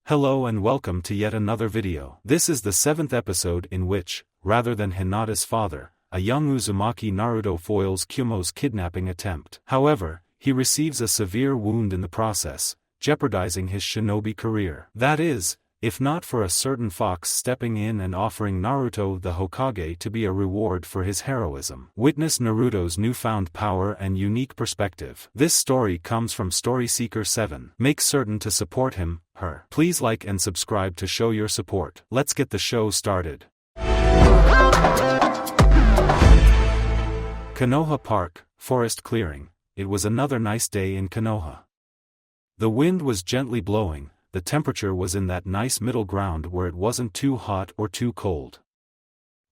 Hello and welcome to yet another video. This is the 7th episode in which, rather than Hinata's father, a young Uzumaki Naruto foils Kumo's kidnapping attempt. However, he receives a severe wound in the process, jeopardizing his shinobi career. That is, if not for a certain fox stepping in and offering Naruto the Hokage to be a reward for his heroism. Witness Naruto's newfound power and unique perspective. This story comes from Story Seeker 7. Make certain to support him, her. Please like and subscribe to show your support. Let's get the show started. Konoha Park, Forest Clearing. It was another nice day in Konoha. The wind was gently blowing. The temperature was in that nice middle ground where it wasn't too hot or too cold.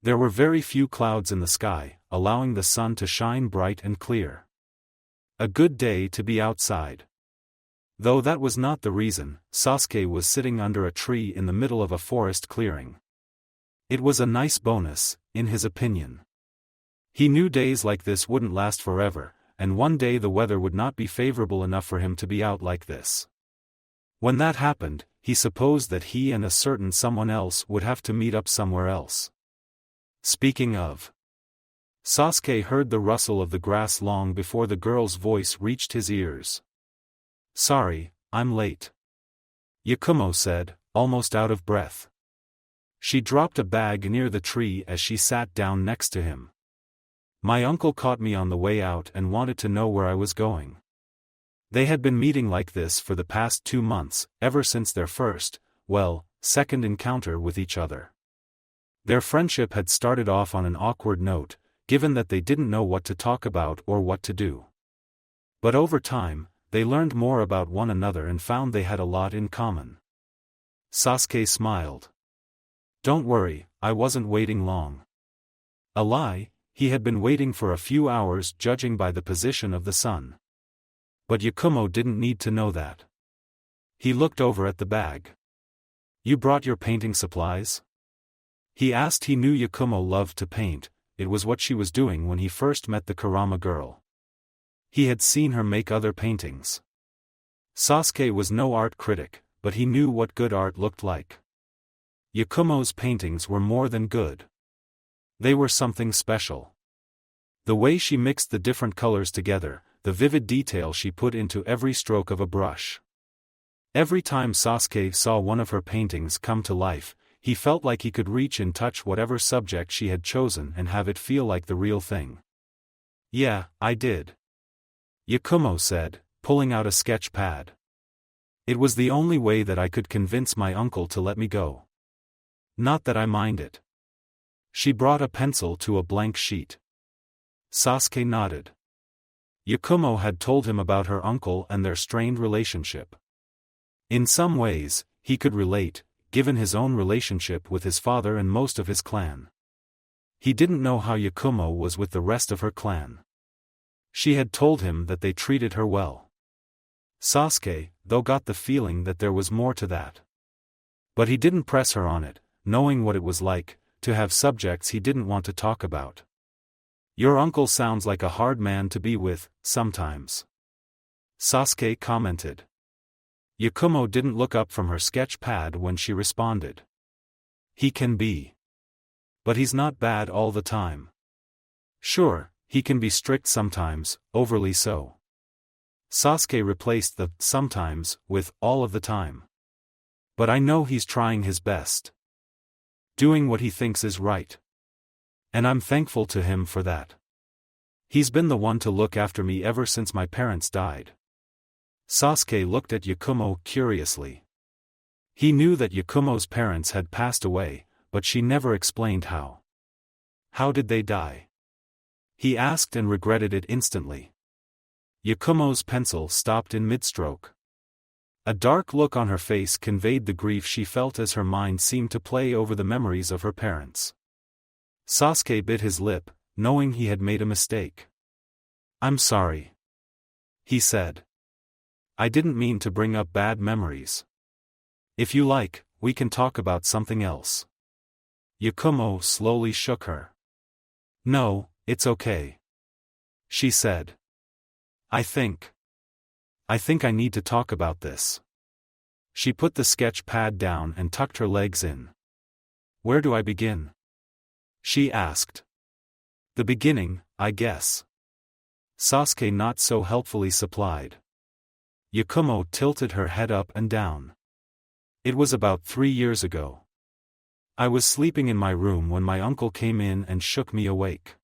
There were very few clouds in the sky, allowing the sun to shine bright and clear. A good day to be outside. Though that was not the reason, Sasuke was sitting under a tree in the middle of a forest clearing. It was a nice bonus, in his opinion. He knew days like this wouldn't last forever, and one day the weather would not be favorable enough for him to be out like this. When that happened, he supposed that he and a certain someone else would have to meet up somewhere else. Speaking of, Sasuke heard the rustle of the grass long before the girl's voice reached his ears. "Sorry, I'm late," Kumo said, almost out of breath. She dropped a bag near the tree as she sat down next to him. "My uncle caught me on the way out and wanted to know where I was going." They had been meeting like this for the past 2 months, ever since their second encounter with each other. Their friendship had started off on an awkward note, given that they didn't know what to talk about or what to do. But over time, they learned more about one another and found they had a lot in common. Sasuke smiled. "Don't worry, I wasn't waiting long." A lie, he had been waiting for a few hours judging by the position of the sun. But Kumo didn't need to know that. He looked over at the bag. "You brought your painting supplies?" He asked. He knew Kumo loved to paint. It was what she was doing when he first met the Kurama girl. He had seen her make other paintings. Sasuke was no art critic, but he knew what good art looked like. Kumo's paintings were more than good. They were something special. The way she mixed the different colors together, the vivid detail she put into every stroke of a brush. Every time Sasuke saw one of her paintings come to life, he felt like he could reach and touch whatever subject she had chosen and have it feel like the real thing. "Yeah, I did," Kumo said, pulling out a sketch pad. "It was the only way that I could convince my uncle to let me go. Not that I mind it." She brought a pencil to a blank sheet. Sasuke nodded. Kumo had told him about her uncle and their strained relationship. In some ways, he could relate, given his own relationship with his father and most of his clan. He didn't know how Kumo was with the rest of her clan. She had told him that they treated her well. Sasuke, though, got the feeling that there was more to that. But he didn't press her on it, knowing what it was like to have subjects he didn't want to talk about. "Your uncle sounds like a hard man to be with, sometimes," Sasuke commented. Kumo didn't look up from her sketch pad when she responded. "He can be. But he's not bad all the time." "Sure, he can be strict sometimes, overly so." Sasuke replaced the "sometimes" with "all of the time." "But I know he's trying his best. Doing what he thinks is right. And I'm thankful to him for that. He's been the one to look after me ever since my parents died." Sasuke looked at Kumo curiously. He knew that Kumo's parents had passed away, but she never explained how. "How did they die?" he asked and regretted it instantly. Kumo's pencil stopped in mid-stroke. A dark look on her face conveyed the grief she felt as her mind seemed to play over the memories of her parents. Sasuke bit his lip, knowing he had made a mistake. "I'm sorry," he said. "I didn't mean to bring up bad memories. If you like, we can talk about something else." Kumo slowly shook her. "No, it's okay," she said. I think I need to talk about this." She put the sketch pad down and tucked her legs in. Where do I begin? She asked. The beginning, I guess. Sasuke not so helpfully supplied. Yakumo tilted her head up and down. It was about 3 years ago. I was sleeping in my room when my uncle came in and shook me awake.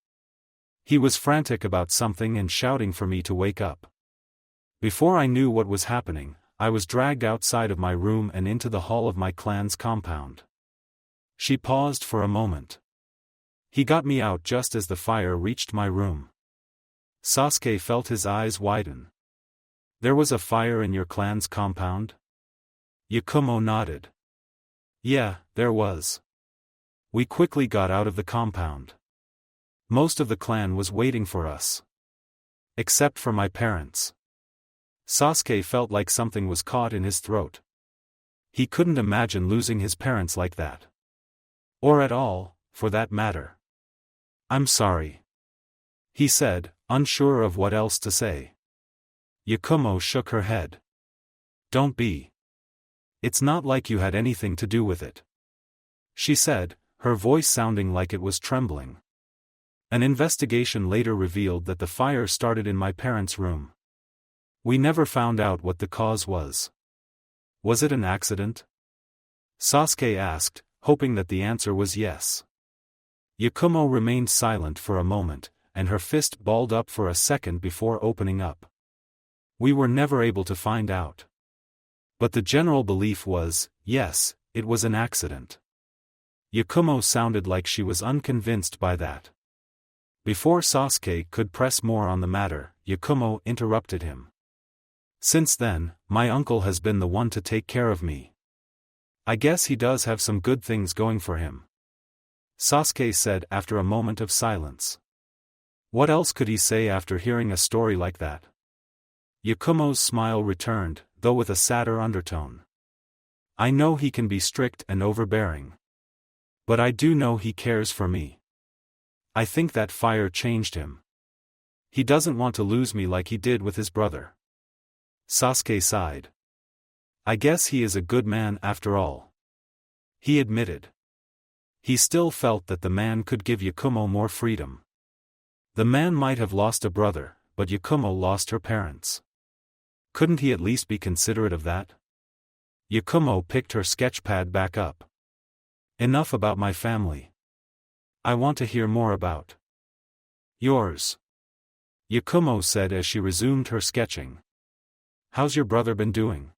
He was frantic about something and shouting for me to wake up. Before I knew what was happening, I was dragged outside of my room and into the hall of my clan's compound. She paused for a moment. He got me out just as the fire reached my room. Sasuke felt his eyes widen. There was a fire in your clan's compound? Yakumo nodded. Yeah, there was. We quickly got out of the compound. Most of the clan was waiting for us. Except for my parents. Sasuke felt like something was caught in his throat. He couldn't imagine losing his parents like that. Or at all, for that matter. I'm sorry. He said, unsure of what else to say. Yakumo shook her head. Don't be. It's not like you had anything to do with it. She said, her voice sounding like it was trembling. An investigation later revealed that the fire started in my parents' room. We never found out what the cause was. Was it an accident? Sasuke asked, hoping that the answer was yes. Yakumo remained silent for a moment, and her fist balled up for a second before opening up. We were never able to find out. But the general belief was, yes, it was an accident. Yakumo sounded like she was unconvinced by that. Before Sasuke could press more on the matter, Yakumo interrupted him. Since then, my uncle has been the one to take care of me. I guess he does have some good things going for him. Sasuke said after a moment of silence. What else could he say after hearing a story like that? Yakumo's smile returned, though with a sadder undertone. I know he can be strict and overbearing. But I do know he cares for me. I think that fire changed him. He doesn't want to lose me like he did with his brother. Sasuke sighed. I guess he is a good man after all. He admitted. He still felt that the man could give Yakumo more freedom. The man might have lost a brother, but Yakumo lost her parents. Couldn't he at least be considerate of that? Yakumo picked her sketchpad back up. Enough about my family. I want to hear more about yours. Yakumo said as she resumed her sketching. How's your brother been doing?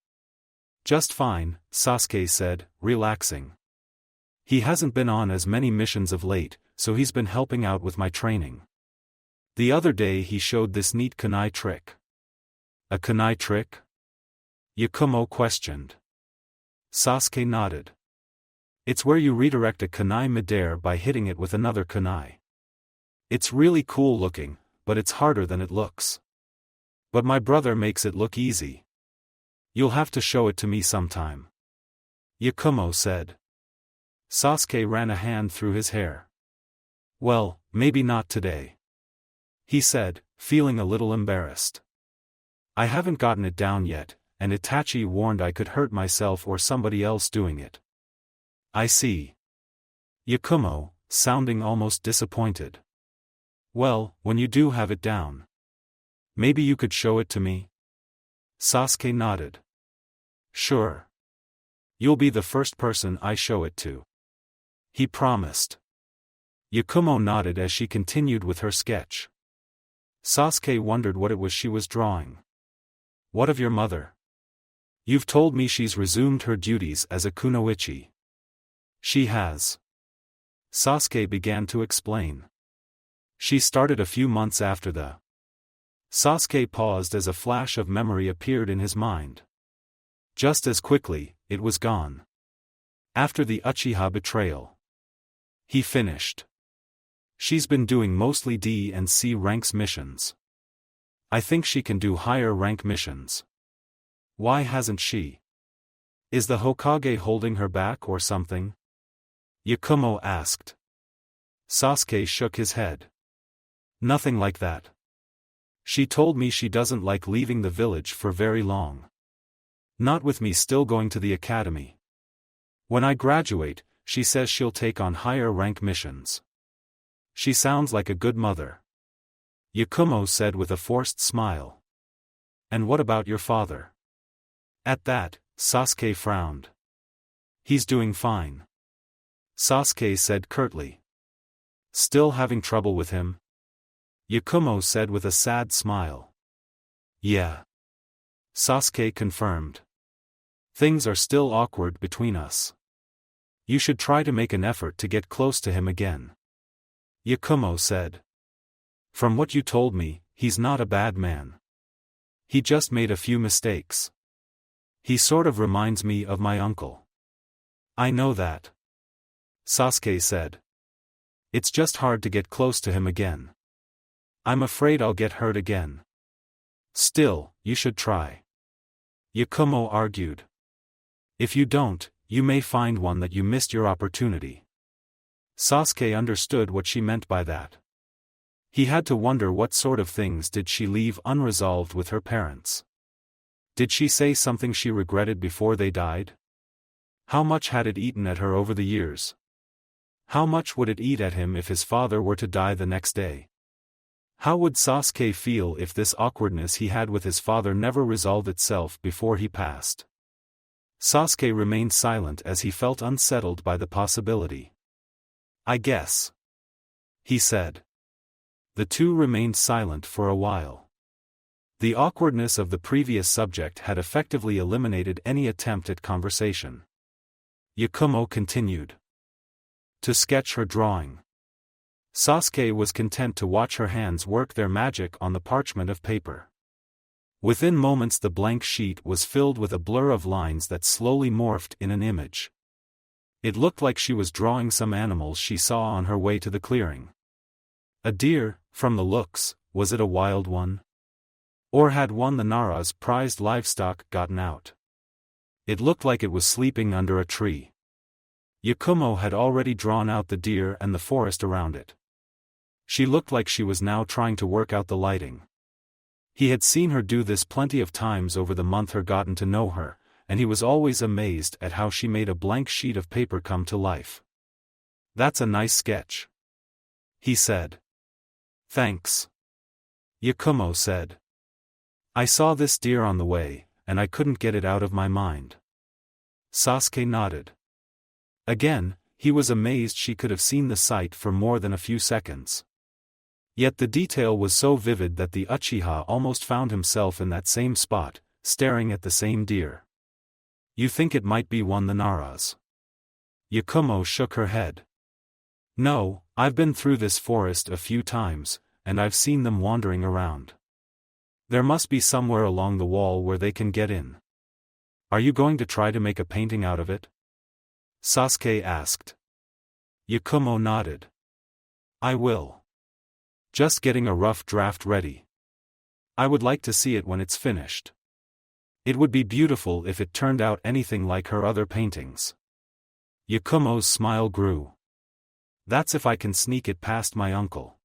Just fine, Sasuke said, relaxing. He hasn't been on as many missions of late, so he's been helping out with my training. The other day he showed this neat kunai trick. A kunai trick? Yakumo questioned. Sasuke nodded. It's where you redirect a kunai midair by hitting it with another kunai. It's really cool looking, but it's harder than it looks. But my brother makes it look easy. You'll have to show it to me sometime. Yakumo said. Sasuke ran a hand through his hair. Well, maybe not today. He said, feeling a little embarrassed. I haven't gotten it down yet, and Itachi warned I could hurt myself or somebody else doing it. I see. Yakumo, sounding almost disappointed. Well, when you do have it down. Maybe you could show it to me? Sasuke nodded. Sure. You'll be the first person I show it to. He promised. Yakumo nodded as she continued with her sketch. Sasuke wondered what it was she was drawing. What of your mother? You've told me she's resumed her duties as a kunoichi. She has. Sasuke began to explain. She started a few months after the. Sasuke paused as a flash of memory appeared in his mind. Just as quickly, it was gone. After the Uchiha betrayal. He finished. She's been doing mostly D and C ranks missions. I think she can do higher rank missions. Why hasn't she? Is the Hokage holding her back or something? Yakumo asked. Sasuke shook his head. Nothing like that. She told me she doesn't like leaving the village for very long. Not with me still going to the academy. When I graduate, she says she'll take on higher rank missions. She sounds like a good mother. Yakumo said with a forced smile. And what about your father? At that, Sasuke frowned. He's doing fine. Sasuke said curtly. Still having trouble with him? Yakumo said with a sad smile. Yeah. Sasuke confirmed. Things are still awkward between us. You should try to make an effort to get close to him again. Yakumo said. From what you told me, he's not a bad man. He just made a few mistakes. He sort of reminds me of my uncle. I know that. Sasuke said. It's just hard to get close to him again. I'm afraid I'll get hurt again. Still, you should try. Yakumo argued. If you don't, you may find one that you missed your opportunity. Sasuke understood what she meant by that. He had to wonder what sort of things did she leave unresolved with her parents. Did she say something she regretted before they died? How much had it eaten at her over the years? How much would it eat at him if his father were to die the next day? How would Sasuke feel if this awkwardness he had with his father never resolved itself before he passed? Sasuke remained silent as he felt unsettled by the possibility. I guess. He said. The two remained silent for a while. The awkwardness of the previous subject had effectively eliminated any attempt at conversation. Yakumo continued. To sketch her drawing. Sasuke was content to watch her hands work their magic on the parchment of paper. Within moments the blank sheet was filled with a blur of lines that slowly morphed in an image. It looked like she was drawing some animals she saw on her way to the clearing. A deer, from the looks, was it a wild one? Or had one the Nara's prized livestock gotten out? It looked like it was sleeping under a tree. Yakumo had already drawn out the deer and the forest around it. She looked like she was now trying to work out the lighting. He had seen her do this plenty of times over the month her gotten to know her, and he was always amazed at how she made a blank sheet of paper come to life. That's a nice sketch. He said. Thanks. Yakumo said. I saw this deer on the way, and I couldn't get it out of my mind. Sasuke nodded. Again, he was amazed she could have seen the sight for more than a few seconds. Yet the detail was so vivid that the Uchiha almost found himself in that same spot, staring at the same deer. You think it might be one the Nara's? Yakumo shook her head. No, I've been through this forest a few times, and I've seen them wandering around. There must be somewhere along the wall where they can get in. Are you going to try to make a painting out of it? Sasuke asked. Yakumo nodded. I will. Just getting a rough draft ready. I would like to see it when it's finished. It would be beautiful if it turned out anything like her other paintings. Yakumo's smile grew. That's if I can sneak it past my uncle.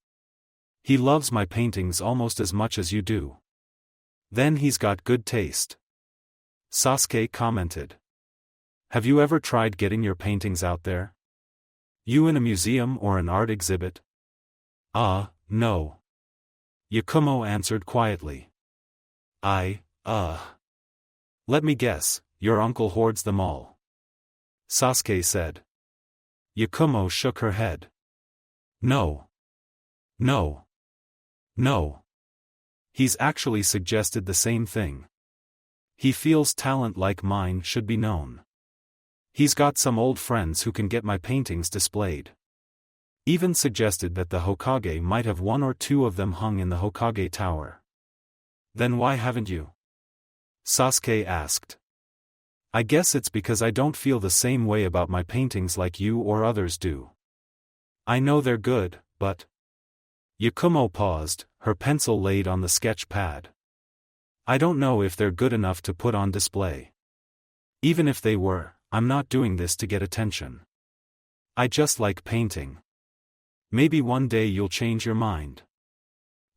He loves my paintings almost as much as you do. Then he's got good taste. Sasuke commented. Have you ever tried getting your paintings out there? You in a museum or an art exhibit? No. Yakumo answered quietly. Let me guess, your uncle hoards them all. Sasuke said. Yakumo shook her head. No. He's actually suggested the same thing. He feels talent like mine should be known. He's got some old friends who can get my paintings displayed. Even suggested that the Hokage might have one or two of them hung in the Hokage tower. Then why haven't you? Sasuke asked. I guess it's because I don't feel the same way about my paintings like you or others do. I know they're good, but... Yakumo paused, her pencil laid on the sketch pad. I don't know if they're good enough to put on display. Even if they were, I'm not doing this to get attention. I just like painting. Maybe one day you'll change your mind.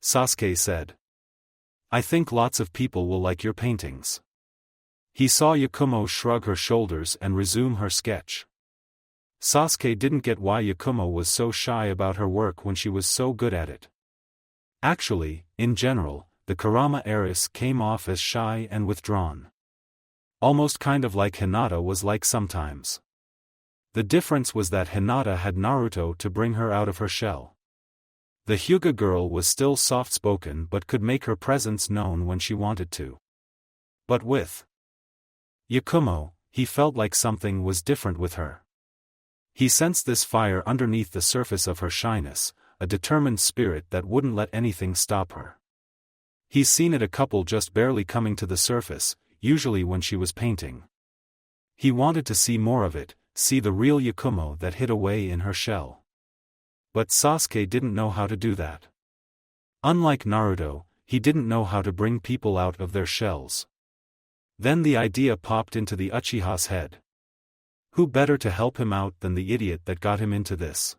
Sasuke said. I think lots of people will like your paintings. He saw Yakumo shrug her shoulders and resume her sketch. Sasuke didn't get why Yakumo was so shy about her work when she was so good at it. Actually, in general, the Kurama heiress came off as shy and withdrawn. Almost kind of like Hinata was like sometimes. The difference was that Hinata had Naruto to bring her out of her shell. The Hyuga girl was still soft-spoken but could make her presence known when she wanted to. But with Yakumo, he felt like something was different with her. He sensed this fire underneath the surface of her shyness, a determined spirit that wouldn't let anything stop her. He's seen it a couple just barely coming to the surface, usually when she was painting. He wanted to see more of it, see the real Yakumo that hid away in her shell. But Sasuke didn't know how to do that. Unlike Naruto, he didn't know how to bring people out of their shells. Then the idea popped into the Uchiha's head. Who better to help him out than the idiot that got him into this?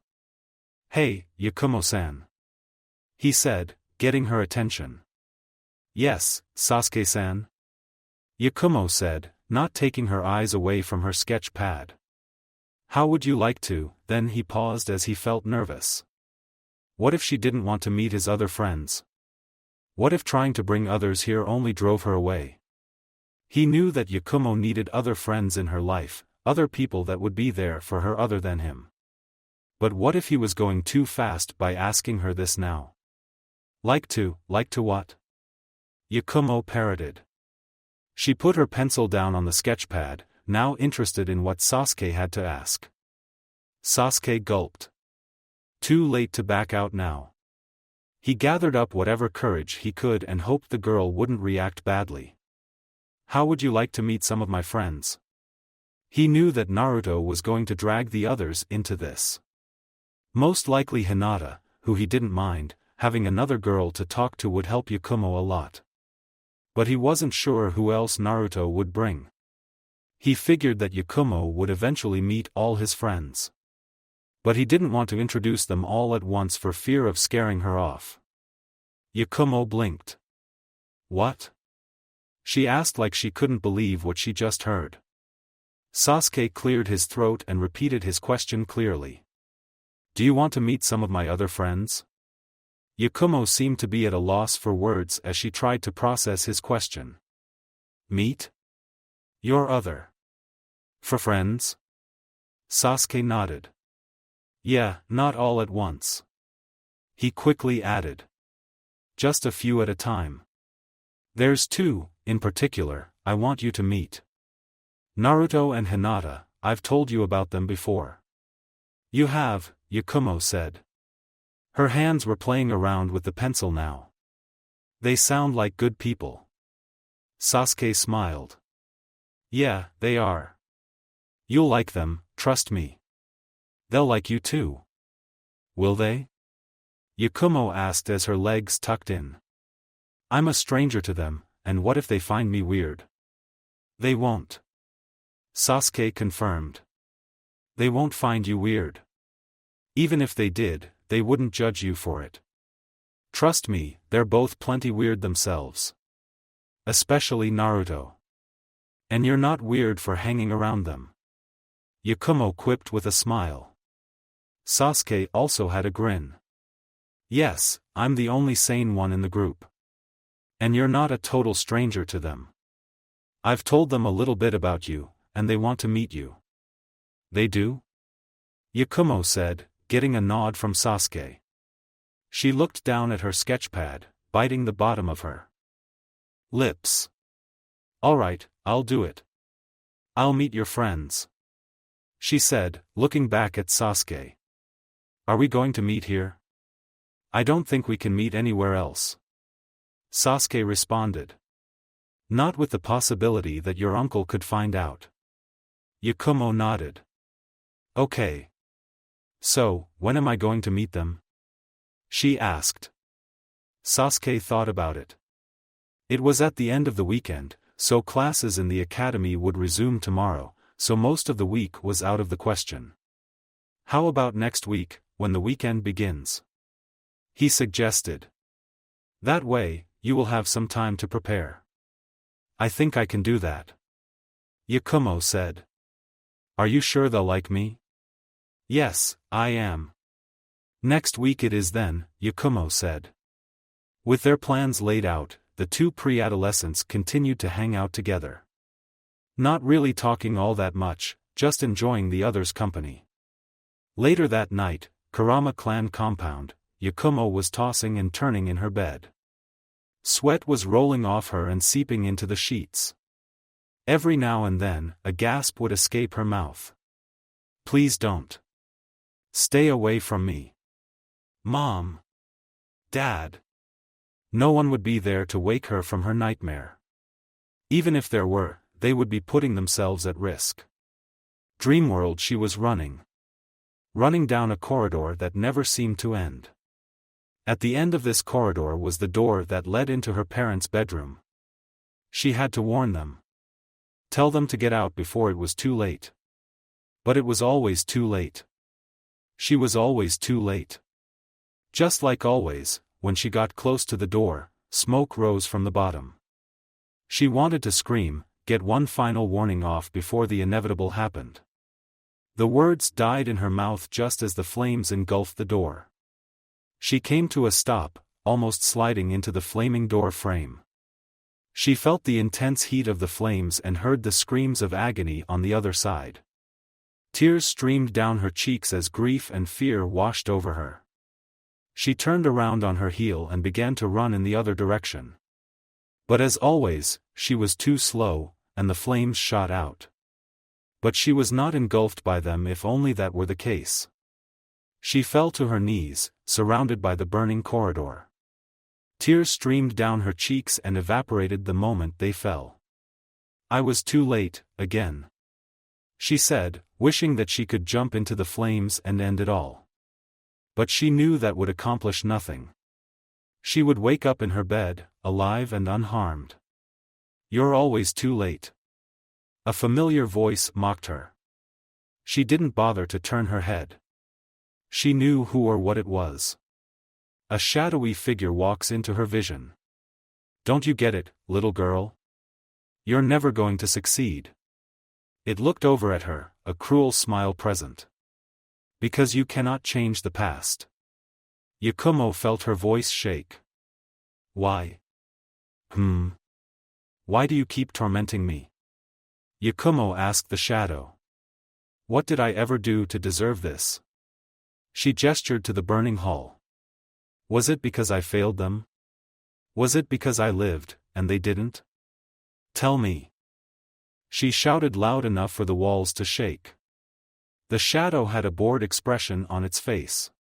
"Hey, Yakumo-san," he said, getting her attention. "Yes, Sasuke-san," Yakumo said, not taking her eyes away from her sketch pad. "How would you like to?" Then he paused as he felt nervous. What if she didn't want to meet his other friends? What if trying to bring others here only drove her away? He knew that Yakumo needed other friends in her life, other people that would be there for her other than him. But what if he was going too fast by asking her this now? Like to what? Yakumo parroted. She put her pencil down on the sketchpad, now interested in what Sasuke had to ask. Sasuke gulped. Too late to back out now. He gathered up whatever courage he could and hoped the girl wouldn't react badly. "How would you like to meet some of my friends?" He knew that Naruto was going to drag the others into this. Most likely Hinata, who he didn't mind, having another girl to talk to would help Yakumo a lot. But he wasn't sure who else Naruto would bring. He figured that Yakumo would eventually meet all his friends. But he didn't want to introduce them all at once for fear of scaring her off. Yakumo blinked. "What?" she asked like she couldn't believe what she just heard. Sasuke cleared his throat and repeated his question clearly. "Do you want to meet some of my other friends?" Yakumo seemed to be at a loss for words as she tried to process his question. "Meet? Your other friends?" Sasuke nodded. "Yeah, not all at once." He quickly added. "Just a few at a time. There's two, in particular, I want you to meet. Naruto and Hinata, I've told you about them before." "You have," Yakumo said. Her hands were playing around with the pencil now. "They sound like good people." Sasuke smiled. "Yeah, they are. You'll like them, trust me. They'll like you too." "Will they?" Yakumo asked as her legs tucked in. "I'm a stranger to them, and what if they find me weird?" "They won't." Sasuke confirmed. "They won't find you weird. Even if they did, they wouldn't judge you for it. Trust me, they're both plenty weird themselves. Especially Naruto. And you're not weird for hanging around them." Yakumo quipped with a smile. Sasuke also had a grin. "Yes, I'm the only sane one in the group. And you're not a total stranger to them. I've told them a little bit about you, and they want to meet you." "They do?" Yakumo said, getting a nod from Sasuke. She looked down at her sketchpad, biting the bottom of her lips. "All right, I'll do it. I'll meet your friends," she said, looking back at Sasuke. "Are we going to meet here?" "I don't think we can meet anywhere else," Sasuke responded. "Not with the possibility that your uncle could find out." Yakumo nodded. "Okay. So, when am I going to meet them?" she asked. Sasuke thought about it. It was at the end of the weekend, so classes in the academy would resume tomorrow, so most of the week was out of the question. "How about next week, when the weekend begins?" he suggested. "That way, you will have some time to prepare." "I think I can do that." Yakumo said. Are you sure they'll like me? Yes, I am. Next week it is then, Yakumo said. With their plans laid out, the two pre-adolescents continued to hang out together. Not really talking all that much, just enjoying the other's company. Later that night, Kurama clan compound, Yakumo was tossing and turning in her bed. Sweat was rolling off her and seeping into the sheets. Every now and then, a gasp would escape her mouth. Please don't. Stay away from me. Mom. Dad. No one would be there to wake her from her nightmare. Even if there were, they would be putting themselves at risk. Dreamworld she was running. Running down a corridor that never seemed to end. At the end of this corridor was the door that led into her parents' bedroom. She had to warn them. Tell them to get out before it was too late. But it was always too late. She was always too late. Just like always, when she got close to the door, smoke rose from the bottom. She wanted to scream, get one final warning off before the inevitable happened. The words died in her mouth just as the flames engulfed the door. She came to a stop, almost sliding into the flaming door frame. She felt the intense heat of the flames and heard the screams of agony on the other side. Tears streamed down her cheeks as grief and fear washed over her. She turned around on her heel and began to run in the other direction. But as always, she was too slow, and the flames shot out. But she was not engulfed by them, if only that were the case. She fell to her knees, surrounded by the burning corridor. Tears streamed down her cheeks and evaporated the moment they fell. I was too late, again. She said, wishing that she could jump into the flames and end it all. But she knew that would accomplish nothing. She would wake up in her bed, alive and unharmed. You're always too late. A familiar voice mocked her. She didn't bother to turn her head. She knew who or what it was. A shadowy figure walks into her vision. Don't you get it, little girl? You're never going to succeed. It looked over at her, a cruel smile present. Because you cannot change the past. Yakumo felt her voice shake. Why? Why do you keep tormenting me? Yakumo asked the shadow. What did I ever do to deserve this? She gestured to the burning hall. Was it because I failed them? Was it because I lived, and they didn't? Tell me. She shouted loud enough for the walls to shake. The shadow had a bored expression on its face.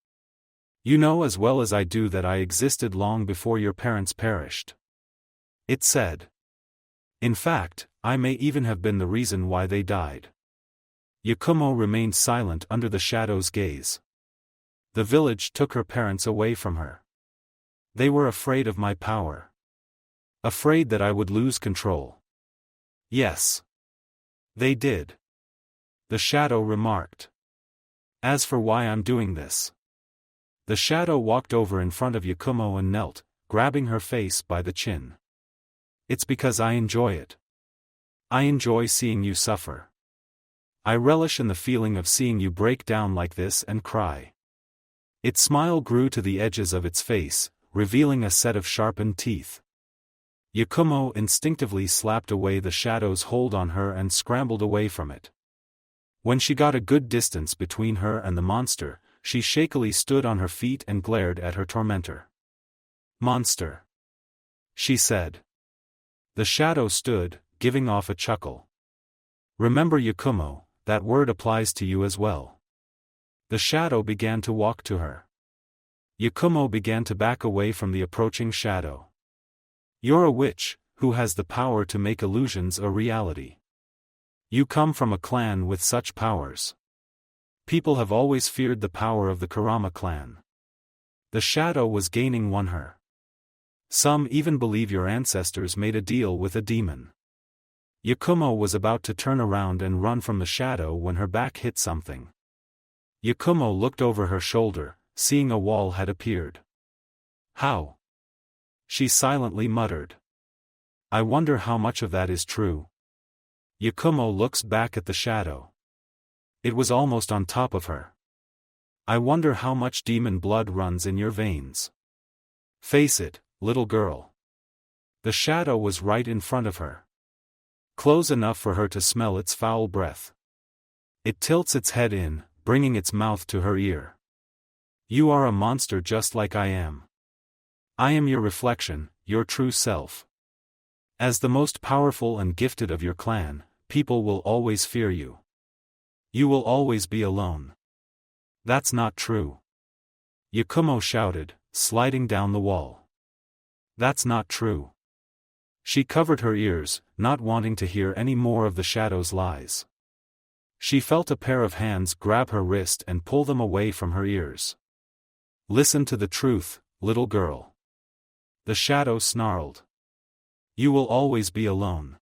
You know as well as I do that I existed long before your parents perished. It said. In fact, I may even have been the reason why they died. Yakumo remained silent under the shadow's gaze. The village took her parents away from her. They were afraid of my power. Afraid that I would lose control. Yes. They did. The shadow remarked. As for why I'm doing this. The shadow walked over in front of Yakumo and knelt, grabbing her face by the chin. It's because I enjoy it. I enjoy seeing you suffer. I relish in the feeling of seeing you break down like this and cry. Its smile grew to the edges of its face, revealing a set of sharpened teeth. Yakumo instinctively slapped away the shadow's hold on her and scrambled away from it. When she got a good distance between her and the monster, she shakily stood on her feet and glared at her tormentor. Monster. She said. The shadow stood, giving off a chuckle. Remember Yakumo, that word applies to you as well. The shadow began to walk to her. Yakumo began to back away from the approaching shadow. You're a witch, who has the power to make illusions a reality. You come from a clan with such powers. People have always feared the power of the Kurama clan. The shadow was gaining on her. Some even believe your ancestors made a deal with a demon. Yakumo was about to turn around and run from the shadow when her back hit something. Yakumo looked over her shoulder, seeing a wall had appeared. How? She silently muttered. I wonder how much of that is true. Yakumo looks back at the shadow. It was almost on top of her. I wonder how much demon blood runs in your veins. Face it, little girl. The shadow was right in front of her. Close enough for her to smell its foul breath. It tilts its head in, bringing its mouth to her ear. You are a monster just like I am. I am your reflection, your true self. As the most powerful and gifted of your clan, people will always fear you. You will always be alone. That's not true. Yakumo shouted, sliding down the wall. That's not true. She covered her ears, not wanting to hear any more of the shadow's lies. She felt a pair of hands grab her wrist and pull them away from her ears. Listen to the truth, little girl. The shadow snarled. You will always be alone.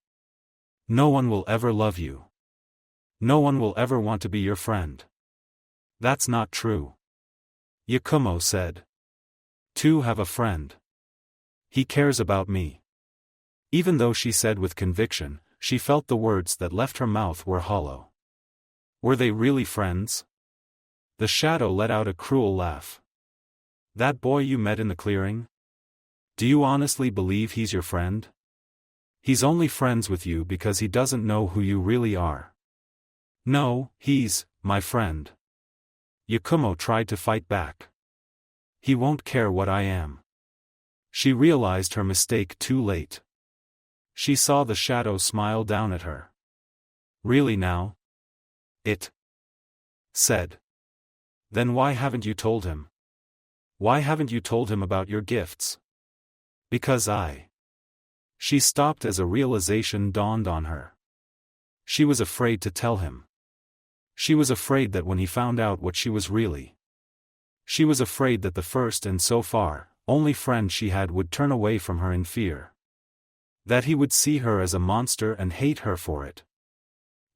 No one will ever love you. No one will ever want to be your friend. That's not true. Yakumo said. To have a friend. He cares about me. Even though she said with conviction, she felt the words that left her mouth were hollow. Were they really friends? The shadow let out a cruel laugh. That boy you met in the clearing? Do you honestly believe he's your friend? He's only friends with you because he doesn't know who you really are. No, he's my friend. Yakumo tried to fight back. He won't care what I am. She realized her mistake too late. She saw the shadow smile down at her. Really now? It said. Then why haven't you told him? Why haven't you told him about your gifts? Because She stopped as a realization dawned on her. She was afraid to tell him. She was afraid that when he found out what she was really. She was afraid that the first and so far, only friend she had would turn away from her in fear. That he would see her as a monster and hate her for it.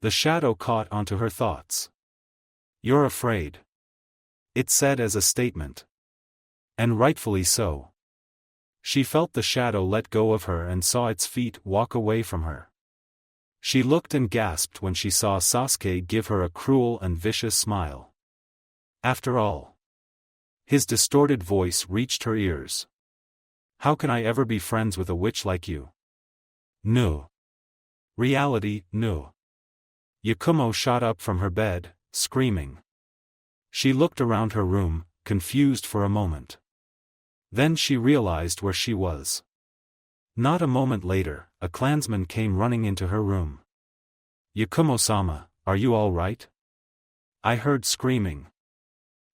The shadow caught onto her thoughts. You're afraid. It said as a statement. And rightfully so. She felt the shadow let go of her and saw its feet walk away from her. She looked and gasped when she saw Sasuke give her a cruel and vicious smile. After all. His distorted voice reached her ears. How can I ever be friends with a witch like you? No. Reality, no. Yakumo shot up from her bed, screaming. She looked around her room, confused for a moment. Then she realized where she was. Not a moment later, a clansman came running into her room. Yakumo-sama, are you all right? I heard screaming.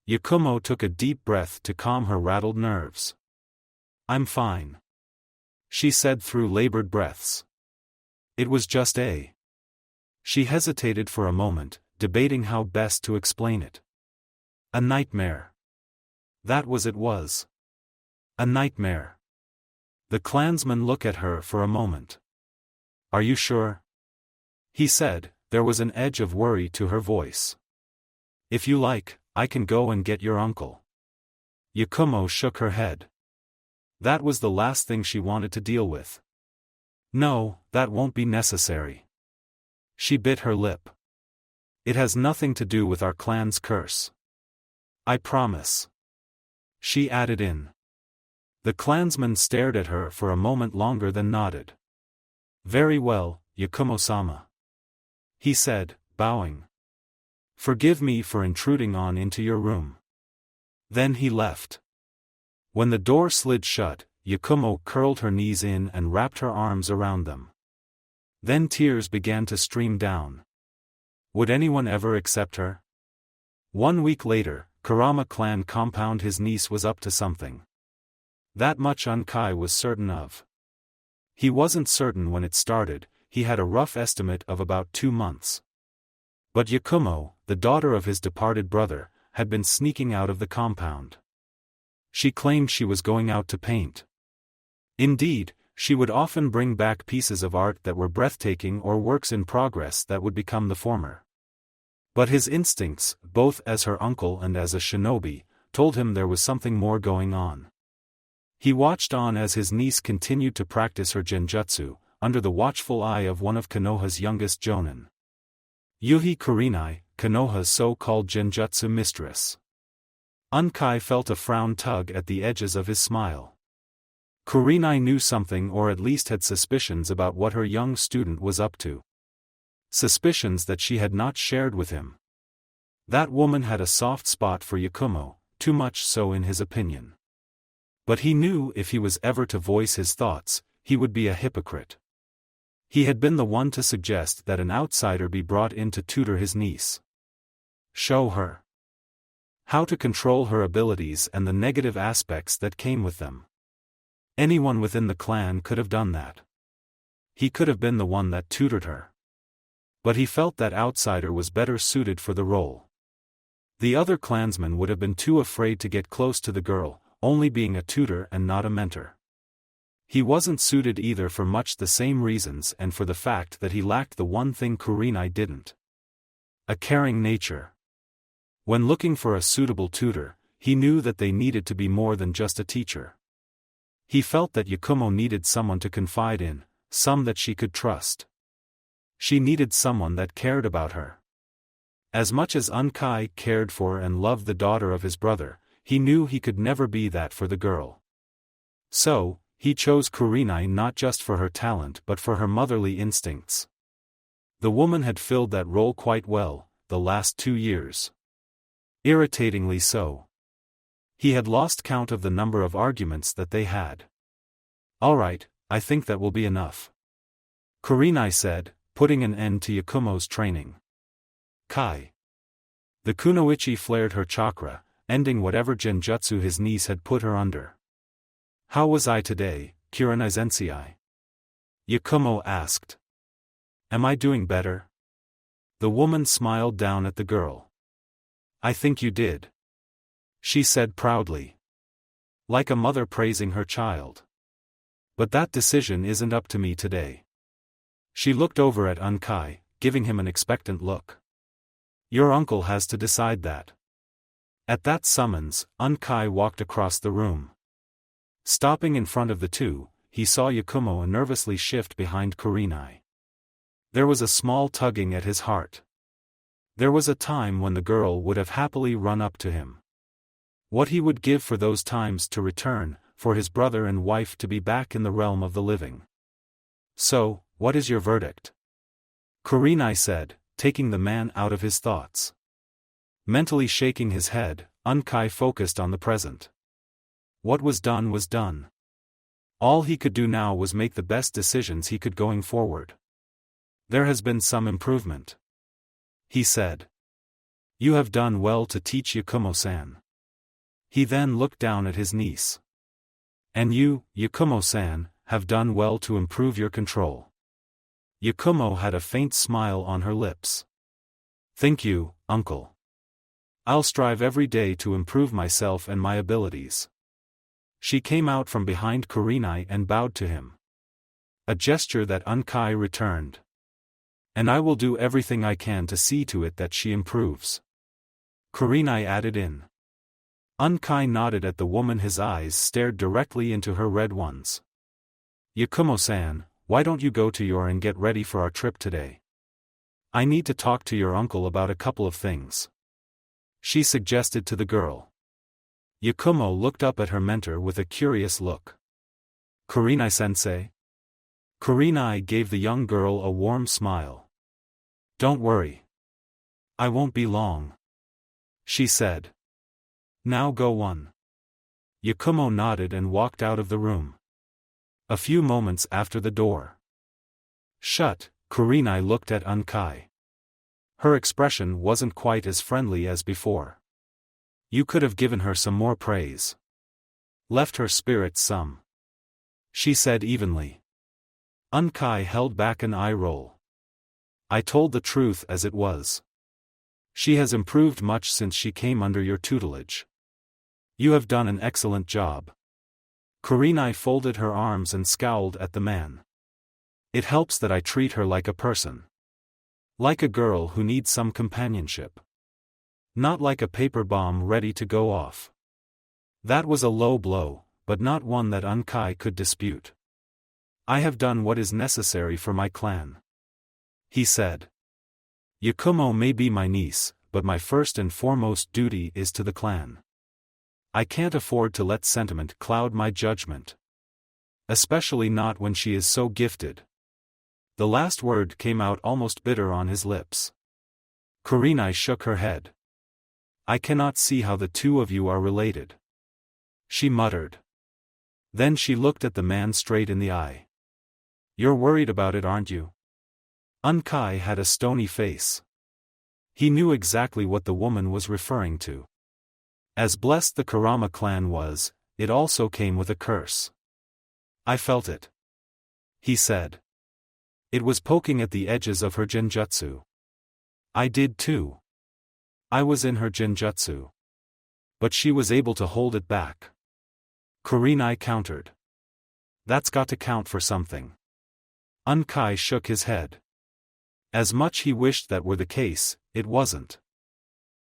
Yakumo took a deep breath to calm her rattled nerves. I'm fine. She said through labored breaths. It was just a. She hesitated for a moment, debating how best to explain it. A nightmare. That was it was. A nightmare. The clansman looked at her for a moment. Are you sure? He said, there was an edge of worry to her voice. If you like, I can go and get your uncle. Yakumo shook her head. That was the last thing she wanted to deal with. No, that won't be necessary. She bit her lip. It has nothing to do with our clan's curse. I promise. She added in. The clansman stared at her for a moment longer then nodded. Very well, Yakumo-sama. He said, bowing. Forgive me for intruding on into your room. Then he left. When the door slid shut, Yakumo curled her knees in and wrapped her arms around them. Then tears began to stream down. Would anyone ever accept her? 1 week later, Kurama clan compound his niece was up to something. That much Unkai was certain of. He wasn't certain when it started, he had a rough estimate of about 2 months. But Yakumo, the daughter of his departed brother, had been sneaking out of the compound. She claimed she was going out to paint. Indeed, she would often bring back pieces of art that were breathtaking or works in progress that would become the former. But his instincts, both as her uncle and as a shinobi, told him there was something more going on. He watched on as his niece continued to practice her genjutsu, under the watchful eye of one of Konoha's youngest jonin. Yuhi Kurenai, Konoha's so-called genjutsu mistress. Unkai felt a frown tug at the edges of his smile. Kurenai knew something, or at least had suspicions about what her young student was up to. Suspicions that she had not shared with him. That woman had a soft spot for Yakumo, too much so in his opinion. But he knew if he was ever to voice his thoughts, he would be a hypocrite. He had been the one to suggest that an outsider be brought in to tutor his niece. Show her how to control her abilities and the negative aspects that came with them. Anyone within the clan could have done that. He could have been the one that tutored her. But he felt that outsider was better suited for the role. The other clansmen would have been too afraid to get close to the girl, only being a tutor and not a mentor. He wasn't suited either for much the same reasons, and for the fact that he lacked the one thing Kurenai didn't: a caring nature. When looking for a suitable tutor, he knew that they needed to be more than just a teacher. He felt that Yakumo needed someone to confide in, some that she could trust. She needed someone that cared about her. As much as Unkai cared for and loved the daughter of his brother, he knew he could never be that for the girl. So, he chose Kurenai not just for her talent but for her motherly instincts. The woman had filled that role quite well, the last 2 years. Irritatingly so. He had lost count of the number of arguments that they had. "All right, I think that will be enough," Kurenai said, putting an end to Yakumo's training. Kai. The kunoichi flared her chakra, ending whatever genjutsu his niece had put her under. "How was I today, Kurenai Sensei?" Yakumo asked. "Am I doing better?" The woman smiled down at the girl. "I think you did," she said proudly. Like a mother praising her child. "But that decision isn't up to me today." She looked over at Unkai, giving him an expectant look. "Your uncle has to decide that." At that summons, Unkai walked across the room. Stopping in front of the two, he saw Yakumo nervously shift behind Kurenai. There was a small tugging at his heart. There was a time when the girl would have happily run up to him. What he would give for those times to return, for his brother and wife to be back in the realm of the living. "So, what is your verdict?" Kurenai said, taking the man out of his thoughts. Mentally shaking his head, Unkai focused on the present. What was done was done. All he could do now was make the best decisions he could going forward. "There has been some improvement," he said. "You have done well to teach Yakumo-san." He then looked down at his niece. "And you, Yakumo-san, have done well to improve your control." Yakumo had a faint smile on her lips. "Thank you, uncle. I'll strive every day to improve myself and my abilities." She came out from behind Kurenai and bowed to him. A gesture that Unkai returned. "And I will do everything I can to see to it that she improves," Kurenai added in. Unkai nodded at the woman. His eyes stared directly into her red ones. "Yakumo-san, why don't you go to your and get ready for our trip today? I need to talk to your uncle about a couple of things," she suggested to the girl. Yakumo looked up at her mentor with a curious look. "Kurenai-sensei?" Kurenai gave the young girl a warm smile. "Don't worry. I won't be long," she said. "Now go on." Yakumo nodded and walked out of the room. A few moments after the door shut, Kurenai looked at Unkai. Her expression wasn't quite as friendly as before. "You could have given her some more praise. Left her spirits some," she said evenly. Unkai held back an eye roll. "I told the truth as it was. She has improved much since she came under your tutelage. You have done an excellent job." Kurenai folded her arms and scowled at the man. "It helps that I treat her like a person. Like a girl who needs some companionship. Not like a paper bomb ready to go off." That was a low blow, but not one that Unkai could dispute. I have done what is necessary for my clan, he said. Yakumo may be my niece, but my first and foremost duty is to the clan. I can't afford to let sentiment cloud my judgment. Especially not when she is so gifted. The last word came out almost bitter on his lips. Kurenai shook her head. I cannot see how the two of you are related, she muttered. Then she looked at the man straight in the eye. You're worried about it, aren't you? Unkai had a stony face. He knew exactly what the woman was referring to. As blessed the Kurama clan was, it also came with a curse. I felt it, he said. It was poking at the edges of her genjutsu. I did too. I was in her genjutsu. But she was able to hold it back. Kurenai countered. That's got to count for something. Unkai shook his head. As much he wished that were the case, it wasn't.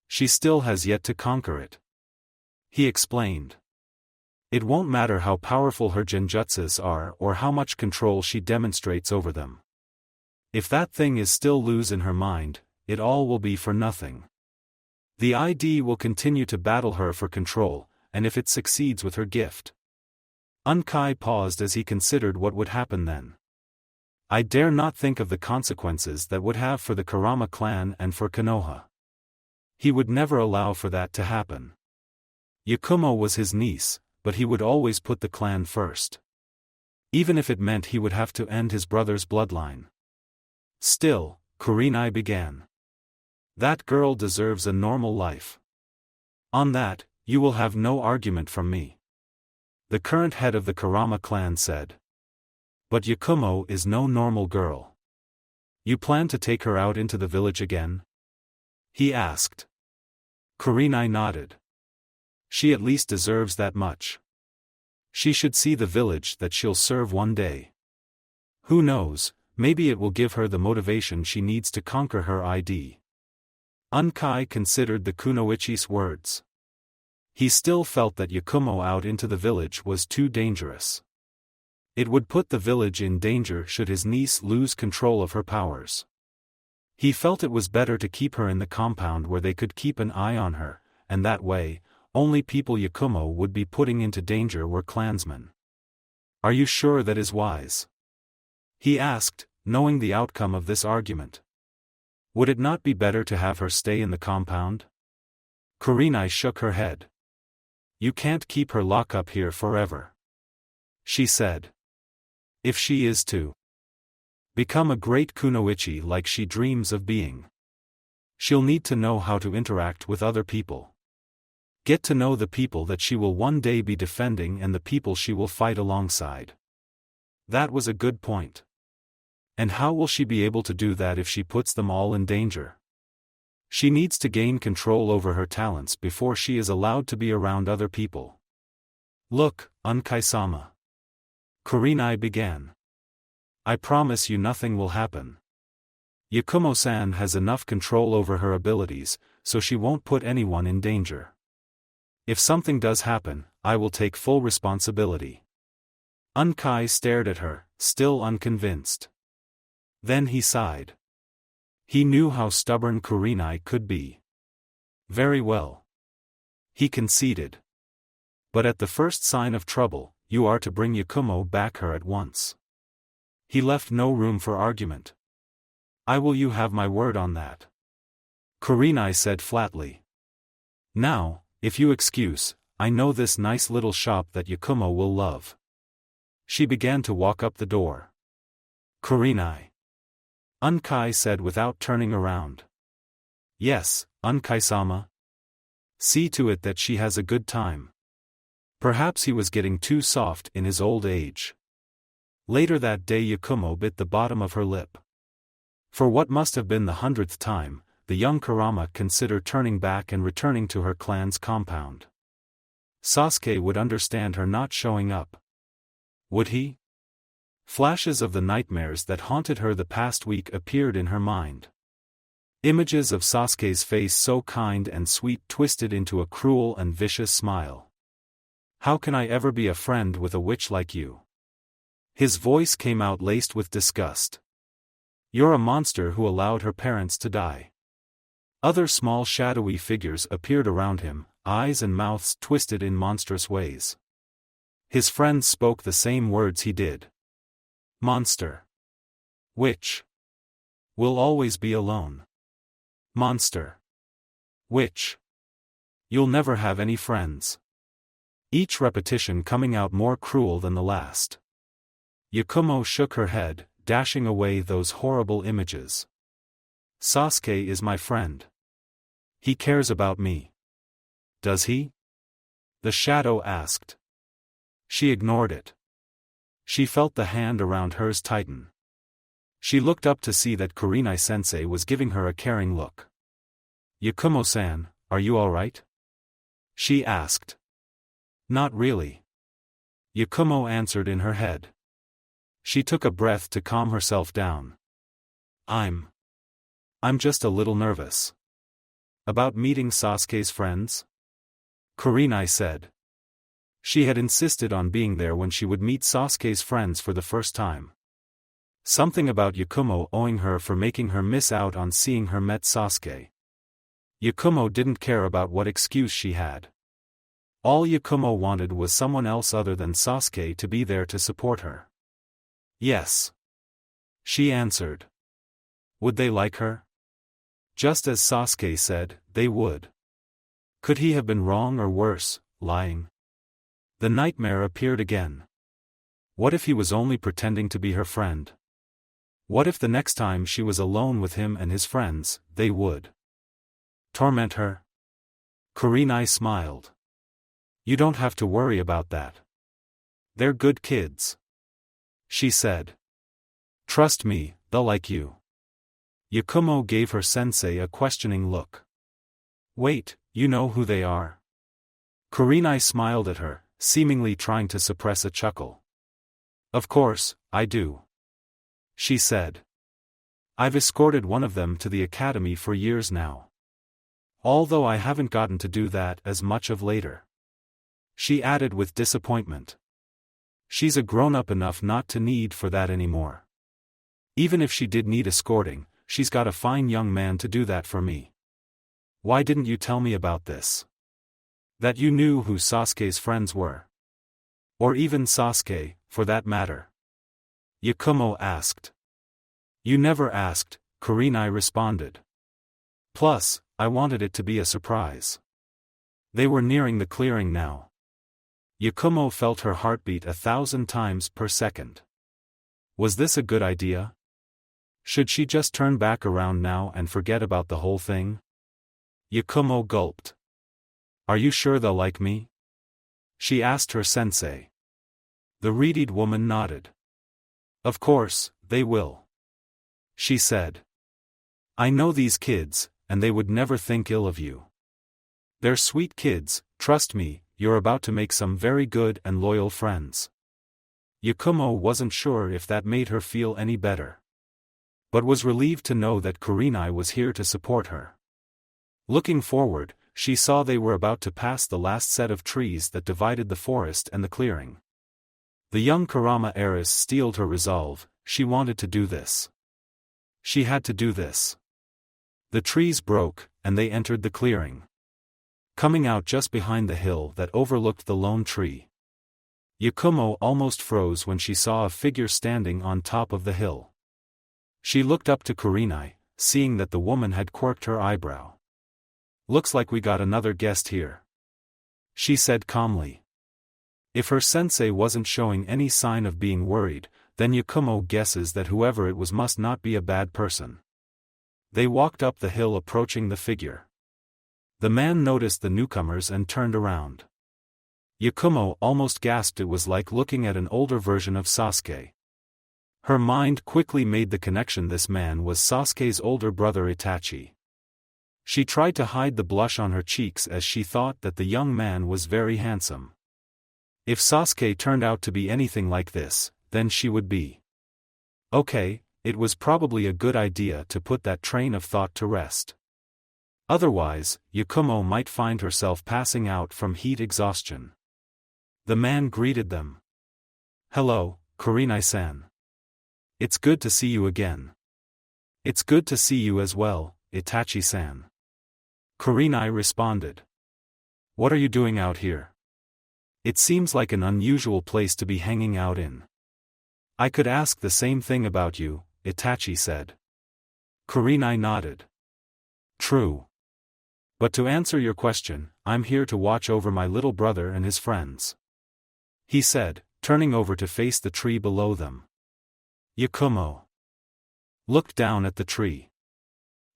She still has yet to conquer it, he explained. It won't matter how powerful her genjutsus are or how much control she demonstrates over them. If that thing is still loose in her mind, it all will be for nothing. The ID will continue to battle her for control, and if it succeeds with her gift. Unkai paused as he considered what would happen then. I dare not think of the consequences that would have for the Kurama clan and for Konoha. He would never allow for that to happen. Yakumo was his niece, but he would always put the clan first. Even if it meant he would have to end his brother's bloodline. Still, Kurenai began. That girl deserves a normal life. On that, you will have no argument from me, the current head of the Kurama clan said. But Yakumo is no normal girl. You plan to take her out into the village again? He asked. Kurenai nodded. She at least deserves that much. She should see the village that she'll serve one day. Who knows, maybe it will give her the motivation she needs to conquer her ID. Unkai considered the kunoichi's words. He still felt that Yakumo out into the village was too dangerous. It would put the village in danger should his niece lose control of her powers. He felt it was better to keep her in the compound where they could keep an eye on her, and that way, only people Yakumo would be putting into danger were clansmen. Are you sure that is wise? He asked, knowing the outcome of this argument. Would it not be better to have her stay in the compound? Kurenai shook her head. You can't keep her locked up here forever, she said. If she is to become a great kunoichi like she dreams of being, she'll need to know how to interact with other people. Get to know the people that she will one day be defending and the people she will fight alongside. That was a good point. And how will she be able to do that if she puts them all in danger? She needs to gain control over her talents before she is allowed to be around other people. Look, Unkai-sama, Kurenai began. I promise you nothing will happen. Yakumo-san has enough control over her abilities, so she won't put anyone in danger. If something does happen, I will take full responsibility. Unkai stared at her, still unconvinced. Then he sighed. He knew how stubborn Kurenai could be. Very well, he conceded. But at the first sign of trouble, you are to bring Yakumo back her at once. He left no room for argument. I will you have my word on that, Kurenai said flatly. Now, if you excuse, I know this nice little shop that Yakumo will love. She began to walk up the door. Kurenai, Unkai said without turning around. Yes, Unkai-sama. See to it that she has a good time. Perhaps he was getting too soft in his old age. Later that day Yakumo bit the bottom of her lip. For what must have been the 100th time, the young Kurama considered turning back and returning to her clan's compound. Sasuke would understand her not showing up. Would he? Flashes of the nightmares that haunted her the past week appeared in her mind. Images of Sasuke's face so kind and sweet twisted into a cruel and vicious smile. How can I ever be a friend with a witch like you? His voice came out laced with disgust. You're a monster who allowed her parents to die. Other small shadowy figures appeared around him, eyes and mouths twisted in monstrous ways. His friends spoke the same words he did. Monster. Witch. Will always be alone. Monster. Witch. You'll never have any friends. Each repetition coming out more cruel than the last. Yakumo shook her head, dashing away those horrible images. Sasuke is my friend. He cares about me. Does he? The shadow asked. She ignored it. She felt the hand around hers tighten. She looked up to see that Kurenai-sensei was giving her a caring look. Yakumo-san, are you alright? She asked. Not really. Yakumo answered in her head. She took a breath to calm herself down. I'm just a little nervous. About meeting Sasuke's friends? Kurenai said. She had insisted on being there when she would meet Sasuke's friends for the first time. Something about Yakumo owing her for making her miss out on seeing her met Sasuke. Yakumo didn't care about what excuse she had. All Yakumo wanted was someone else other than Sasuke to be there to support her. Yes. She answered. Would they like her? Just as Sasuke said, they would. Could he have been wrong or worse, lying? The nightmare appeared again. What if he was only pretending to be her friend? What if the next time she was alone with him and his friends, they would torment her? Kurenai smiled. You don't have to worry about that. They're good kids. She said. Trust me, they'll like you. Yakumo gave her sensei a questioning look. Wait, you know who they are? Kurenai smiled at her, seemingly trying to suppress a chuckle. Of course, I do. She said. I've escorted one of them to the academy for years now. Although I haven't gotten to do that as much of later. She added with disappointment. She's a grown-up enough not to need for that anymore. Even if she did need escorting, she's got a fine young man to do that for me. Why didn't you tell me about this? That you knew who Sasuke's friends were. Or even Sasuke, for that matter. Yakumo asked. You never asked, Kurenai responded. Plus, I wanted it to be a surprise. They were nearing the clearing now. Yakumo felt her heartbeat 1,000 times per second. Was this a good idea? Should she just turn back around now and forget about the whole thing? Yakumo gulped. Are you sure they'll like me? She asked her sensei. The reedied woman nodded. Of course, they will. She said. I know these kids, and they would never think ill of you. They're sweet kids, trust me, you're about to make some very good and loyal friends. Yakumo wasn't sure if that made her feel any better. But was relieved to know that Kurenai was here to support her. Looking forward, she saw they were about to pass the last set of trees that divided the forest and the clearing. The young Kurama heiress steeled her resolve, she wanted to do this. She had to do this. The trees broke, and they entered the clearing. Coming out just behind the hill that overlooked the lone tree. Yakumo almost froze when she saw a figure standing on top of the hill. She looked up to Kurenai, seeing that the woman had quirked her eyebrow. Looks like we got another guest here. She said calmly. If her sensei wasn't showing any sign of being worried, then Yakumo guesses that whoever it was must not be a bad person. They walked up the hill approaching the figure. The man noticed the newcomers and turned around. Yakumo almost gasped. It was like looking at an older version of Sasuke. Her mind quickly made the connection. This man was Sasuke's older brother Itachi. She tried to hide the blush on her cheeks as she thought that the young man was very handsome. If Sasuke turned out to be anything like this, then she would be. Okay, it was probably a good idea to put that train of thought to rest. Otherwise, Yakumo might find herself passing out from heat exhaustion. The man greeted them. Hello, Kurenai-san. It's good to see you again. It's good to see you as well, Itachi-san. Kurenai responded. What are you doing out here? It seems like an unusual place to be hanging out in. I could ask the same thing about you, Itachi said. Kurenai nodded. True. But to answer your question, I'm here to watch over my little brother and his friends. He said, turning over to face the tree below them. Yakumo looked down at the tree.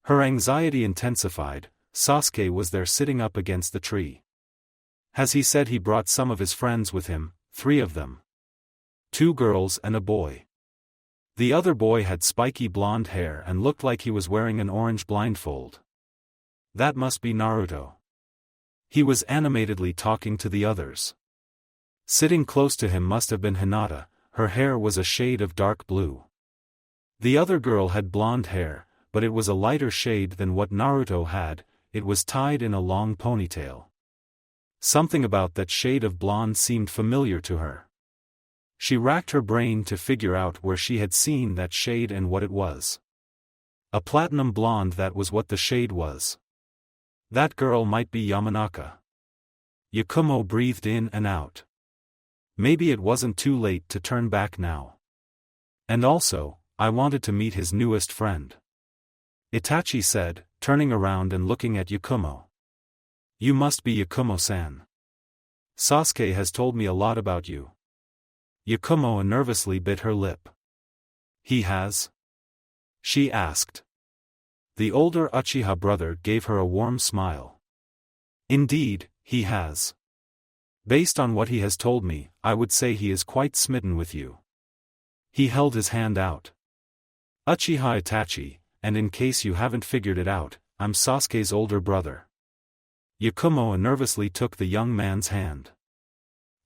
Her anxiety intensified. Sasuke was there sitting up against the tree. As he said, he brought some of his friends with him, 3 of them. 2 girls and a boy. The other boy had spiky blonde hair and looked like he was wearing an orange blindfold. That must be Naruto. He was animatedly talking to the others. Sitting close to him must have been Hinata. Her hair was a shade of dark blue. The other girl had blonde hair, but it was a lighter shade than what Naruto had. It was tied in a long ponytail. Something about that shade of blonde seemed familiar to her. She racked her brain to figure out where she had seen that shade and what it was. A platinum blonde, that was what the shade was. That girl might be Yamanaka. Yakumo breathed in and out. Maybe it wasn't too late to turn back now. And also, I wanted to meet his newest friend. Itachi said, turning around and looking at Yakumo. You must be Yakumo-san. Sasuke has told me a lot about you. Yakumo nervously bit her lip. He has? She asked. The older Uchiha brother gave her a warm smile. Indeed, he has. Based on what he has told me, I would say he is quite smitten with you. He held his hand out. Uchiha Itachi, and in case you haven't figured it out, I'm Sasuke's older brother. Yakumo nervously took the young man's hand.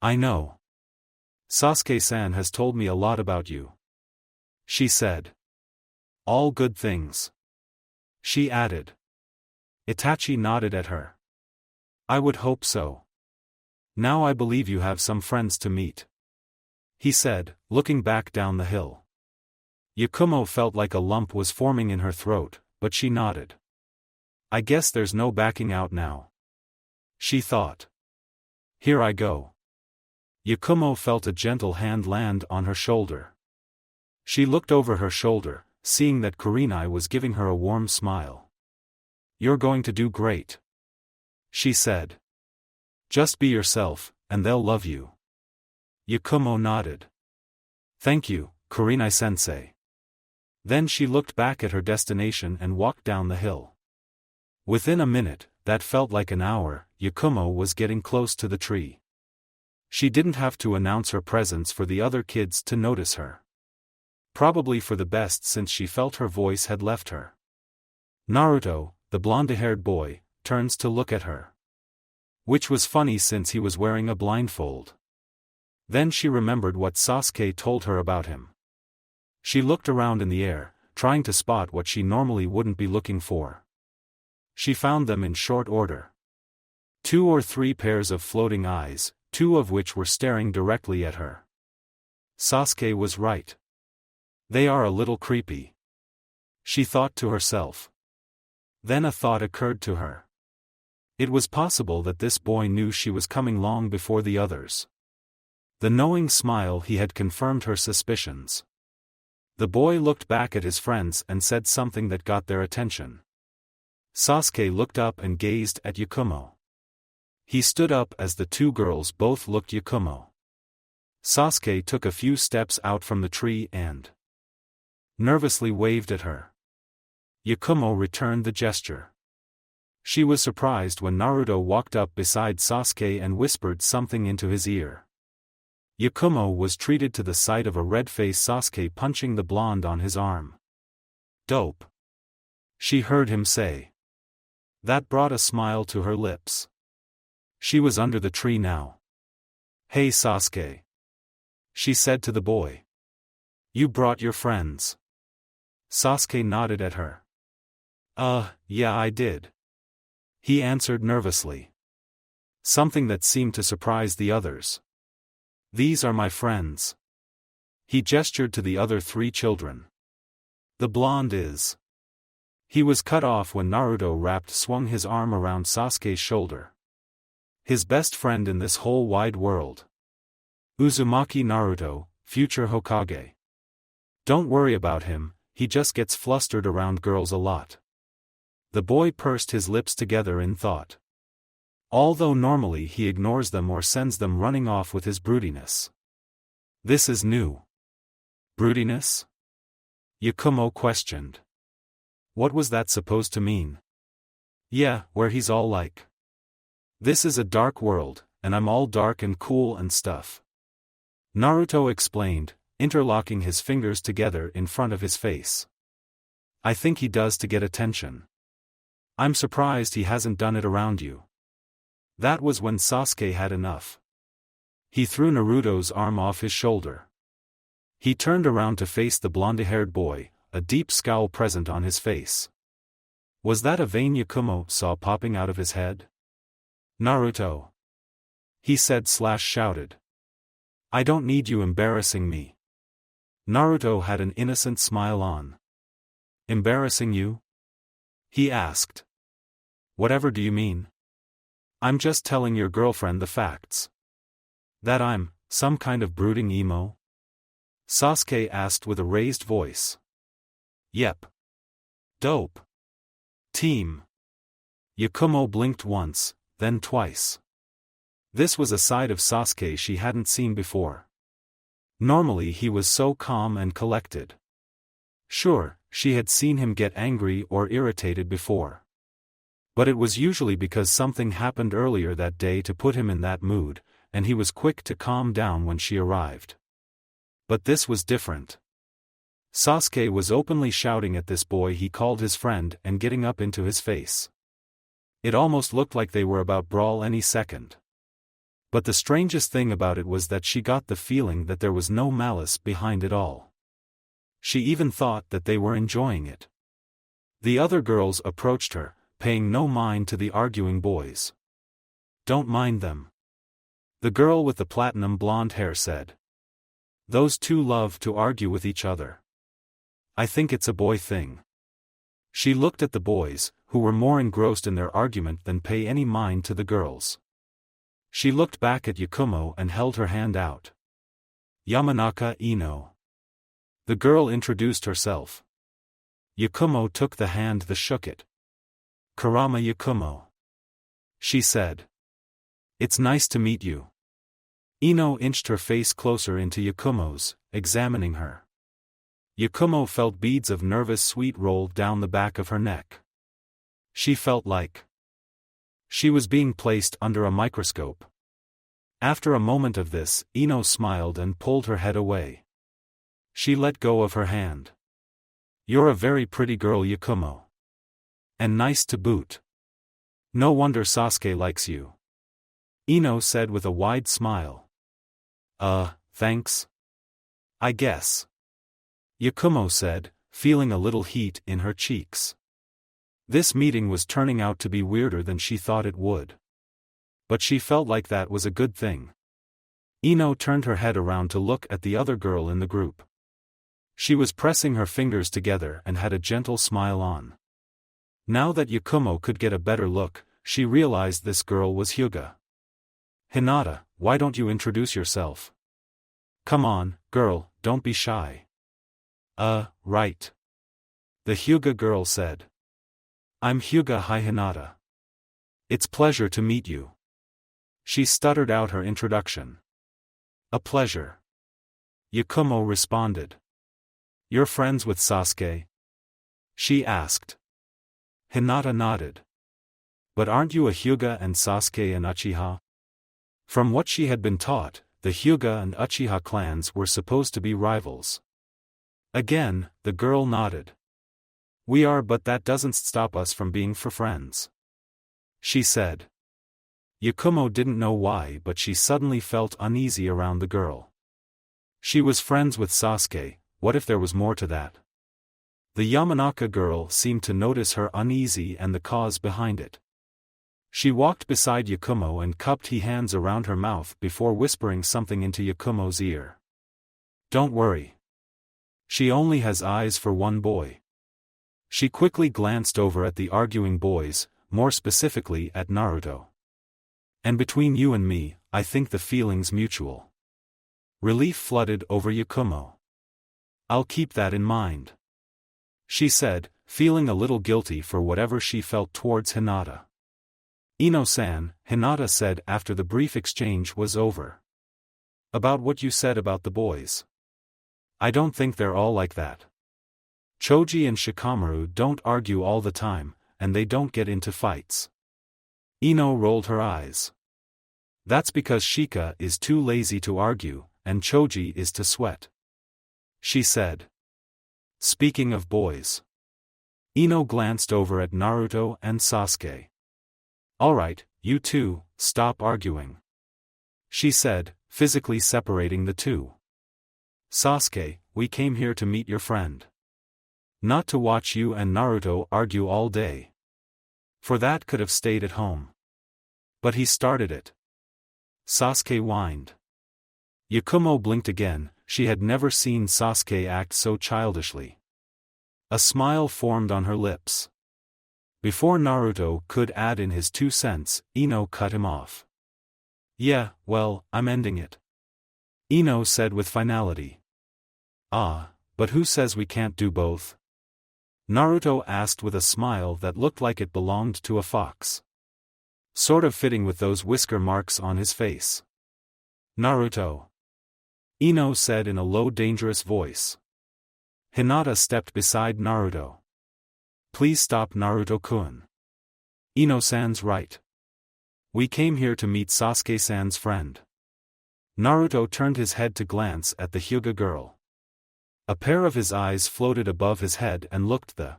I know. Sasuke-san has told me a lot about you. She said. All good things. She added. Itachi nodded at her. I would hope so. Now I believe you have some friends to meet. He said, looking back down the hill. Yakumo felt like a lump was forming in her throat, but she nodded. I guess there's no backing out now. She thought. Here I go. Yakumo felt a gentle hand land on her shoulder. She looked over her shoulder, seeing that Kurenai was giving her a warm smile. You're going to do great. She said. Just be yourself, and they'll love you. Yakumo nodded. Thank you, Kurenai-sensei. Then she looked back at her destination and walked down the hill. Within a minute, that felt like an hour, Yakumo was getting close to the tree. She didn't have to announce her presence for the other kids to notice her. Probably for the best, since she felt her voice had left her. Naruto, the blonde-haired boy, turns to look at her. Which was funny since he was wearing a blindfold. Then she remembered what Sasuke told her about him. She looked around in the air, trying to spot what she normally wouldn't be looking for. She found them in short order. 2 or 3 pairs of floating eyes, 2 of which were staring directly at her. Sasuke was right. They are a little creepy. She thought to herself. Then a thought occurred to her. It was possible that this boy knew she was coming long before the others. The knowing smile he had confirmed her suspicions. The boy looked back at his friends and said something that got their attention. Sasuke looked up and gazed at Yakumo. He stood up as the 2 girls both looked Yakumo. Sasuke took a few steps out from the tree and nervously waved at her. Yakumo returned the gesture. She was surprised when Naruto walked up beside Sasuke and whispered something into his ear. Yakumo was treated to the sight of a red-faced Sasuke punching the blonde on his arm. Dope. She heard him say. That brought a smile to her lips. She was under the tree now. Hey Sasuke. She said to the boy. You brought your friends. Sasuke nodded at her. Yeah I did. He answered nervously. Something that seemed to surprise the others. These are my friends. He gestured to the other 3 children. The blonde is. He was cut off when Naruto swung his arm around Sasuke's shoulder. His best friend in this whole wide world. Uzumaki Naruto, future Hokage. Don't worry about him, he just gets flustered around girls a lot. The boy pursed his lips together in thought. Although normally he ignores them or sends them running off with his broodiness. This is new. Broodiness? Kumo questioned. What was that supposed to mean? Yeah, where he's all like. This is a dark world, and I'm all dark and cool and stuff. Naruto explained, interlocking his fingers together in front of his face. I think he does to get attention. I'm surprised he hasn't done it around you. That was when Sasuke had enough. He threw Naruto's arm off his shoulder. He turned around to face the blonde-haired boy, a deep scowl present on his face. Was that a vein Kumo saw popping out of his head? Naruto. He said/shouted. I don't need you embarrassing me. Naruto had an innocent smile on. Embarrassing you? He asked. Whatever do you mean? I'm just telling your girlfriend the facts. That I'm some kind of brooding emo? Sasuke asked with a raised voice. Yep. Dope. Team. Kumo blinked once, then twice. This was a side of Sasuke she hadn't seen before. Normally he was so calm and collected. Sure, she had seen him get angry or irritated before. But it was usually because something happened earlier that day to put him in that mood, and he was quick to calm down when she arrived. But this was different. Sasuke was openly shouting at this boy he called his friend and getting up into his face. It almost looked like they were about brawl any second. But the strangest thing about it was that she got the feeling that there was no malice behind it all. She even thought that they were enjoying it. The other girls approached her, paying no mind to the arguing boys. Don't mind them. The girl with the platinum blonde hair said. Those 2 love to argue with each other. I think it's a boy thing. She looked at the boys, who were more engrossed in their argument than pay any mind to the girls. She looked back at Kumo and held her hand out. Yamanaka Ino. The girl introduced herself. Kumo took the hand that shook it. Kurama Kumo. She said. It's nice to meet you. Ino inched her face closer into Kumo's, examining her. Kumo felt beads of nervous sweat roll down the back of her neck. She felt like she was being placed under a microscope. After a moment of this, Ino smiled and pulled her head away. She let go of her hand. You're a very pretty girl, Kumo. And nice to boot. No wonder Sasuke likes you. Ino said with a wide smile. Thanks. I guess. Kumo said, feeling a little heat in her cheeks. This meeting was turning out to be weirder than she thought it would. But she felt like that was a good thing. Ino turned her head around to look at the other girl in the group. She was pressing her fingers together and had a gentle smile on. Now that Kumo could get a better look, she realized this girl was Hyuga. Hinata, why don't you introduce yourself? Come on, girl, don't be shy. Right. The Hyuga girl said. I'm Hyuga Hinata. It's pleasure to meet you. She stuttered out her introduction. A pleasure. Kumo responded. You're friends with Sasuke? She asked. Hinata nodded. But aren't you a Hyuga and Sasuke an Uchiha? From what she had been taught, the Hyuga and Uchiha clans were supposed to be rivals. Again, the girl nodded. We are, but that doesn't stop us from being friends. She said. Kumo didn't know why, but she suddenly felt uneasy around the girl. She was friends with Sasuke, what if there was more to that? The Yamanaka girl seemed to notice her uneasy and the cause behind it. She walked beside Kumo and cupped her hands around her mouth before whispering something into Kumo's ear. Don't worry. She only has eyes for one boy. She quickly glanced over at the arguing boys, more specifically at Naruto. And between you and me, I think the feeling's mutual. Relief flooded over Yakumo. I'll keep that in mind, she said, feeling a little guilty for whatever she felt towards Hinata. Ino-san, Hinata said after the brief exchange was over. About what you said about the boys. I don't think they're all like that. Choji and Shikamaru don't argue all the time, and they don't get into fights. Ino rolled her eyes. That's because Shika is too lazy to argue, and Choji is to sweat, she said. Speaking of boys. Ino glanced over at Naruto and Sasuke. Alright, you two, stop arguing, she said, physically separating the two. Sasuke, we came here to meet your friend. Not to watch you and Naruto argue all day. For that could have stayed at home. But he started it. Sasuke whined. Yakumo blinked again, she had never seen Sasuke act so childishly. A smile formed on her lips. Before Naruto could add in his 2 cents, Ino cut him off. Yeah, well, I'm ending it, Ino said with finality. Ah, but who says we can't do both? Naruto asked with a smile that looked like it belonged to a fox. Sort of fitting with those whisker marks on his face. Naruto, Ino said in a low dangerous voice. Hinata stepped beside Naruto. Please stop, Naruto-kun. Ino-san's right. We came here to meet Sasuke-san's friend. Naruto turned his head to glance at the Hyuga girl. A pair of his eyes floated above his head and looked the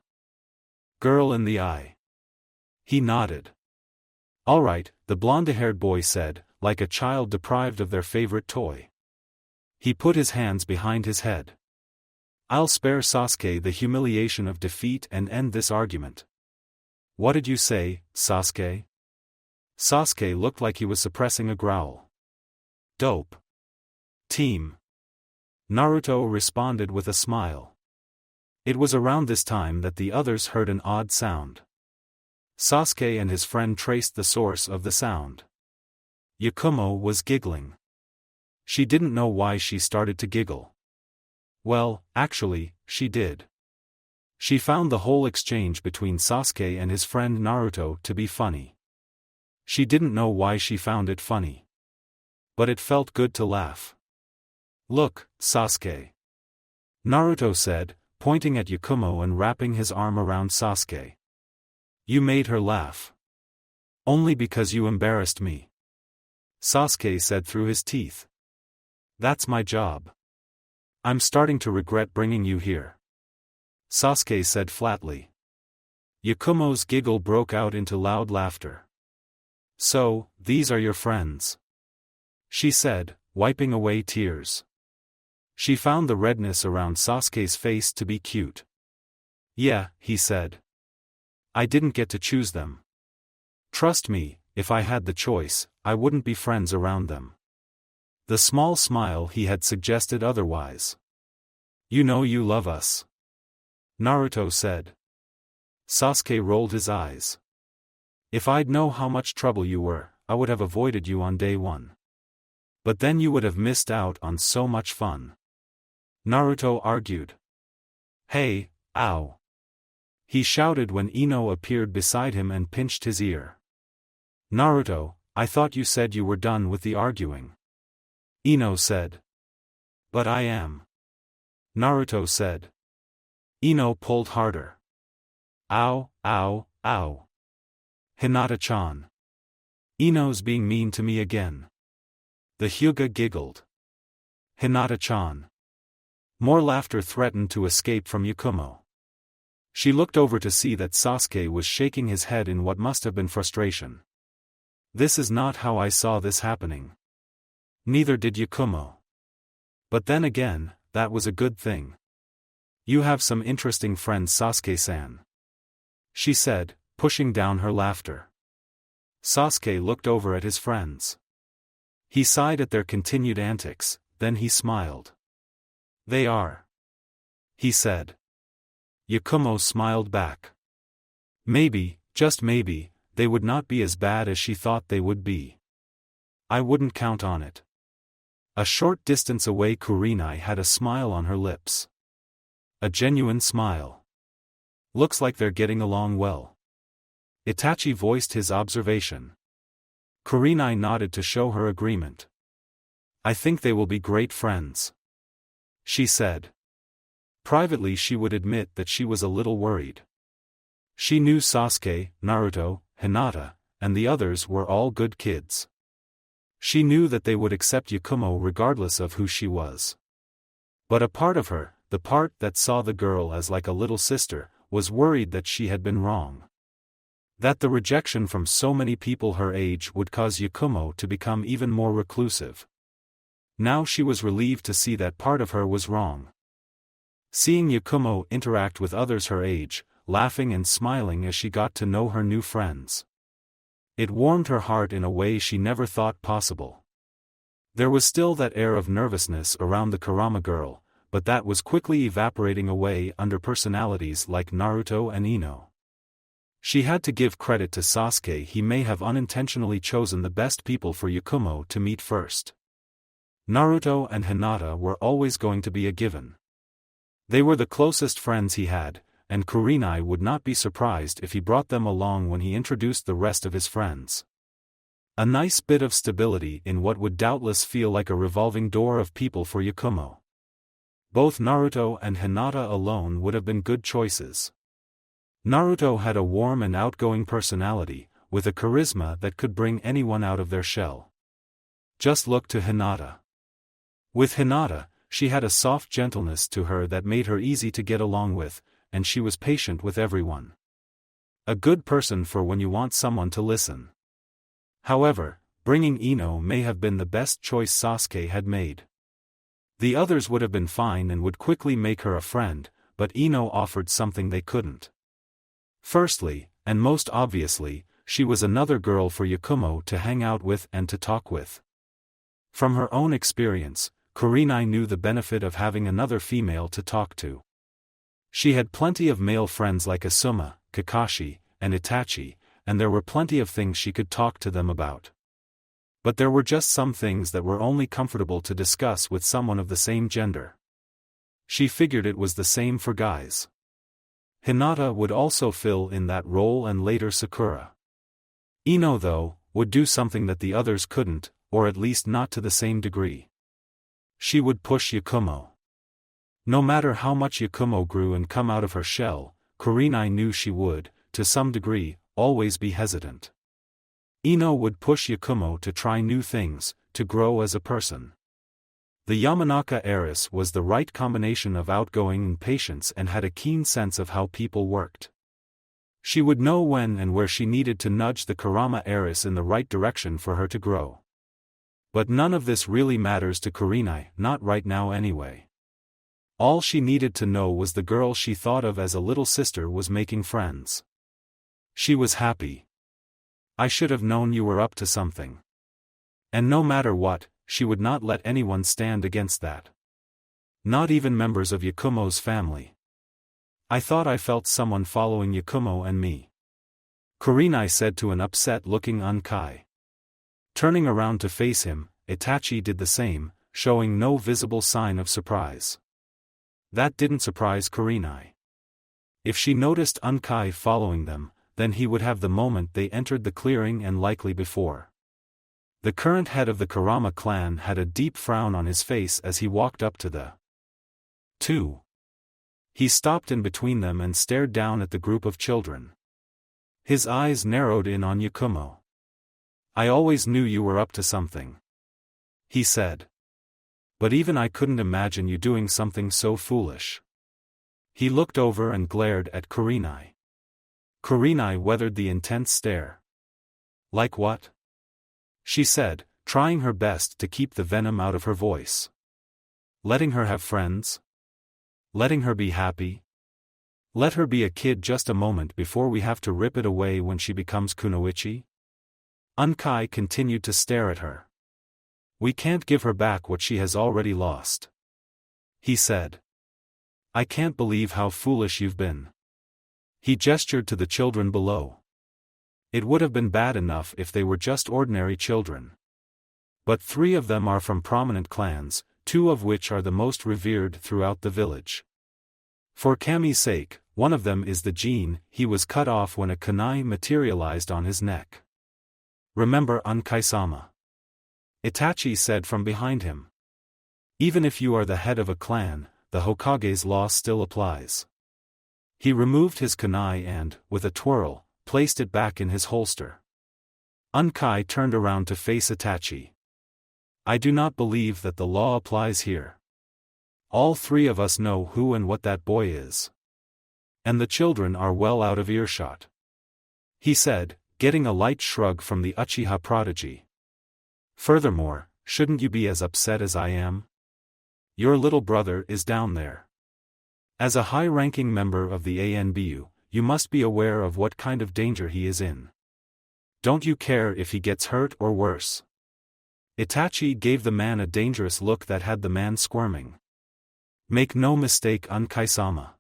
girl in the eye. He nodded. All right, the blonde-haired boy said, like a child deprived of their favorite toy. He put his hands behind his head. I'll spare Sasuke the humiliation of defeat and end this argument. What did you say, Sasuke? Sasuke looked like he was suppressing a growl. Dope. Team. Naruto responded with a smile. It was around this time that the others heard an odd sound. Sasuke and his friend traced the source of the sound. Yakumo was giggling. She didn't know why she started to giggle. Well, actually, she did. She found the whole exchange between Sasuke and his friend Naruto to be funny. She didn't know why she found it funny. But it felt good to laugh. Look, Sasuke, Naruto said, pointing at Yakumo and wrapping his arm around Sasuke. You made her laugh. Only because you embarrassed me, Sasuke said through his teeth. That's my job. I'm starting to regret bringing you here, Sasuke said flatly. Yakumo's giggle broke out into loud laughter. So, these are your friends, she said, wiping away tears. She found the redness around Sasuke's face to be cute. Yeah, he said. I didn't get to choose them. Trust me, if I had the choice, I wouldn't be friends around them. The small smile he had suggested otherwise. You know you love us, Naruto said. Sasuke rolled his eyes. If I'd know how much trouble you were, I would have avoided you on day one. But then you would have missed out on so much fun, Naruto argued. Hey, ow, he shouted when Ino appeared beside him and pinched his ear. Naruto, I thought you said you were done with the arguing, Ino said. But I am, Naruto said. Ino pulled harder. Ow, ow, ow. Hinata-chan. Ino's being mean to me again. The Hyuga giggled. Hinata-chan. More laughter threatened to escape from Yakumo. She looked over to see that Sasuke was shaking his head in what must have been frustration. This is not how I saw this happening. Neither did Yakumo. But then again, that was a good thing. You have some interesting friends, Sasuke-san, she said, pushing down her laughter. Sasuke looked over at his friends. He sighed at their continued antics, then he smiled. They are, he said. Yakumo smiled back. Maybe, just maybe, they would not be as bad as she thought they would be. I wouldn't count on it. A short distance away Kurenai had a smile on her lips. A genuine smile. Looks like they're getting along well. Itachi voiced his observation. Kurenai nodded to show her agreement. I think they will be great friends, she said. Privately she would admit that she was a little worried. She knew Sasuke, Naruto, Hinata, and the others were all good kids. She knew that they would accept Yakumo regardless of who she was. But a part of her, the part that saw the girl as like a little sister, was worried that she had been wrong. That the rejection from so many people her age would cause Yakumo to become even more reclusive. Now she was relieved to see that part of her was wrong. Seeing Yakumo interact with others her age, laughing and smiling as she got to know her new friends. It warmed her heart in a way she never thought possible. There was still that air of nervousness around the Kurama girl, but that was quickly evaporating away under personalities like Naruto and Ino. She had to give credit to Sasuke. He may have unintentionally chosen the best people for Yakumo to meet first. Naruto and Hinata were always going to be a given. They were the closest friends he had, and Kurenai would not be surprised if he brought them along when he introduced the rest of his friends. A nice bit of stability in what would doubtless feel like a revolving door of people for Yakumo. Both Naruto and Hinata alone would have been good choices. Naruto had a warm and outgoing personality, with a charisma that could bring anyone out of their shell. Just look to Hinata. With Hinata, she had a soft gentleness to her that made her easy to get along with, and she was patient with everyone. A good person for when you want someone to listen. However, bringing Ino may have been the best choice Sasuke had made. The others would have been fine and would quickly make her a friend, but Ino offered something they couldn't. Firstly, and most obviously, she was another girl for Yakumo to hang out with and to talk with. From her own experience, Kurenai knew the benefit of having another female to talk to. She had plenty of male friends like Asuma, Kakashi, and Itachi, and there were plenty of things she could talk to them about. But there were just some things that were only comfortable to discuss with someone of the same gender. She figured it was the same for guys. Hinata would also fill in that role and later Sakura. Ino, though, would do something that the others couldn't, or at least not to the same degree. She would push Yakumo. No matter how much Yakumo grew and come out of her shell, Kurenai knew she would, to some degree, always be hesitant. Ino would push Yakumo to try new things, to grow as a person. The Yamanaka heiress was the right combination of outgoing and patience and had a keen sense of how people worked. She would know when and where she needed to nudge the Kurama heiress in the right direction for her to grow. But none of this really matters to Kurenai, not right now anyway. All she needed to know was the girl she thought of as a little sister was making friends. She was happy. I should have known you were up to something. And no matter what, she would not let anyone stand against that. Not even members of Yakumo's family. I thought I felt someone following Yakumo and me, Kurenai said to an upset-looking Unkai. Turning around to face him, Itachi did the same, showing no visible sign of surprise. That didn't surprise Kurenai. If she noticed Unkai following them, then he would have the moment they entered the clearing and likely before. The current head of the Kurama clan had a deep frown on his face as he walked up to the two. He stopped in between them and stared down at the group of children. His eyes narrowed in on Yakumo. I always knew you were up to something, he said. But even I couldn't imagine you doing something so foolish. He looked over and glared at Kurenai. Kurenai weathered the intense stare. Like what? She said, trying her best to keep the venom out of her voice. Letting her have friends? Letting her be happy? Let her be a kid just a moment before we have to rip it away when she becomes kunoichi? Unkai continued to stare at her. We can't give her back what she has already lost. he said. I can't believe how foolish you've been. He gestured to the children below. It would have been bad enough if they were just ordinary children. But 3 of them are from prominent clans, 2 of which are the most revered throughout the village. For Kami's sake, one of them is the Jin. He was cut off when a kunai materialized on his neck. Remember Unkai-sama? Itachi said from behind him. Even if you are the head of a clan, the Hokage's law still applies. He removed his kunai and, with a twirl, placed it back in his holster. Unkai turned around to face Itachi. I do not believe that the law applies here. All 3 of us know who and what that boy is. And the children are well out of earshot. He said, getting a light shrug from the Uchiha prodigy. Furthermore, shouldn't you be as upset as I am? Your little brother is down there. As a high-ranking member of the ANBU, you must be aware of what kind of danger he is in. Don't you care if he gets hurt or worse? Itachi gave the man a dangerous look that had the man squirming. Make no mistake, Unkai-sama,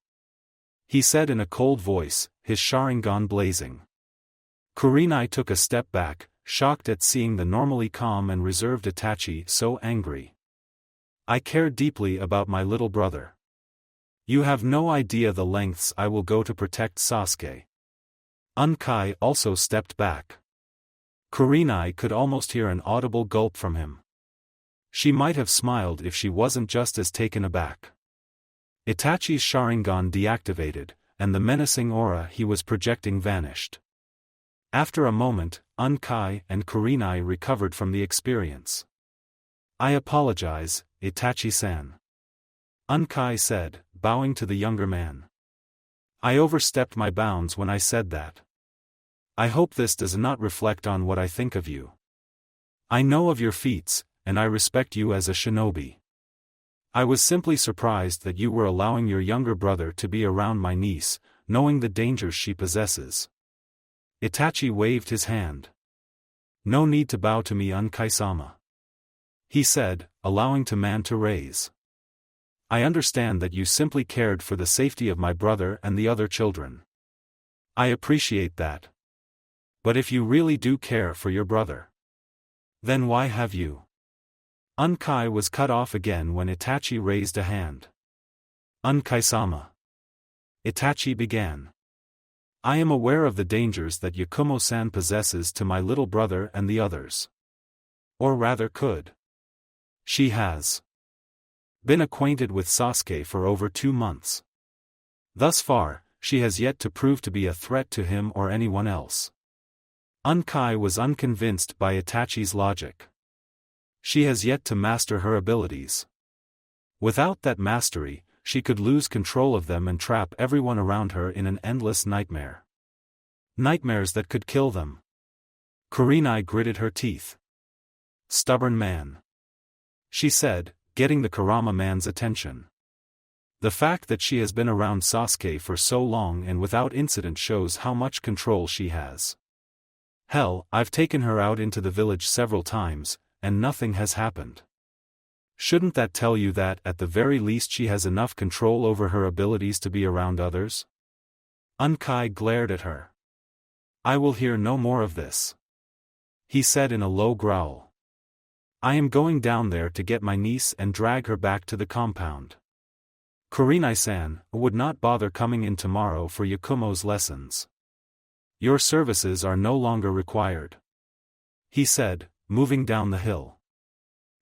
he said in a cold voice, his Sharingan blazing. Kurenai took a step back, shocked at seeing the normally calm and reserved Itachi so angry. I care deeply about my little brother. You have no idea the lengths I will go to protect Sasuke. Unkai also stepped back. Kurenai could almost hear an audible gulp from him. She might have smiled if she wasn't just as taken aback. Itachi's Sharingan deactivated, and the menacing aura he was projecting vanished. After a moment, Unkai and Kurenai recovered from the experience. I apologize, Itachi-san. Unkai said, bowing to the younger man. I overstepped my bounds when I said that. I hope this does not reflect on what I think of you. I know of your feats, and I respect you as a shinobi. I was simply surprised that you were allowing your younger brother to be around my niece, knowing the dangers she possesses. Itachi waved his hand. No need to bow to me, Unkai-sama, he said, allowing the man to raise. I understand that you simply cared for the safety of my brother and the other children. I appreciate that. But if you really do care for your brother, then why have you? Unkai was cut off again when Itachi raised a hand. Unkai-sama, Itachi began. I am aware of the dangers that Yakumo-san possesses to my little brother and the others. Or rather could. She has been acquainted with Sasuke for over 2 months. Thus far, she has yet to prove to be a threat to him or anyone else. Unkai was unconvinced by Itachi's logic. She has yet to master her abilities. Without that mastery, she could lose control of them and trap everyone around her in an endless nightmare. Nightmares that could kill them. Kurenai gritted her teeth. Stubborn man, she said, getting the Kurama man's attention. The fact that she has been around Sasuke for so long and without incident shows how much control she has. Hell, I've taken her out into the village several times, and nothing has happened. Shouldn't that tell you that at the very least she has enough control over her abilities to be around others? Unkai glared at her. I will hear no more of this, he said in a low growl. I am going down there to get my niece and drag her back to the compound. Kurenai-san would not bother coming in tomorrow for Yakumo's lessons. Your services are no longer required, he said, moving down the hill.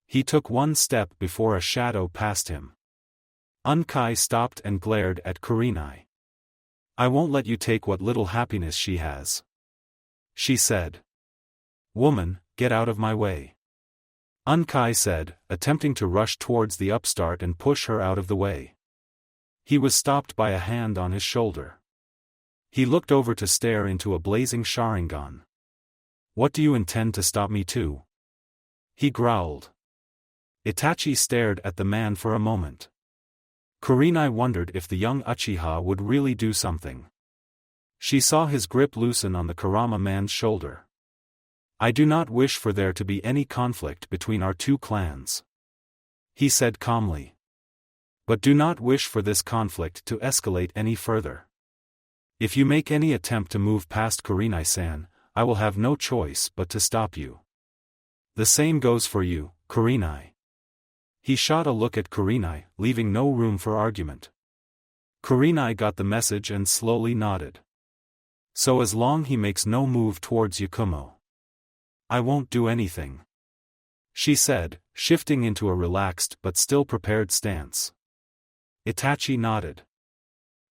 He took 1 step before a shadow passed him. Unkai stopped and glared at Kurenai. I won't let you take what little happiness she has, she said. Woman, get out of my way, Unkai said, attempting to rush towards the upstart and push her out of the way. He was stopped by a hand on his shoulder. He looked over to stare into a blazing Sharingan. What do you intend to stop me to? He growled. Itachi stared at the man for a moment. Kurenai wondered if the young Uchiha would really do something. She saw his grip loosen on the Kurama man's shoulder. I do not wish for there to be any conflict between our 2 clans, he said calmly. But do not wish for this conflict to escalate any further. If you make any attempt to move past Kurenai-san, I will have no choice but to stop you. The same goes for you, Kurenai. He shot a look at Kurenai, leaving no room for argument. Kurenai got the message and slowly nodded. So as long he makes no move towards Yakumo, I won't do anything, she said, shifting into a relaxed but still prepared stance. Itachi nodded.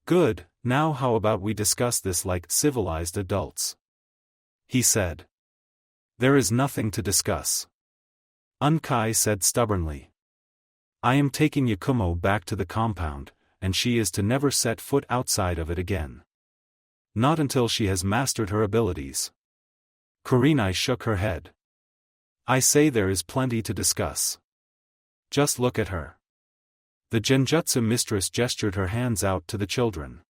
Good, now how about we discuss this like civilized adults? He said. There is nothing to discuss. Unkai said stubbornly. I am taking Yakumo back to the compound, and she is to never set foot outside of it again. Not until she has mastered her abilities. Kurenai shook her head. I say there is plenty to discuss. Just look at her. The genjutsu mistress gestured her hands out to the children.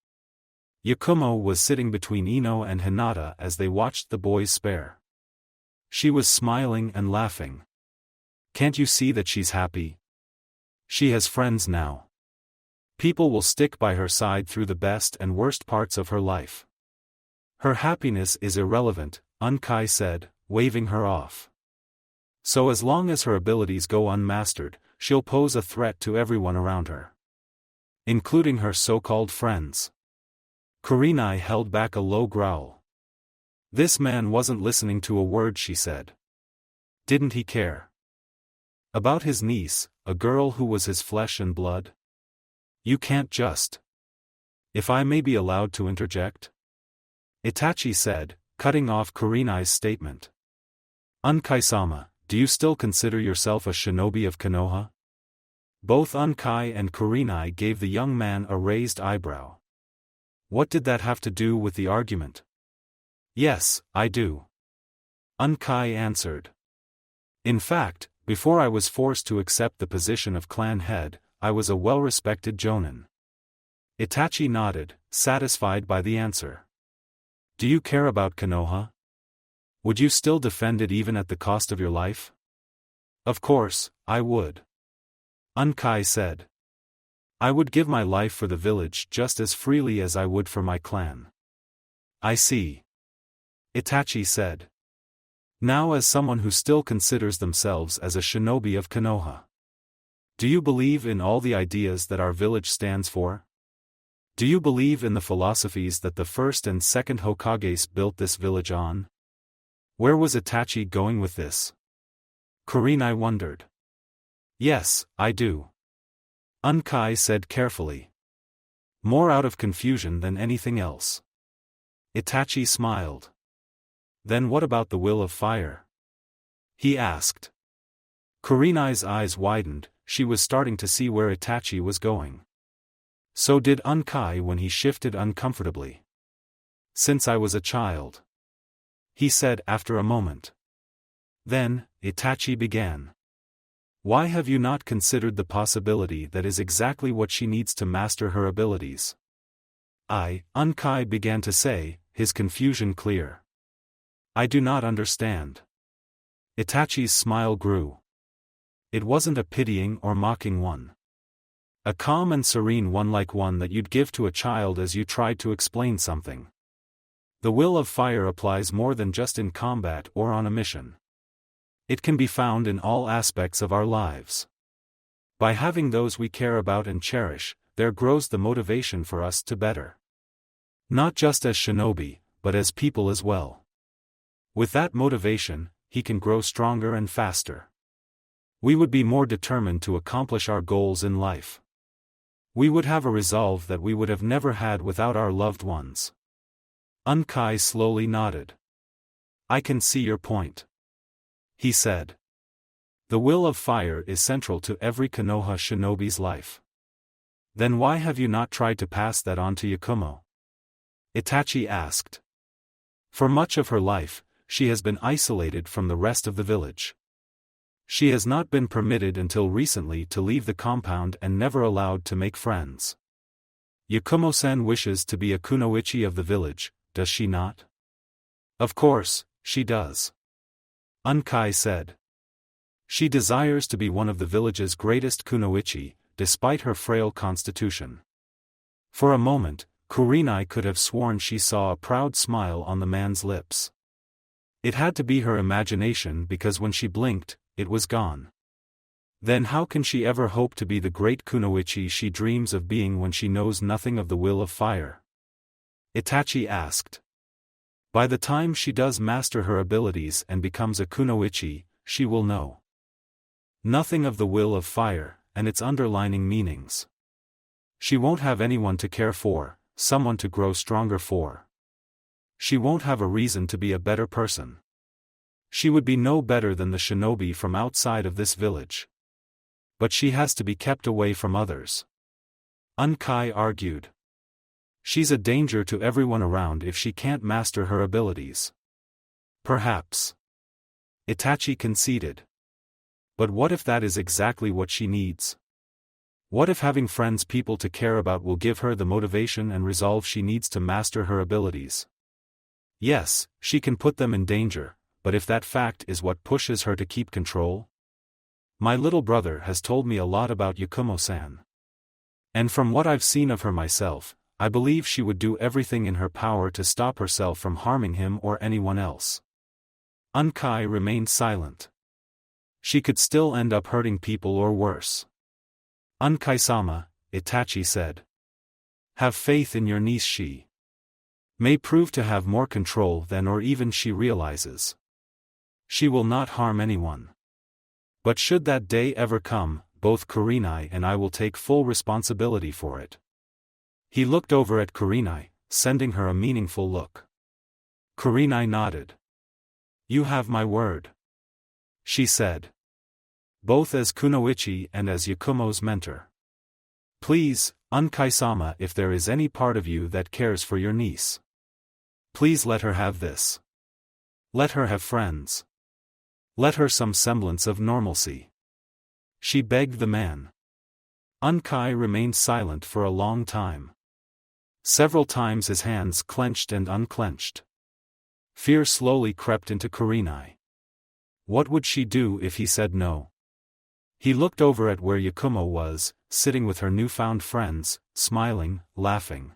Yakumo was sitting between Ino and Hinata as they watched the boys spar. She was smiling and laughing. Can't you see that she's happy? She has friends now. People will stick by her side through the best and worst parts of her life. Her happiness is irrelevant, Unkai said, waving her off. So as long as her abilities go unmastered, she'll pose a threat to everyone around her, including her so-called friends. Kurenai held back a low growl. This man wasn't listening to a word she said. Didn't he care about his niece, a girl who was his flesh and blood? You can't just. If I may be allowed to interject? Itachi said, cutting off Kurenai's statement. Unkai-sama, do you still consider yourself a shinobi of Konoha? Both Unkai and Kurenai gave the young man a raised eyebrow. What did that have to do with the argument? Yes, I do. Unkai answered. In fact, before I was forced to accept the position of clan head, I was a well-respected jonin. Itachi nodded, satisfied by the answer. Do you care about Konoha? Would you still defend it even at the cost of your life? Of course, I would. Unkai said. I would give my life for the village just as freely as I would for my clan. I see. Itachi said. Now as someone who still considers themselves as a shinobi of Konoha, do you believe in all the ideas that our village stands for? Do you believe in the philosophies that the first and second Hokages built this village on? Where was Itachi going with this? Kurenai wondered. Yes, I do. Unkai said carefully. More out of confusion than anything else. Itachi smiled. Then what about the will of fire? He asked. Kurenai's eyes widened, she was starting to see where Itachi was going. So did Unkai when he shifted uncomfortably. Since I was a child, he said after a moment. Then, Itachi began. Why have you not considered the possibility that is exactly what she needs to master her abilities? Unkai began to say, his confusion clear. I do not understand. Itachi's smile grew. It wasn't a pitying or mocking one. A calm and serene one, like one that you'd give to a child as you tried to explain something. The will of fire applies more than just in combat or on a mission. It can be found in all aspects of our lives. By having those we care about and cherish, there grows the motivation for us to better. Not just as shinobi, but as people as well. With that motivation, he can grow stronger and faster. We would be more determined to accomplish our goals in life. We would have a resolve that we would have never had without our loved ones. Unkai slowly nodded. I can see your point, he said. The will of fire is central to every Konoha shinobi's life. Then why have you not tried to pass that on to Yakumo? Itachi asked. For much of her life, she has been isolated from the rest of the village. She has not been permitted until recently to leave the compound and never allowed to make friends. Yakumo-san wishes to be a kunoichi of the village, does she not? Of course, she does. Unkai said. She desires to be one of the village's greatest kunoichi, despite her frail constitution. For a moment, Kurenai could have sworn she saw a proud smile on the man's lips. It had to be her imagination because when she blinked, it was gone. Then how can she ever hope to be the great kunoichi she dreams of being when she knows nothing of the will of fire? Itachi asked. By the time she does master her abilities and becomes a kunoichi, she will know nothing of the will of fire, and its underlying meanings. She won't have anyone to care for, someone to grow stronger for. She won't have a reason to be a better person. She would be no better than the shinobi from outside of this village. But she has to be kept away from others. Unkai argued. She's a danger to everyone around if she can't master her abilities. Perhaps. Itachi conceded. But what if that is exactly what she needs? What if having friends, people to care about, will give her the motivation and resolve she needs to master her abilities? Yes, she can put them in danger, but if that fact is what pushes her to keep control? My little brother has told me a lot about Yakumo-san. And from what I've seen of her myself, I believe she would do everything in her power to stop herself from harming him or anyone else. Unkai remained silent. She could still end up hurting people or worse. Unkai-sama, Itachi said. Have faith in your niece. She may prove to have more control than or even she realizes. She will not harm anyone. But should that day ever come, both Kurenai and I will take full responsibility for it. He looked over at Kurenai, sending her a meaningful look. Kurenai nodded. You have my word, she said. Both as kunoichi and as Yakumo's mentor. Please, Unkai-sama, if there is any part of you that cares for your niece, please let her have this. Let her have friends. Let her some semblance of normalcy. She begged the man. Unkai remained silent for a long time. Several times his hands clenched and unclenched. Fear slowly crept into Kurenai. What would she do if he said no? He looked over at where Yakumo was, sitting with her newfound friends, smiling, laughing.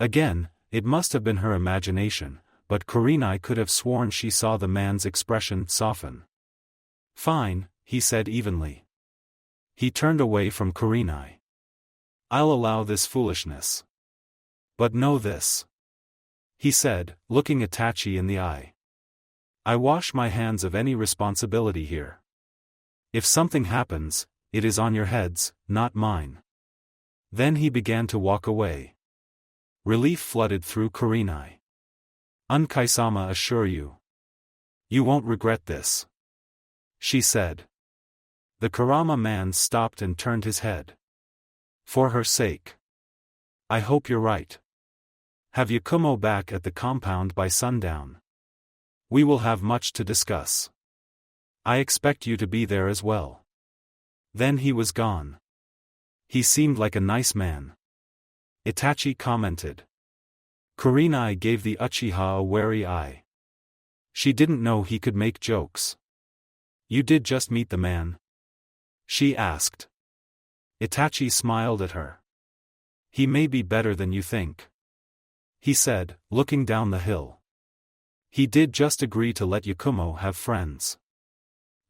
Again, it must have been her imagination, but Kurenai could have sworn she saw the man's expression soften. Fine, he said evenly. He turned away from Kurenai. I'll allow this foolishness. But know this, he said, looking Itachi in the eye. I wash my hands of any responsibility here. If something happens, it is on your heads, not mine. Then he began to walk away. Relief flooded through Kurenai. Unkai-sama, assure you. You won't regret this, she said. The Kurama man stopped and turned his head. For her sake. I hope you're right. Have Yakumo back at the compound by sundown. We will have much to discuss. I expect you to be there as well. Then he was gone. He seemed like a nice man, Itachi commented. Kurenai gave the Uchiha a wary eye. She didn't know he could make jokes. You did just meet the man? She asked. Itachi smiled at her. He may be better than you think, he said, looking down the hill. He did just agree to let Yakumo have friends.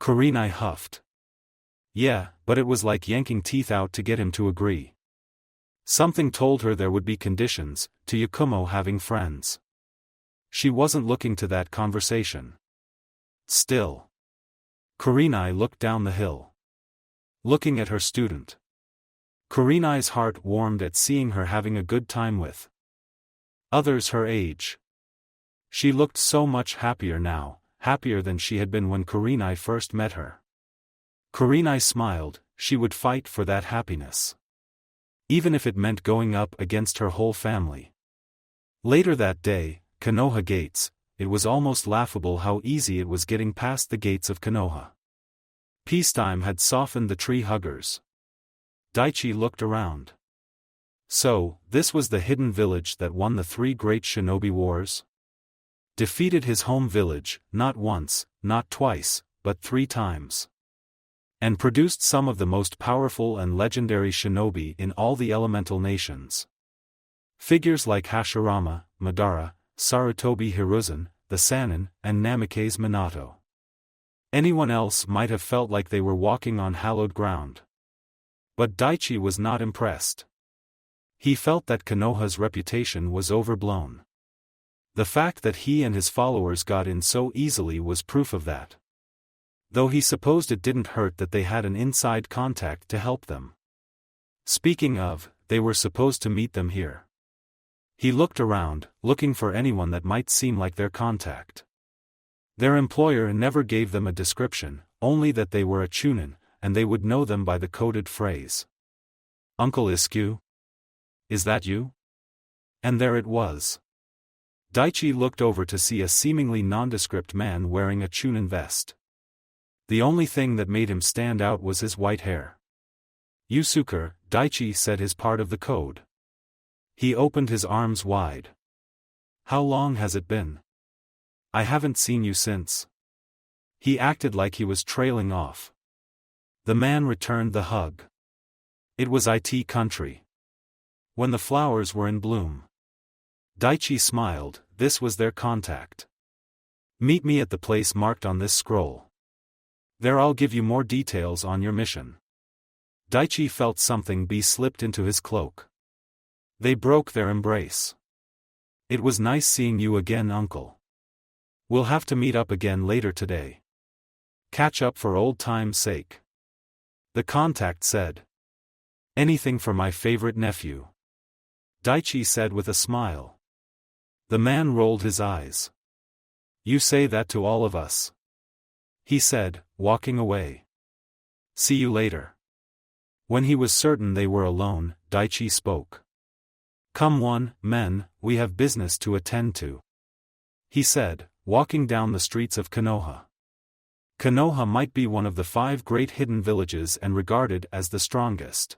Kurenai huffed. Yeah, but it was like yanking teeth out to get him to agree. Something told her there would be conditions to Yakumo having friends. She wasn't looking to that conversation. Still. Kurenai looked down the hill, looking at her student. Kurenai's heart warmed at seeing her having a good time with others her age. She looked so much happier now, happier than she had been when Kurenai first met her. Kurenai smiled, she would fight for that happiness. Even if it meant going up against her whole family. Later that day, Konoha gates, it was almost laughable how easy it was getting past the gates of Konoha. Peacetime had softened the tree huggers. Daichi looked around. So, this was the hidden village that won the 3 great shinobi wars? Defeated his home village, not once, not twice, but 3 times. and produced some of the most powerful and legendary shinobi in all the elemental nations. Figures like Hashirama, Madara, Sarutobi Hiruzen, the Sannin, and Namikaze Minato. Anyone else might have felt like they were walking on hallowed ground. But Daichi was not impressed. He felt that Konoha's reputation was overblown. The fact that he and his followers got in so easily was proof of that. Though he supposed it didn't hurt that they had an inside contact to help them. Speaking of, they were supposed to meet them here. He looked around, looking for anyone that might seem like their contact. Their employer never gave them a description, only that they were a chunin, and they would know them by the coded phrase. "Uncle Iskyu? Is that you?" And there it was. Daichi looked over to see a seemingly nondescript man wearing a chunin vest. The only thing that made him stand out was his white hair. "Yusuke," Daichi said his part of the code. He opened his arms wide. "How long has it been? I haven't seen you since." He acted like he was trailing off. The man returned the hug. It was IT country. When the flowers were in bloom. Daichi smiled, this was their contact. "Meet me at the place marked on this scroll. There I'll give you more details on your mission." Daichi felt something be slipped into his cloak. They broke their embrace. "It was nice seeing you again, uncle. We'll have to meet up again later today. Catch up for old time's sake." The contact said. "Anything for my favorite nephew," Daichi said with a smile. The man rolled his eyes. "You say that to all of us," he said, walking away. "See you later." When he was certain they were alone, Daichi spoke. "Come on, men, we have business to attend to," he said, walking down the streets of Konoha. Konoha might be one of the 5 great hidden villages and regarded as the strongest.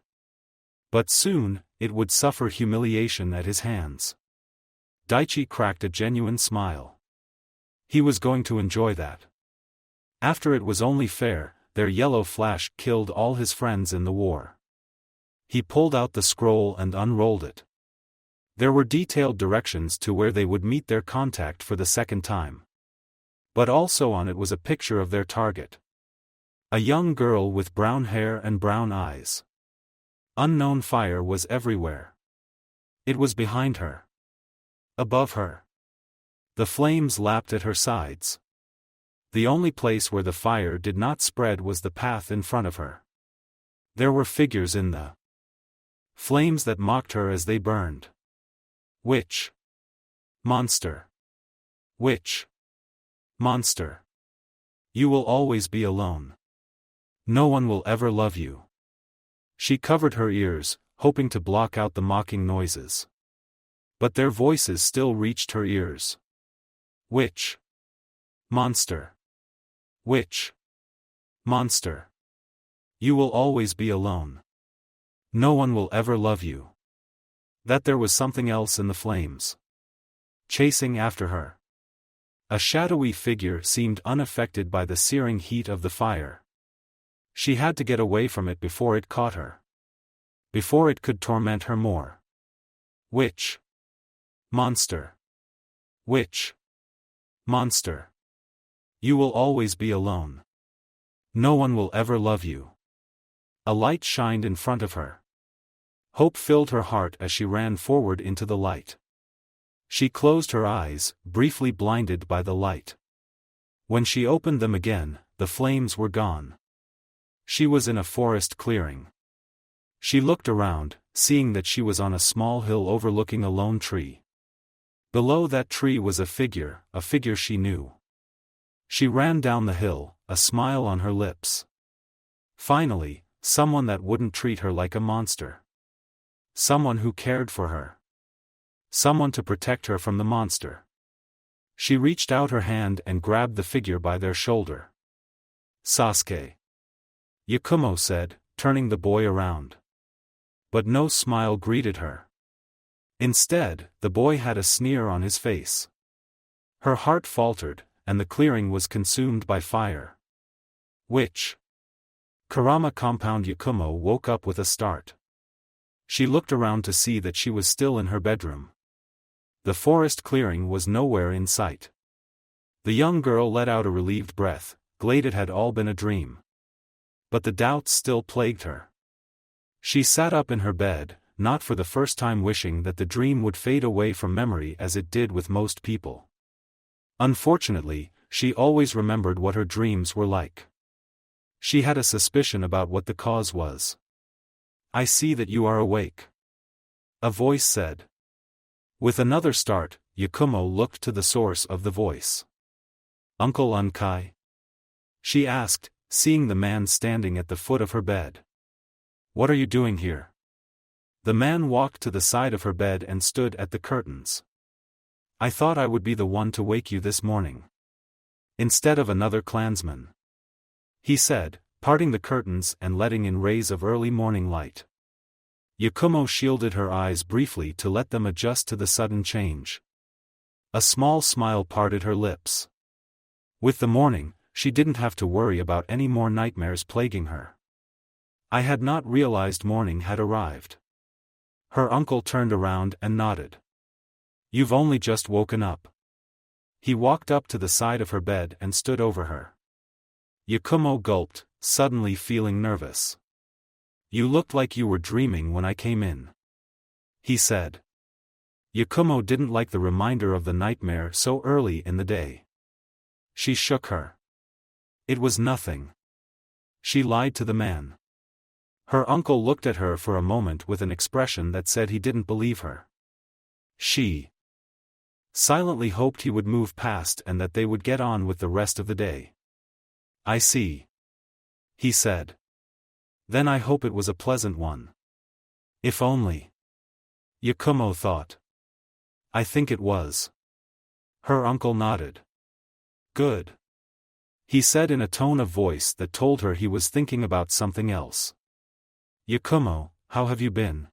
But soon, it would suffer humiliation at his hands. Daichi cracked a genuine smile. He was going to enjoy that. After it was only fair, their yellow flash killed all his friends in the war. He pulled out the scroll and unrolled it. There were detailed directions to where they would meet their contact for the second time. But also on it was a picture of their target. A young girl with brown hair and brown eyes. Unknown fire was everywhere. It was behind her. Above her. The flames lapped at her sides. The only place where the fire did not spread was the path in front of her. There were figures in the flames that mocked her as they burned. Witch. Monster. Witch. Monster. You will always be alone. No one will ever love you. She covered her ears, hoping to block out the mocking noises. But their voices still reached her ears. Witch. Monster. Witch. Monster. You will always be alone. No one will ever love you. That there was something else in the flames. Chasing after her. A shadowy figure seemed unaffected by the searing heat of the fire. She had to get away from it before it caught her. Before it could torment her more. Witch. Monster. Witch. Monster. You will always be alone. No one will ever love you. A light shined in front of her. Hope filled her heart as she ran forward into the light. She closed her eyes, briefly blinded by the light. When she opened them again, the flames were gone. She was in a forest clearing. She looked around, seeing that she was on a small hill overlooking a lone tree. Below that tree was a figure she knew. She ran down the hill, a smile on her lips. Finally, someone that wouldn't treat her like a monster. Someone who cared for her. Someone to protect her from the monster. She reached out her hand and grabbed the figure by their shoulder. Sasuke. Yakumo said, turning the boy around. But no smile greeted her. Instead, the boy had a sneer on his face. Her heart faltered, and the clearing was consumed by fire. Witch. Kurama compound. Yakumo woke up with a start. She looked around to see that she was still in her bedroom. The forest clearing was nowhere in sight. The young girl let out a relieved breath, glad it had all been a dream. But the doubts still plagued her. She sat up in her bed, not for the first time wishing that the dream would fade away from memory as it did with most people. Unfortunately, she always remembered what her dreams were like. She had a suspicion about what the cause was. "I see that you are awake," a voice said. With another start, Yakumo looked to the source of the voice. "Uncle Unkai?" she asked, seeing the man standing at the foot of her bed. "What are you doing here?" The man walked to the side of her bed and stood at the curtains. "I thought I would be the one to wake you this morning, instead of another clansman," he said, parting the curtains and letting in rays of early morning light. Yakumo shielded her eyes briefly to let them adjust to the sudden change. A small smile parted her lips. With the morning, she didn't have to worry about any more nightmares plaguing her. "I had not realized morning had arrived." Her uncle turned around and nodded. "You've only just woken up." He walked up to the side of her bed and stood over her. Yakumo gulped, suddenly feeling nervous. "You looked like you were dreaming when I came in," he said. Yakumo didn't like the reminder of the nightmare so early in the day. She shook her. It was nothing. She lied to the man. Her uncle looked at her for a moment with an expression that said he didn't believe her. She silently hoped he would move past and that they would get on with the rest of the day. "I see," he said. "Then I hope it was a pleasant one." If only. Yakumo thought. "I think it was." Her uncle nodded. "Good," he said in a tone of voice that told her he was thinking about something else. "Yakumo, how have you been?"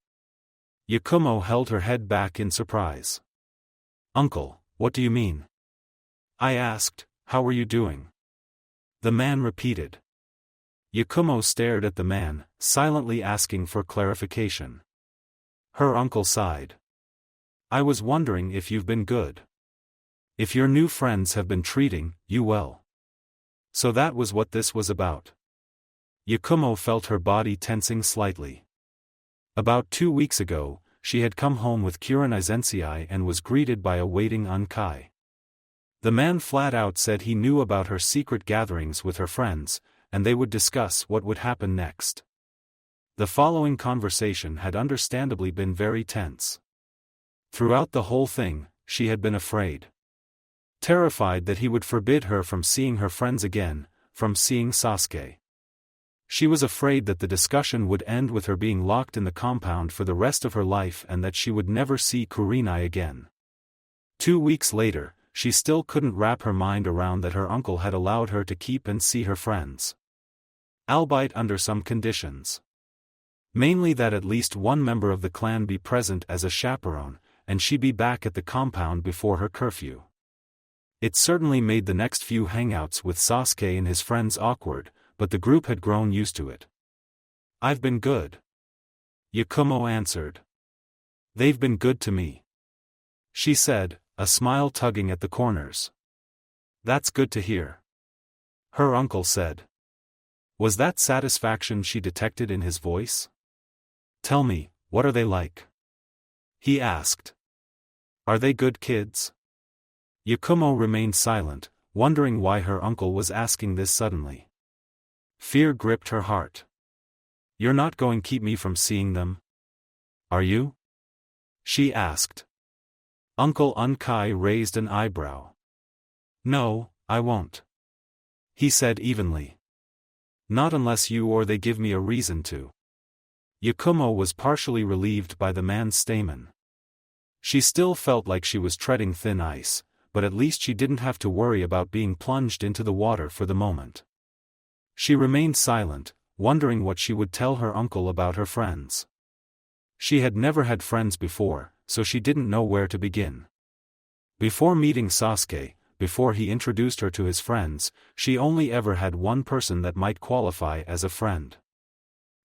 Yakumo held her head back in surprise. "Uncle, what do you mean?" I asked, "How are you doing?" The man repeated. Yakumo stared at the man, silently asking for clarification. Her uncle sighed. "I was wondering if you've been good. If your new friends have been treating you well." So that was what this was about. Yakumo felt her body tensing slightly. About 2 weeks ago, she had come home with Kurenai Zensei and was greeted by a waiting Unkai. The man flat out said he knew about her secret gatherings with her friends, and they would discuss what would happen next. The following conversation had understandably been very tense. Throughout the whole thing, she had been afraid. Terrified that he would forbid her from seeing her friends again, from seeing Sasuke. She was afraid that the discussion would end with her being locked in the compound for the rest of her life and that she would never see Kurenai again. 2 weeks later, she still couldn't wrap her mind around that her uncle had allowed her to keep and see her friends. Albeit under some conditions. Mainly that at least one member of the clan be present as a chaperone, and she be back at the compound before her curfew. It certainly made the next few hangouts with Sasuke and his friends awkward, but the group had grown used to it. "I've been good," Yakumo answered. "They've been good to me," she said, a smile tugging at the corners. "That's good to hear," her uncle said. Was that satisfaction she detected in his voice? "Tell me, what are they like?" he asked. "Are they good kids?" Yakumo remained silent, wondering why her uncle was asking this suddenly. Fear gripped her heart. "You're not going to keep me from seeing them, are you?" she asked. Uncle Unkai raised an eyebrow. "No, I won't," he said evenly. "Not unless you or they give me a reason to." Yakumo was partially relieved by the man's statement. She still felt like she was treading thin ice, but at least she didn't have to worry about being plunged into the water for the moment. She remained silent, wondering what she would tell her uncle about her friends. She had never had friends before, so she didn't know where to begin. Before meeting Sasuke, before he introduced her to his friends, she only ever had one person that might qualify as a friend.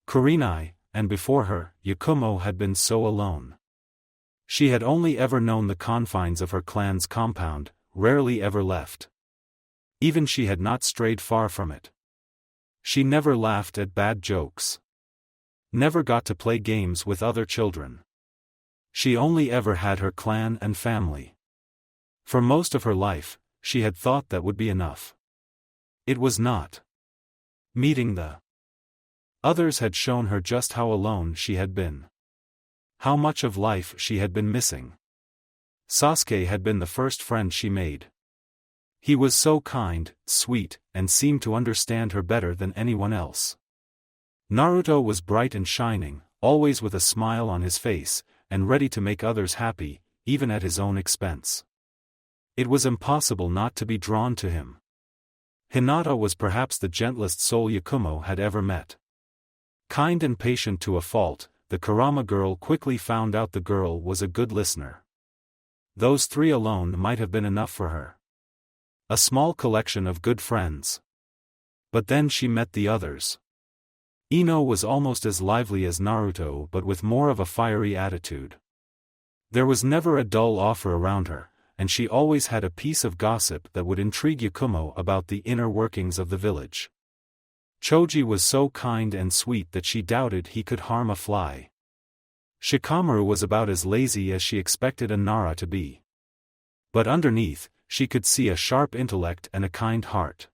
Kurenai, and before her, Yakumo had been so alone. She had only ever known the confines of her clan's compound, rarely ever left. Even she had not strayed far from it. She never laughed at bad jokes. Never got to play games with other children. She only ever had her clan and family. For most of her life, she had thought that would be enough. It was not. Meeting the others had shown her just how alone she had been. How much of life she had been missing. Sasuke had been the first friend she made. He was so kind, sweet, and seemed to understand her better than anyone else. Naruto was bright and shining, always with a smile on his face, and ready to make others happy, even at his own expense. It was impossible not to be drawn to him. Hinata was perhaps the gentlest soul Yakumo had ever met. Kind and patient to a fault, the Kurama girl quickly found out the girl was a good listener. Those three alone might have been enough for her. A small collection of good friends. But then she met the others. Ino was almost as lively as Naruto but with more of a fiery attitude. There was never a dull offer around her, and she always had a piece of gossip that would intrigue Yakumo about the inner workings of the village. Choji was so kind and sweet that she doubted he could harm a fly. Shikamaru was about as lazy as she expected a Nara to be. But underneath, she could see a sharp intellect and a kind heart.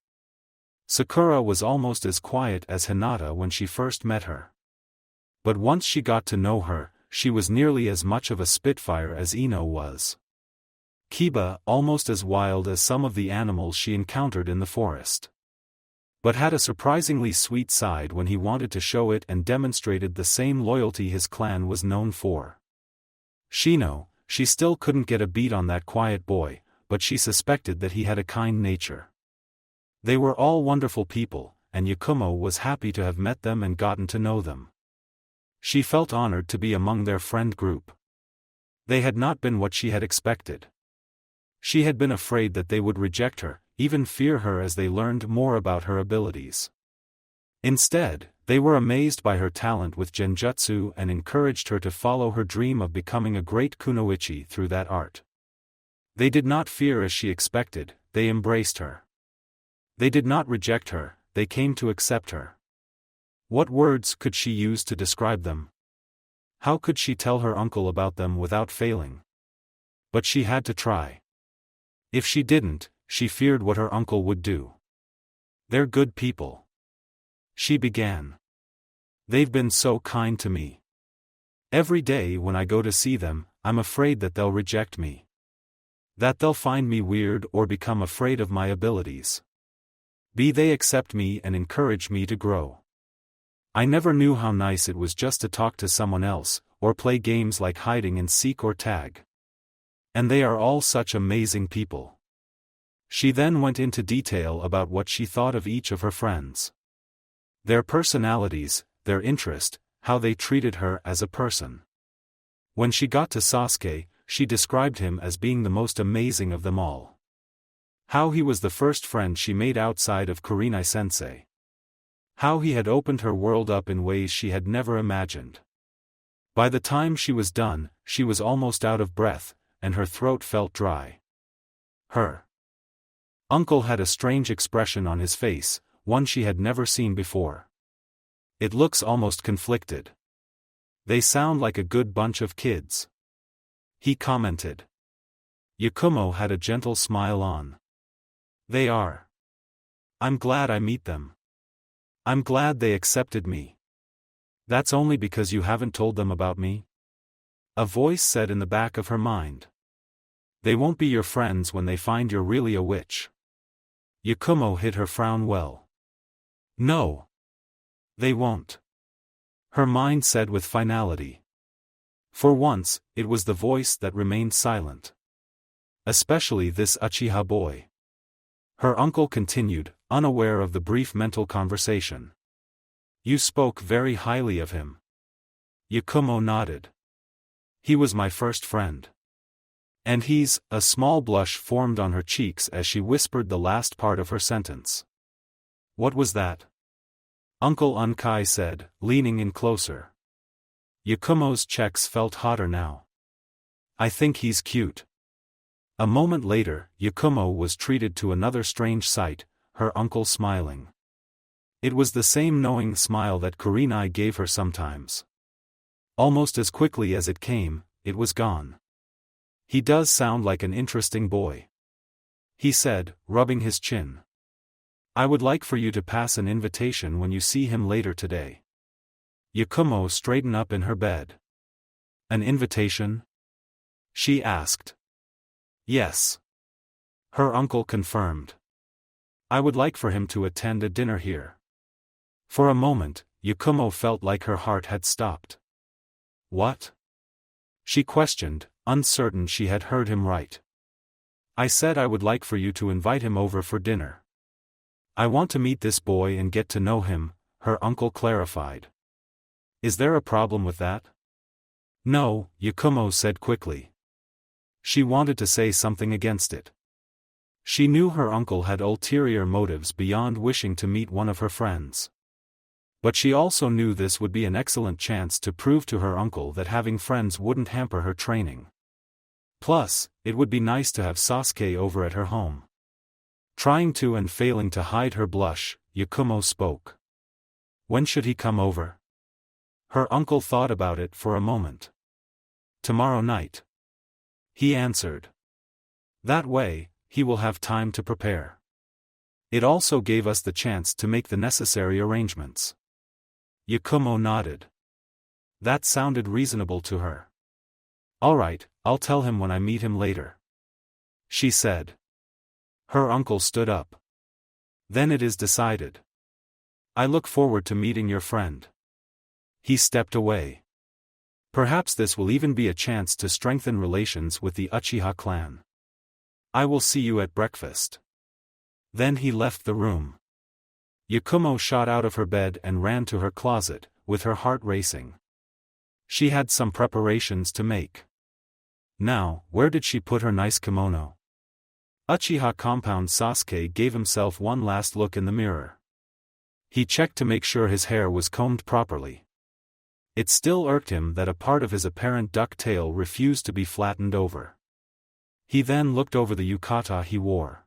Sakura was almost as quiet as Hinata when she first met her. But once she got to know her, she was nearly as much of a spitfire as Ino was. Kiba almost as wild as some of the animals she encountered in the forest. But had a surprisingly sweet side when he wanted to show it and demonstrated the same loyalty his clan was known for. Shino, she still couldn't get a beat on that quiet boy, but she suspected that he had a kind nature. They were all wonderful people, and Yakumo was happy to have met them and gotten to know them. She felt honored to be among their friend group. They had not been what she had expected. She had been afraid that they would reject her, even fear her as they learned more about her abilities. Instead, they were amazed by her talent with genjutsu and encouraged her to follow her dream of becoming a great kunoichi through that art. They did not fear as she expected, they embraced her. They did not reject her, they came to accept her. What words could she use to describe them? How could she tell her uncle about them without failing? But she had to try. If she didn't, she feared what her uncle would do. They're good people. She began. They've been so kind to me. Every day when I go to see them, I'm afraid that they'll reject me. That they'll find me weird or become afraid of my abilities. They accept me and encourage me to grow. I never knew how nice it was just to talk to someone else, or play games like hiding and seek or tag. And they are all such amazing people. She then went into detail about what she thought of each of her friends. Their personalities, their interest, how they treated her as a person. When she got to Sasuke, she described him as being the most amazing of them all. How he was the first friend she made outside of Kurenai-sensei. How he had opened her world up in ways she had never imagined. By the time she was done, she was almost out of breath, and her throat felt dry. Her uncle had a strange expression on his face, one she had never seen before. It looks almost conflicted. They sound like a good bunch of kids. He commented. Yakumo had a gentle smile on. They are. I'm glad I meet them. I'm glad they accepted me. That's only because you haven't told them about me? A voice said in the back of her mind. They won't be your friends when they find you're really a witch. Yakumo hid her frown well. No. They won't. Her mind said with finality. For once, it was the voice that remained silent. Especially this Uchiha boy. Her uncle continued, unaware of the brief mental conversation. You spoke very highly of him. Yakumo nodded. He was my first friend. And a small blush formed on her cheeks as she whispered the last part of her sentence. What was that? Uncle Unkai said, leaning in closer. Yakumo's checks felt hotter now. I think he's cute. A moment later, Yakumo was treated to another strange sight, her uncle smiling. It was the same knowing smile that Kurenai gave her sometimes. Almost as quickly as it came, it was gone. He does sound like an interesting boy, he said, rubbing his chin. I would like for you to pass an invitation when you see him later today. Yakumo straightened up in her bed. An invitation? She asked. Yes. Her uncle confirmed. I would like for him to attend a dinner here. For a moment, Yakumo felt like her heart had stopped. What? She questioned, uncertain she had heard him right. I said I would like for you to invite him over for dinner. I want to meet this boy and get to know him, her uncle clarified. Is there a problem with that? No, Yakumo said quickly. She wanted to say something against it. She knew her uncle had ulterior motives beyond wishing to meet one of her friends. But she also knew this would be an excellent chance to prove to her uncle that having friends wouldn't hamper her training. Plus, it would be nice to have Sasuke over at her home. Trying to and failing to hide her blush, Yakumo spoke. When should he come over? Her uncle thought about it for a moment. Tomorrow night. He answered. That way, he will have time to prepare. It also gave us the chance to make the necessary arrangements. Yakumo nodded. That sounded reasonable to her. All right, I'll tell him when I meet him later, she said. Her uncle stood up. Then it is decided. I look forward to meeting your friend. He stepped away. Perhaps this will even be a chance to strengthen relations with the Uchiha clan. I will see you at breakfast. Then he left the room. Yakumo shot out of her bed and ran to her closet, with her heart racing. She had some preparations to make. Now, where did she put her nice kimono? Uchiha compound. Sasuke gave himself one last look in the mirror. He checked to make sure his hair was combed properly. It still irked him that a part of his apparent duck tail refused to be flattened over. He then looked over the yukata he wore,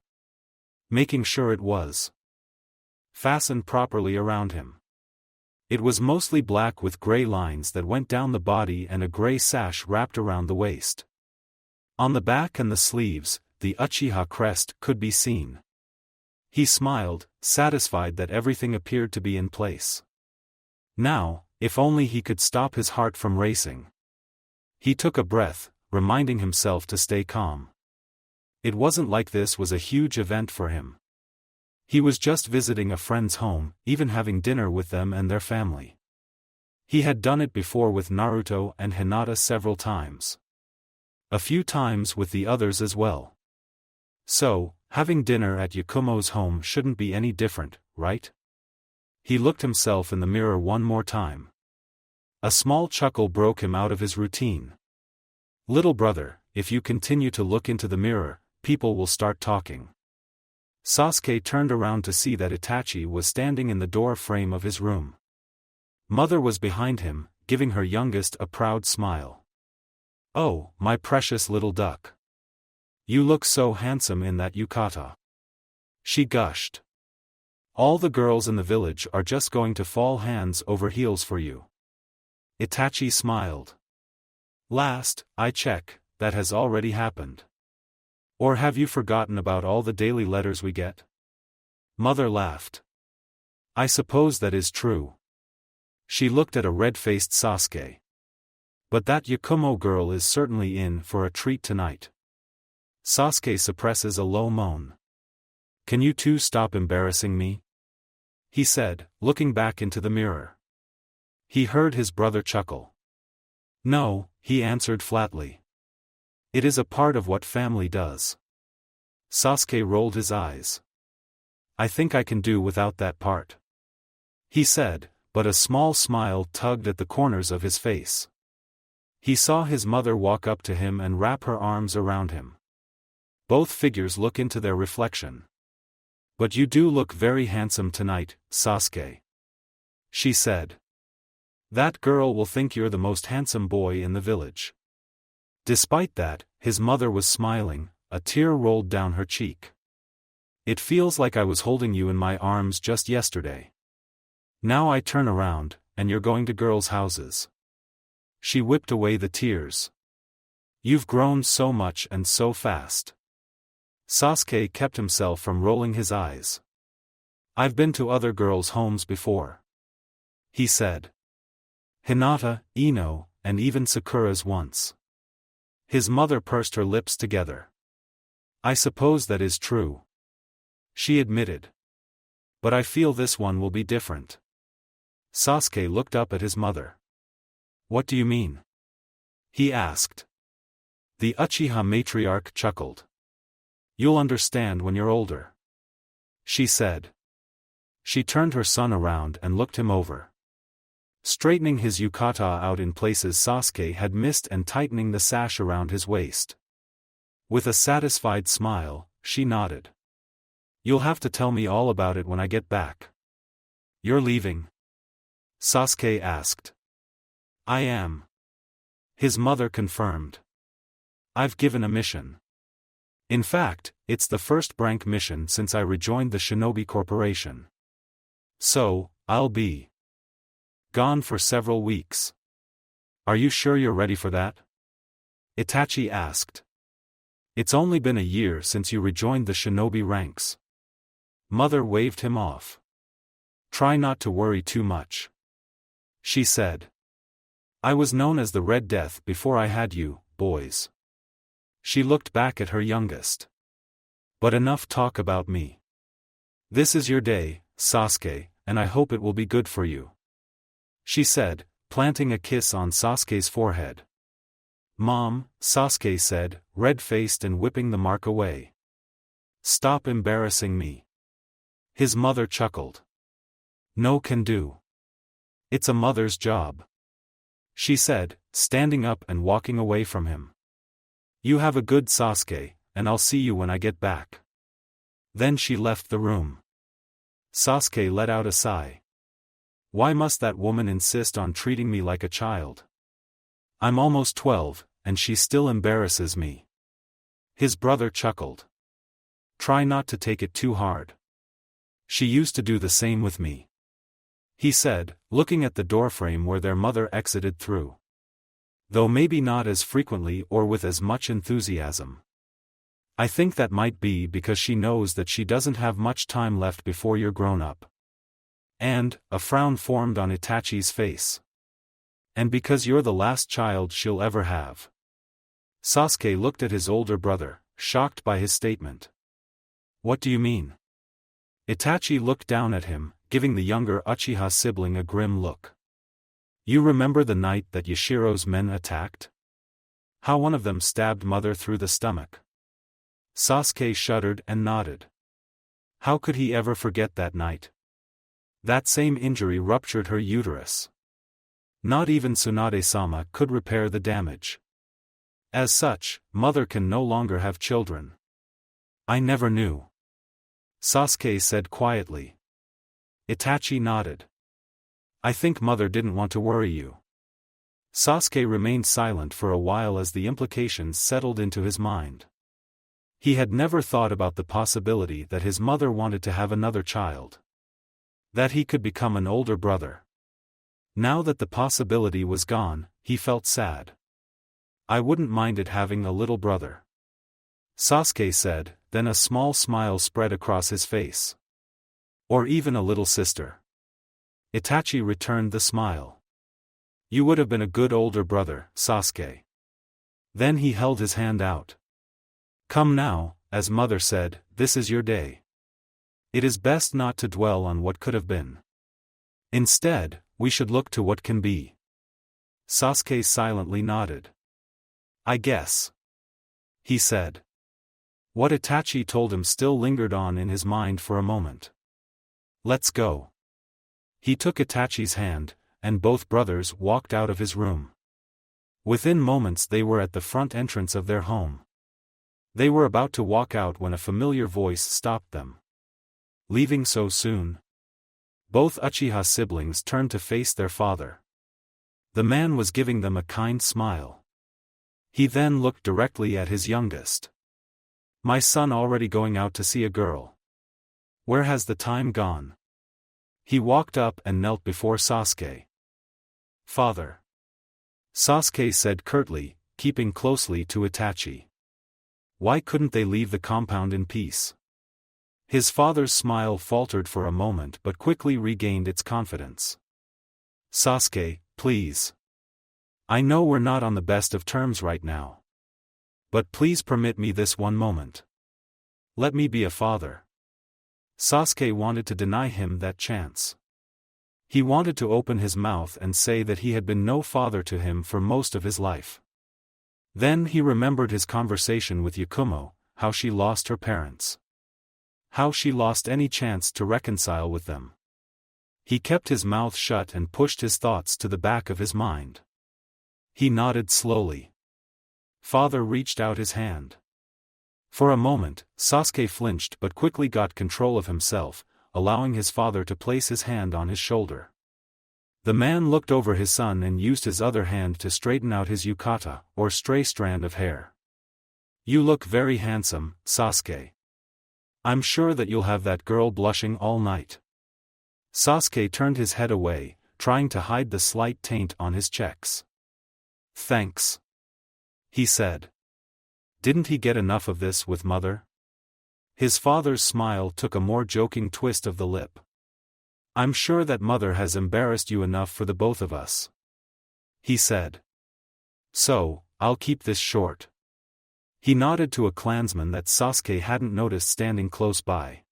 making sure it was fastened properly around him. It was mostly black with gray lines that went down the body and a gray sash wrapped around the waist. On the back and the sleeves, the Uchiha crest could be seen. He smiled, satisfied that everything appeared to be in place. Now, if only he could stop his heart from racing. He took a breath, reminding himself to stay calm. It wasn't like this was a huge event for him. He was just visiting a friend's home, even having dinner with them and their family. He had done it before with Naruto and Hinata several times. A few times with the others as well. So, having dinner at Yakumo's home shouldn't be any different, right? He looked himself in the mirror one more time. A small chuckle broke him out of his routine. Little brother, if you continue to look into the mirror, people will start talking. Sasuke turned around to see that Itachi was standing in the door frame of his room. Mother was behind him, giving her youngest a proud smile. Oh, my precious little duck. You look so handsome in that yukata. She gushed. All the girls in the village are just going to fall hands over heels for you. Itachi smiled. Last I check, that has already happened. Or have you forgotten about all the daily letters we get? Mother laughed. I suppose that is true. She looked at a red-faced Sasuke. But that Yakumo girl is certainly in for a treat tonight. Sasuke suppresses a low moan. Can you two stop embarrassing me? He said, looking back into the mirror. He heard his brother chuckle. No, he answered flatly. It is a part of what family does. Sasuke rolled his eyes. I think I can do without that part, he said, but a small smile tugged at the corners of his face. He saw his mother walk up to him and wrap her arms around him. Both figures look into their reflection. "But you do look very handsome tonight, Sasuke," she said. "That girl will think you're the most handsome boy in the village." Despite that, his mother was smiling, a tear rolled down her cheek. "It feels like I was holding you in my arms just yesterday. Now I turn around, and you're going to girls' houses." She whipped away the tears. "You've grown so much and so fast." Sasuke kept himself from rolling his eyes. "I've been to other girls' homes before," he said. "Hinata, Ino, and even Sakura's once." His mother pursed her lips together. "I suppose that is true," she admitted. "But I feel this one will be different." Sasuke looked up at his mother. "What do you mean?" he asked. The Uchiha matriarch chuckled. "You'll understand when you're older," she said. She turned her son around and looked him over. Straightening his yukata out in places Sasuke had missed and tightening the sash around his waist. With a satisfied smile, she nodded. "You'll have to tell me all about it when I get back." "You're leaving?" Sasuke asked. "I am," his mother confirmed. "I've given a mission. In fact, it's the first rank mission since I rejoined the Shinobi Corporation. So, I'll be gone for several weeks." "Are you sure you're ready for that?" Itachi asked. "It's only been a year since you rejoined the Shinobi ranks." Mother waved him off. "Try not to worry too much," she said. "I was known as the Red Death before I had you, boys." She looked back at her youngest. "But enough talk about me. This is your day, Sasuke, and I hope it will be good for you," she said, planting a kiss on Sasuke's forehead. "Mom," Sasuke said, red-faced and whipping the mark away. "Stop embarrassing me." His mother chuckled. "No can do. It's a mother's job," she said, standing up and walking away from him. "You have a good Sasuke, and I'll see you when I get back." Then she left the room. Sasuke let out a sigh. "Why must that woman insist on treating me like a child? I'm almost 12, and she still embarrasses me." His brother chuckled. "Try not to take it too hard. She used to do the same with me," he said, looking at the doorframe where their mother exited through. "Though maybe not as frequently or with as much enthusiasm. I think that might be because she knows that she doesn't have much time left before you're grown up." And, a frown formed on Itachi's face. "And because you're the last child she'll ever have." Sasuke looked at his older brother, shocked by his statement. "What do you mean?" Itachi looked down at him, giving the younger Uchiha sibling a grim look. "You remember the night that Yashiro's men attacked? How one of them stabbed Mother through the stomach?" Sasuke shuddered and nodded. How could he ever forget that night? That same injury ruptured her uterus. Not even Tsunade-sama could repair the damage. As such, Mother can no longer have children. "I never knew," Sasuke said quietly. Itachi nodded. "I think Mother didn't want to worry you." Sasuke remained silent for a while as the implications settled into his mind. He had never thought about the possibility that his mother wanted to have another child. That he could become an older brother. Now that the possibility was gone, he felt sad. "I wouldn't mind it having a little brother," Sasuke said, then a small smile spread across his face. "Or even a little sister." Itachi returned the smile. "You would have been a good older brother, Sasuke." Then he held his hand out. "Come now, as Mother said, this is your day. It is best not to dwell on what could have been. Instead, we should look to what can be." Sasuke silently nodded. "I guess," he said. What Itachi told him still lingered on in his mind for a moment. "Let's go." He took Itachi's hand, and both brothers walked out of his room. Within moments they were at the front entrance of their home. They were about to walk out when a familiar voice stopped them. Leaving so soon? Both Uchiha siblings turned to face their father. The man was giving them a kind smile. He then looked directly at his youngest. My son already going out to see a girl. Where has the time gone? He walked up and knelt before Sasuke. Father. Sasuke said curtly, keeping closely to Itachi. Why couldn't they leave the compound in peace? His father's smile faltered for a moment but quickly regained its confidence. Sasuke, please. I know we're not on the best of terms right now. But please permit me this one moment. Let me be a father. Sasuke wanted to deny him that chance. He wanted to open his mouth and say that he had been no father to him for most of his life. Then he remembered his conversation with Yakumo, how she lost her parents. How she lost any chance to reconcile with them. He kept his mouth shut and pushed his thoughts to the back of his mind. He nodded slowly. Father reached out his hand. For a moment, Sasuke flinched but quickly got control of himself, allowing his father to place his hand on his shoulder. The man looked over his son and used his other hand to straighten out his yukata, or stray strand of hair. You look very handsome, Sasuke. I'm sure that you'll have that girl blushing all night. Sasuke turned his head away, trying to hide the slight taint on his cheeks. Thanks. He said. Didn't he get enough of this with mother? His father's smile took a more joking twist of the lip. I'm sure that mother has embarrassed you enough for the both of us. He said. So, I'll keep this short. He nodded to a clansman that Sasuke hadn't noticed standing close by.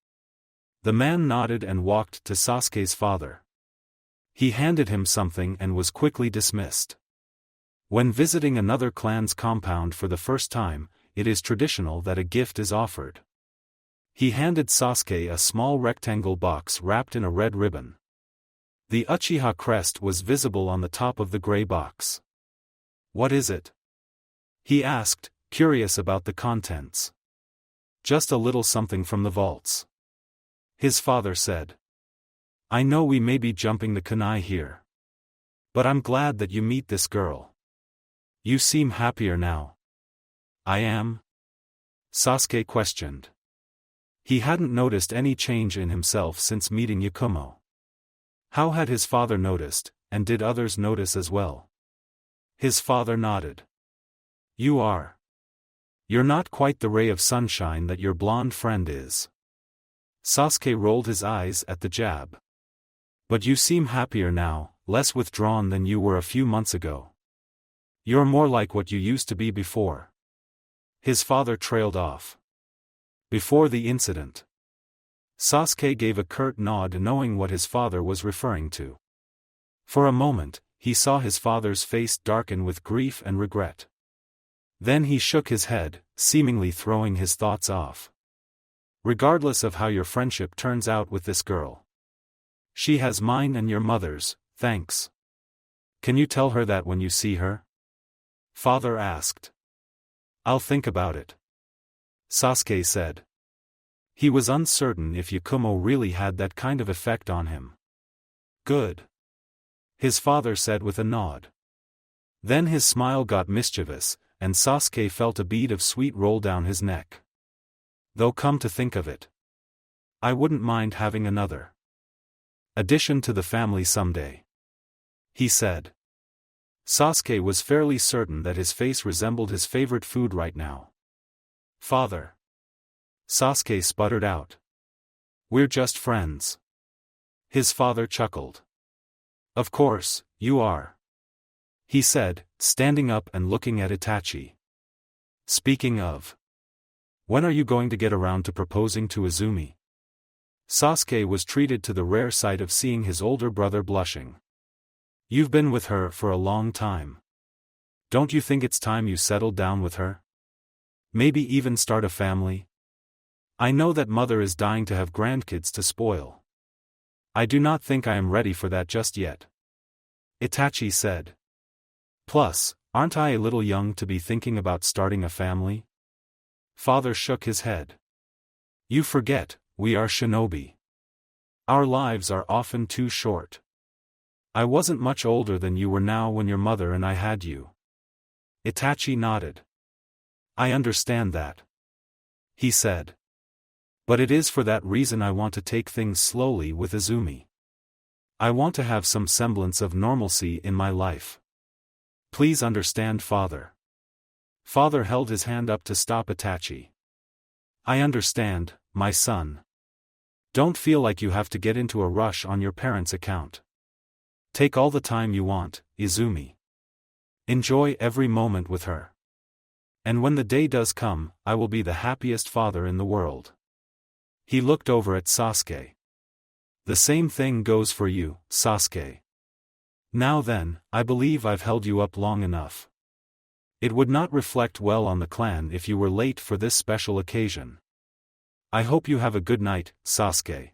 The man nodded and walked to Sasuke's father. He handed him something and was quickly dismissed. When visiting another clan's compound for the first time, it is traditional that a gift is offered. He handed Sasuke a small rectangle box wrapped in a red ribbon. The Uchiha crest was visible on the top of the gray box. What is it? He asked, curious about the contents. Just a little something from the vaults. His father said. I know we may be jumping the kunai here. But I'm glad that you meet this girl. You seem happier now. I am? Sasuke questioned. He hadn't noticed any change in himself since meeting Yakumo. How had his father noticed, and did others notice as well? His father nodded. You are. You're not quite the ray of sunshine that your blonde friend is. Sasuke rolled his eyes at the jab. But you seem happier now, less withdrawn than you were a few months ago. You're more like what you used to be before. His father trailed off. Before the incident. Sasuke gave a curt nod knowing what his father was referring to. For a moment, he saw his father's face darken with grief and regret. Then he shook his head, seemingly throwing his thoughts off. Regardless of how your friendship turns out with this girl. She has mine and your mother's, thanks. Can you tell her that when you see her? Father asked. I'll think about it. Sasuke said. He was uncertain if Yakumo really had that kind of effect on him. Good. His father said with a nod. Then his smile got mischievous, and Sasuke felt a bead of sweat roll down his neck. Though come to think of it, I wouldn't mind having another addition to the family someday. He said. Sasuke was fairly certain that his face resembled his favorite food right now. Father. Sasuke sputtered out. We're just friends. His father chuckled. Of course, you are. He said, standing up and looking at Itachi. Speaking of. When are you going to get around to proposing to Izumi? Sasuke was treated to the rare sight of seeing his older brother blushing. You've been with her for a long time. Don't you think it's time you settled down with her? Maybe even start a family? I know that mother is dying to have grandkids to spoil. I do not think I am ready for that just yet. Itachi said. Plus, Aren't I a little young to be thinking about starting a family? Father shook his head. You forget, we are shinobi. Our lives are often too short. I wasn't much older than you were now when your mother and I had you. Itachi nodded. I understand that, he said. But it is for that reason I want to take things slowly with Izumi. I want to have some semblance of normalcy in my life. Please understand, Father. Father held his hand up to stop Itachi. I understand, my son. Don't feel like you have to get into a rush on your parents' account. Take all the time you want, Izumi. Enjoy every moment with her. And when the day does come, I will be the happiest father in the world. He looked over at Sasuke. The same thing goes for you, Sasuke. Now then, I believe I've held you up long enough. It would not reflect well on the clan if you were late for this special occasion. I hope you have a good night, Sasuke.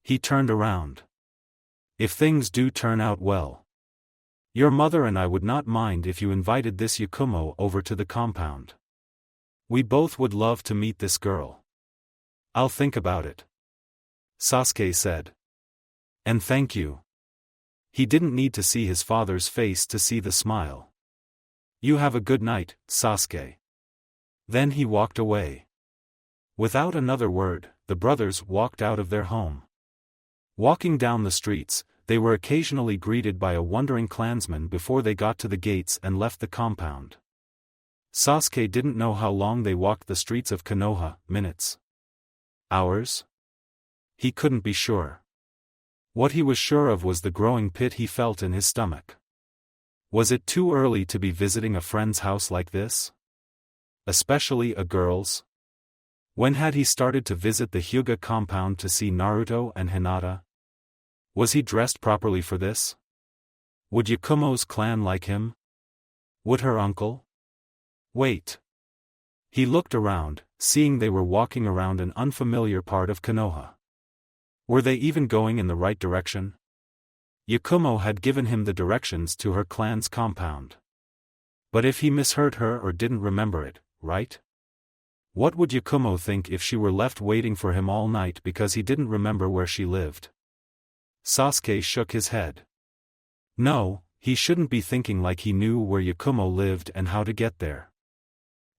He turned around. If things do turn out well, your mother and I would not mind if you invited this Yakumo over to the compound. We both would love to meet this girl. I'll think about it, Sasuke said. And thank you. He didn't need to see his father's face to see the smile. You have a good night, Sasuke. Then he walked away. Without another word, the brothers walked out of their home. Walking down the streets, they were occasionally greeted by a wondering clansman before they got to the gates and left the compound. Sasuke didn't know how long they walked the streets of Konoha, minutes. Hours? He couldn't be sure. What he was sure of was the growing pit he felt in his stomach. Was it too early to be visiting a friend's house like this? Especially a girl's? When had he started to visit the Hyuga compound to see Naruto and Hinata? Was he dressed properly for this? Would Yakumo's clan like him? Would her uncle? Wait. He looked around, seeing they were walking around an unfamiliar part of Konoha. Were they even going in the right direction? Yakumo had given him the directions to her clan's compound. But if he misheard her or didn't remember it, right? What would Yakumo think if she were left waiting for him all night because he didn't remember where she lived? Sasuke shook his head. No, he shouldn't be thinking like he knew where Yakumo lived and how to get there.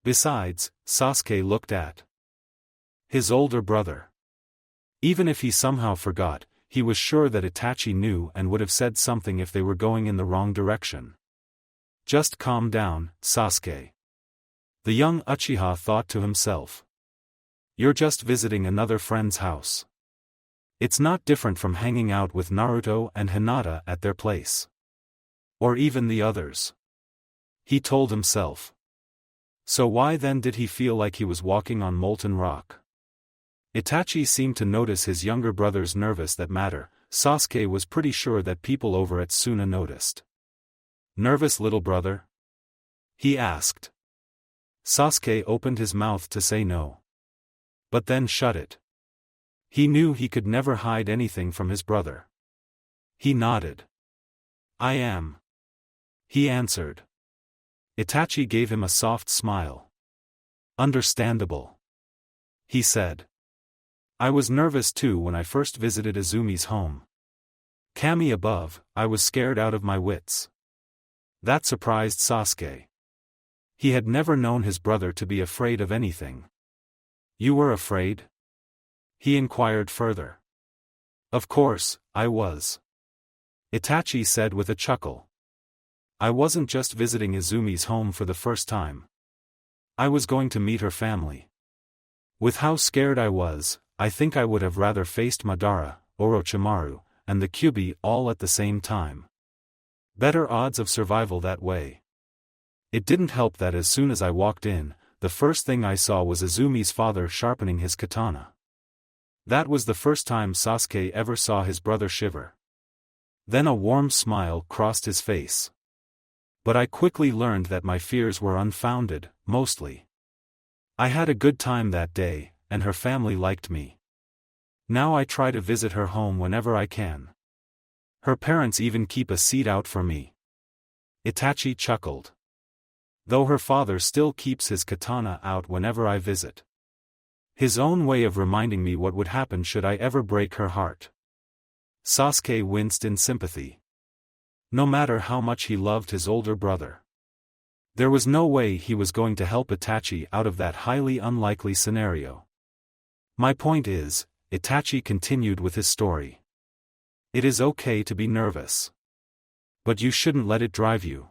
Besides, Sasuke looked at his older brother. Even if he somehow forgot, he was sure that Itachi knew and would have said something if they were going in the wrong direction. Just calm down, Sasuke. The young Uchiha thought to himself. You're just visiting another friend's house. It's not different from hanging out with Naruto and Hinata at their place. Or even the others. He told himself. So why then did he feel like he was walking on molten rock? Itachi seemed to notice his younger brother's nervous that matter. Sasuke was pretty sure that people over at Suna noticed. Nervous little brother? He asked. Sasuke opened his mouth to say no. But then shut it. He knew he could never hide anything from his brother. He nodded. I am. He answered. Itachi gave him a soft smile. Understandable. He said. I was nervous too when I first visited Izumi's home. Kami above, I was scared out of my wits. That surprised Sasuke. He had never known his brother to be afraid of anything. You were afraid? He inquired further. Of course, I was. Itachi said with a chuckle. I wasn't just visiting Izumi's home for the first time. I was going to meet her family. With how scared I was, I think I would have rather faced Madara, Orochimaru, and the Kyuubi all at the same time. Better odds of survival that way. It didn't help that as soon as I walked in, the first thing I saw was Izumi's father sharpening his katana. That was the first time Sasuke ever saw his brother shiver. Then a warm smile crossed his face. But I quickly learned that my fears were unfounded, mostly. I had a good time that day, and her family liked me. Now I try to visit her home whenever I can. Her parents even keep a seat out for me. Itachi chuckled. though her father still keeps his katana out whenever I visit. His own way of reminding me what would happen should I ever break her heart. Sasuke winced in sympathy. No matter how much he loved his older brother, there was no way he was going to help Itachi out of that highly unlikely scenario. My point is, Itachi continued with his story. It is okay to be nervous. But you shouldn't let it drive you.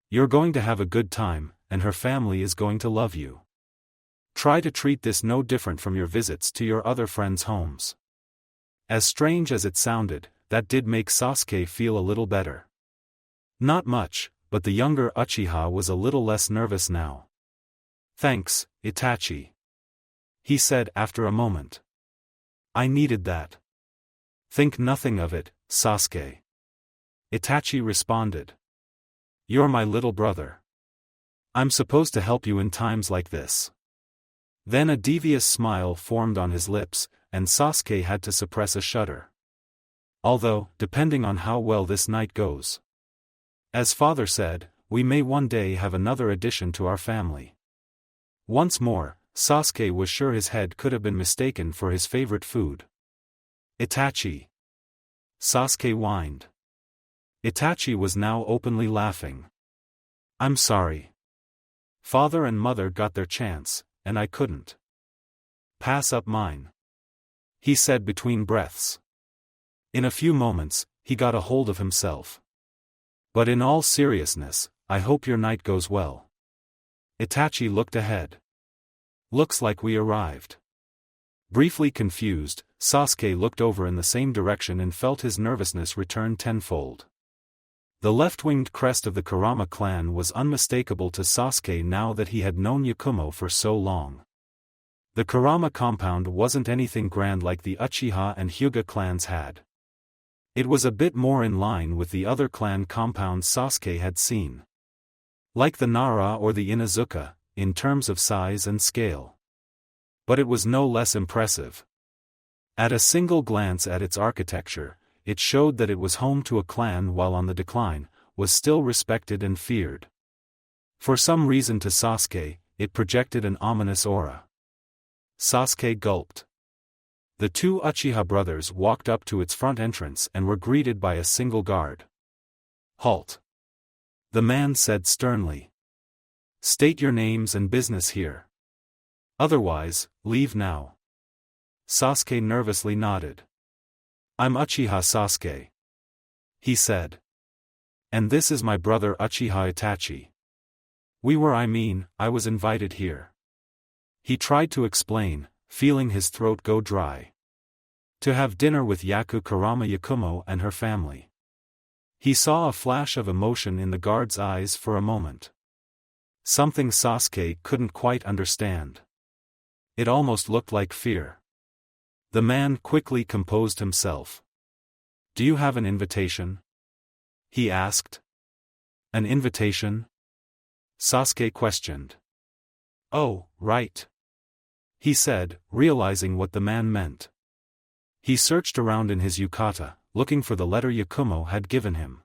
You're going to have a good time, and her family is going to love you. Try to treat this no different from your visits to your other friends' homes. As strange as it sounded, that did make Sasuke feel a little better. Not much, but the younger Uchiha was a little less nervous now. Thanks, Itachi, he said after a moment. I needed that. Think nothing of it, Sasuke. Itachi responded. You're my little brother. I'm supposed to help you in times like this. Then a devious smile formed on his lips, and Sasuke had to suppress a shudder. Although, depending on how well this night goes. As father said, we may one day have another addition to our family. Once more, Sasuke was sure his head could have been mistaken for his favorite food. Itachi. Sasuke whined. Itachi was now openly laughing. I'm sorry. Father and mother got their chance, and I couldn't pass up mine, he said between breaths. In a few moments, he got a hold of himself. But in all seriousness, I hope your night goes well. Itachi looked ahead. Looks like we arrived. Briefly confused, Sasuke looked over in the same direction and felt his nervousness return tenfold. The left-winged crest of the Kurama clan was unmistakable to Sasuke now that he had known Yakumo for so long. The Kurama compound wasn't anything grand like the Uchiha and Hyuga clans had. It was a bit more in line with the other clan compounds Sasuke had seen. Like the Nara or the Inuzuka, in terms of size and scale. But it was no less impressive. At a single glance at its architecture, it showed that it was home to a clan while on the decline, was still respected and feared. For some reason to Sasuke, it projected an ominous aura. Sasuke gulped. The two Uchiha brothers walked up to its front entrance and were greeted by a single guard. Halt! The man said sternly. State your names and business here. Otherwise, leave now. Sasuke nervously nodded. I'm Uchiha Sasuke, he said. And this is my brother Uchiha Itachi. I was invited here. He tried to explain, feeling his throat go dry. To have dinner with Yaku Kurama Yakumo and her family. He saw a flash of emotion in the guard's eyes for a moment. Something Sasuke couldn't quite understand. It almost looked like fear. The man quickly composed himself. Do you have an invitation? He asked. An invitation? Sasuke questioned. Oh, right. He said, realizing what the man meant. He searched around in his yukata, looking for the letter Yakumo had given him.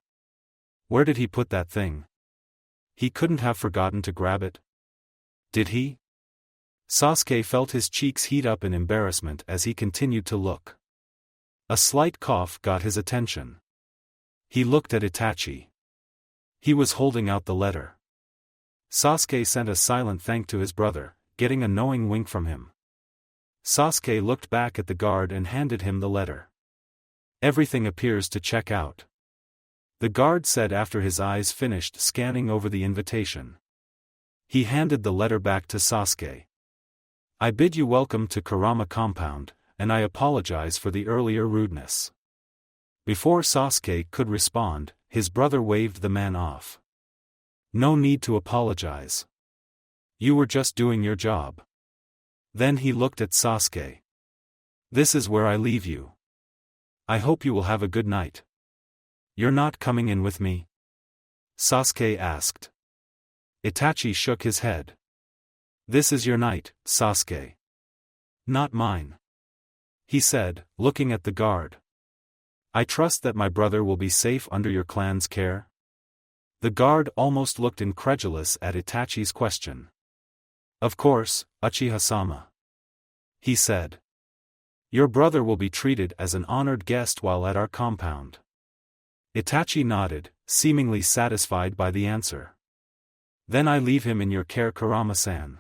Where did he put that thing? He couldn't have forgotten to grab it. Did he? Sasuke felt his cheeks heat up in embarrassment as he continued to look. A slight cough got his attention. He looked at Itachi. He was holding out the letter. Sasuke sent a silent thank to his brother, getting a knowing wink from him. Sasuke looked back at the guard and handed him the letter. Everything appears to check out. The guard said after his eyes finished scanning over the invitation. He handed the letter back to Sasuke. I bid you welcome to Kurama compound, and I apologize for the earlier rudeness. Before Sasuke could respond, his brother waved the man off. No need to apologize. You were just doing your job. Then he looked at Sasuke. This is where I leave you. I hope you will have a good night. You're not coming in with me? Sasuke asked. Itachi shook his head. This is your night, Sasuke. Not mine. He said, looking at the guard. I trust that my brother will be safe under your clan's care? The guard almost looked incredulous at Itachi's question. Of course, Uchiha-sama. He said. Your brother will be treated as an honored guest while at our compound. Itachi nodded, seemingly satisfied by the answer. Then I leave him in your care, Kurama-san.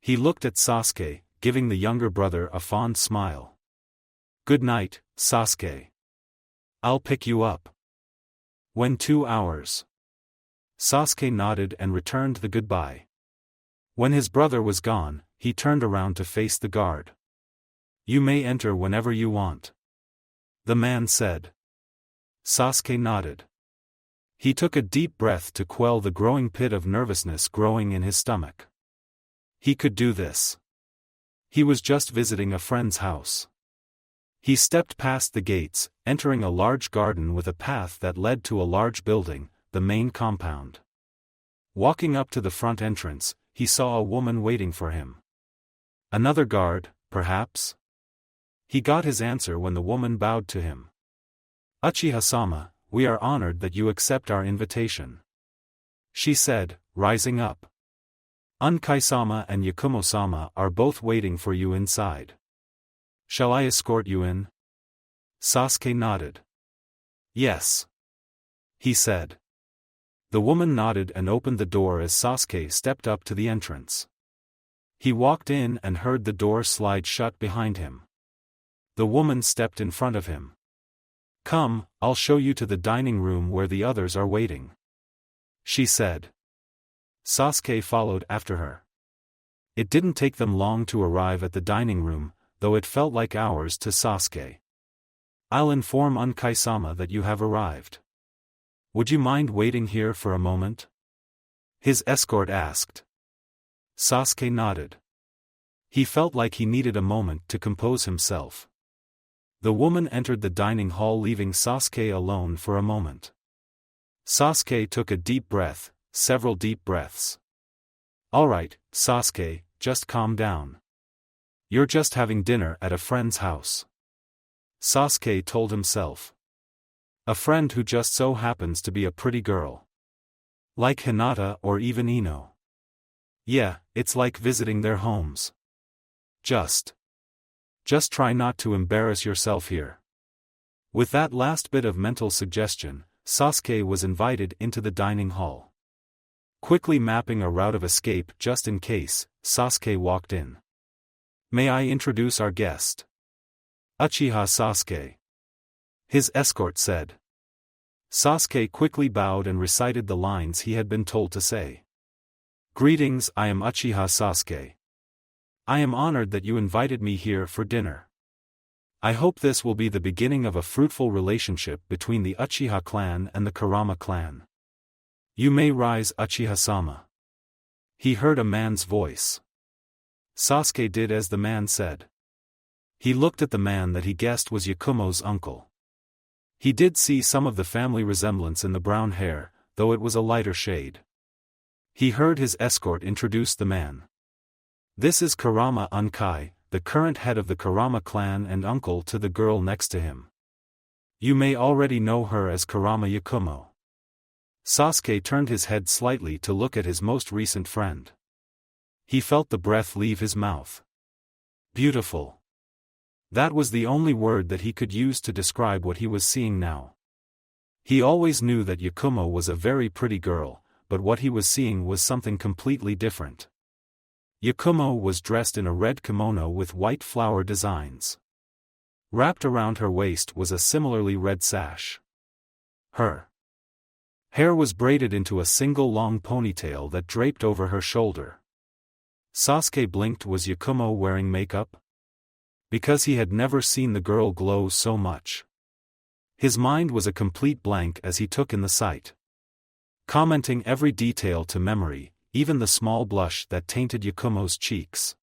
He looked at Sasuke, giving the younger brother a fond smile. Good night, Sasuke. I'll pick you up. When 2 hours. Sasuke nodded and returned the goodbye. When his brother was gone, he turned around to face the guard. You may enter whenever you want. The man said. Sasuke nodded. He took a deep breath to quell the growing pit of nervousness growing in his stomach. He could do this. He was just visiting a friend's house. He stepped past the gates, entering a large garden with a path that led to a large building, the main compound. Walking up to the front entrance, he saw a woman waiting for him. Another guard, perhaps? He got his answer when the woman bowed to him. Uchiha-sama, we are honored that you accept our invitation. She said, rising up. Unkai-sama and Yakumo-sama are both waiting for you inside. Shall I escort you in? Sasuke nodded. Yes. He said. The woman nodded and opened the door as Sasuke stepped up to the entrance. He walked in and heard the door slide shut behind him. The woman stepped in front of him. Come, I'll show you to the dining room where the others are waiting. She said. Sasuke followed after her. It didn't take them long to arrive at the dining room, though it felt like hours to Sasuke. I'll inform Unkai-sama that you have arrived. Would you mind waiting here for a moment? His escort asked. Sasuke nodded. He felt like he needed a moment to compose himself. The woman entered the dining hall, leaving Sasuke alone for a moment. Sasuke took a deep breath, several deep breaths. All right, Sasuke, just calm down. You're just having dinner at a friend's house. Sasuke told himself. A friend who just so happens to be a pretty girl. Like Hinata or even Ino. Yeah, it's like visiting their homes. Just try not to embarrass yourself here. With that last bit of mental suggestion, Sasuke was invited into the dining hall. Quickly mapping a route of escape just in case, Sasuke walked in. May I introduce our guest? Uchiha Sasuke. His escort said. Sasuke quickly bowed and recited the lines he had been told to say. Greetings, I am Uchiha Sasuke. I am honored that you invited me here for dinner. I hope this will be the beginning of a fruitful relationship between the Uchiha clan and the Kurama clan. You may rise, Uchiha-sama. He heard a man's voice. Sasuke did as the man said. He looked at the man that he guessed was Yakumo's uncle. He did see some of the family resemblance in the brown hair, though it was a lighter shade. He heard his escort introduce the man. This is Kurama Unkai, the current head of the Kurama clan and uncle to the girl next to him. You may already know her as Kurama Yakumo. Sasuke turned his head slightly to look at his most recent friend. He felt the breath leave his mouth. Beautiful. That was the only word that he could use to describe what he was seeing now. He always knew that Yakumo was a very pretty girl, but what he was seeing was something completely different. Yakumo was dressed in a red kimono with white flower designs. Wrapped around her waist was a similarly red sash. Her hair was braided into a single long ponytail that draped over her shoulder. Sasuke blinked. Was Yakumo wearing makeup? Because he had never seen the girl glow so much. His mind was a complete blank as he took in the sight. Commenting every detail to memory, even the small blush that tainted Yakumo's cheeks.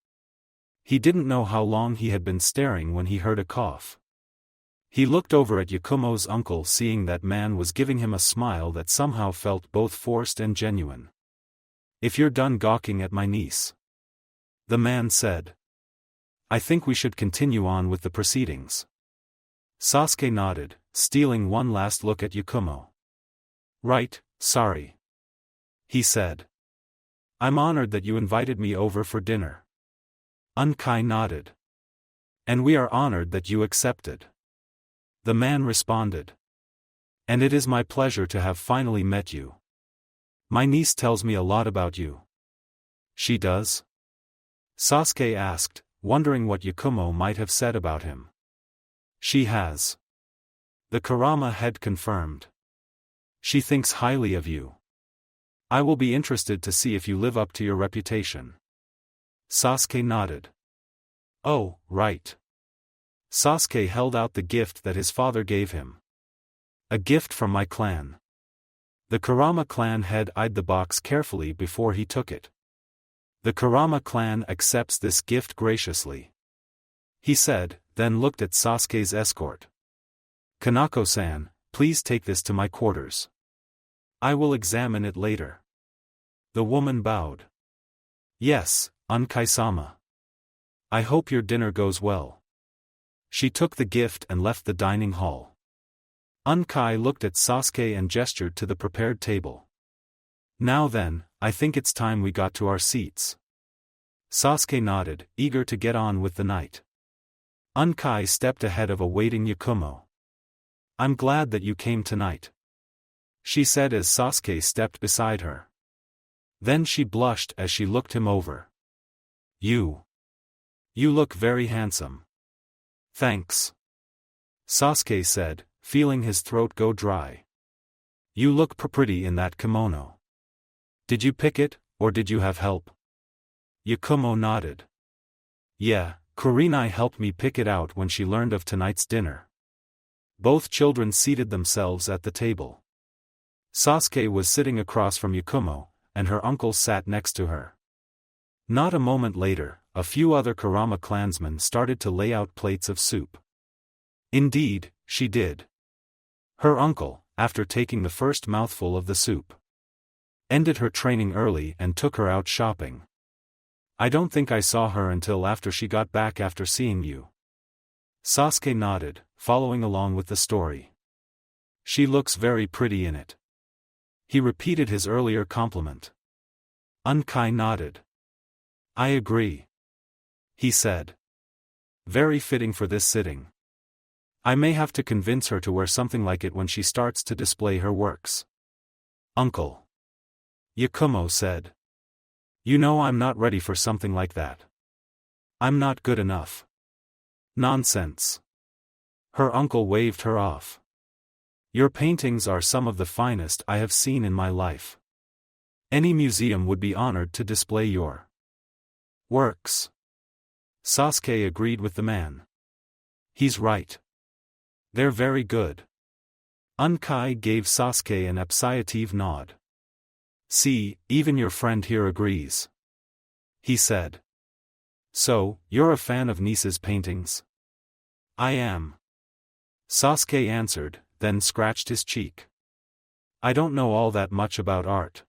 He didn't know how long he had been staring when he heard a cough. He looked over at Yakumo's uncle, seeing that man was giving him a smile that somehow felt both forced and genuine. If you're done gawking at my niece, the man said, I think we should continue on with the proceedings. Sasuke nodded, stealing one last look at Yakumo. Right, sorry. He said. I'm honored that you invited me over for dinner. Unkai nodded. And we are honored that you accepted. The man responded. And it is my pleasure to have finally met you. My niece tells me a lot about you. She does? Sasuke asked, wondering what Yakumo might have said about him. She has. The Kurama head confirmed. She thinks highly of you. I will be interested to see if you live up to your reputation. Sasuke nodded. Oh, right. Sasuke held out the gift that his father gave him. A gift from my clan. The Kurama clan head eyed the box carefully before he took it. The Kurama clan accepts this gift graciously. He said, then looked at Sasuke's escort. Kanako-san, please take this to my quarters. I will examine it later. The woman bowed. Yes, Unkai-sama. I hope your dinner goes well. She took the gift and left the dining hall. Unkai looked at Sasuke and gestured to the prepared table. Now then, I think it's time we got to our seats. Sasuke nodded, eager to get on with the night. Unkai stepped ahead of a waiting Yakumo. I'm glad that you came tonight, she said as Sasuke stepped beside her. Then she blushed as she looked him over. You look very handsome. Thanks. Sasuke said, feeling his throat go dry. You look pretty in that kimono. Did you pick it, or did you have help? Yakumo nodded. Yeah, Kurenai helped me pick it out when she learned of tonight's dinner. Both children seated themselves at the table. Sasuke was sitting across from Yakumo, and her uncle sat next to her. Not a moment later, a few other Kurama clansmen started to lay out plates of soup. Indeed, she did. Her uncle, after taking the first mouthful of the soup, ended her training early and took her out shopping. I don't think I saw her until after she got back after seeing you. Sasuke nodded, following along with the story. She looks very pretty in it. He repeated his earlier compliment. Unkai nodded. I agree, he said. Very fitting for this sitting. I may have to convince her to wear something like it when she starts to display her works. Uncle, Yakumo said. You know I'm not ready for something like that. I'm not good enough. Nonsense. Her uncle waved her off. Your paintings are some of the finest I have seen in my life. Any museum would be honored to display your works. Sasuke agreed with the man. He's right. They're very good. Unkai gave Sasuke an appreciative nod. See, even your friend here agrees, he said. So, you're a fan of niece's paintings? I am. Sasuke answered, then scratched his cheek. I don't know all that much about art,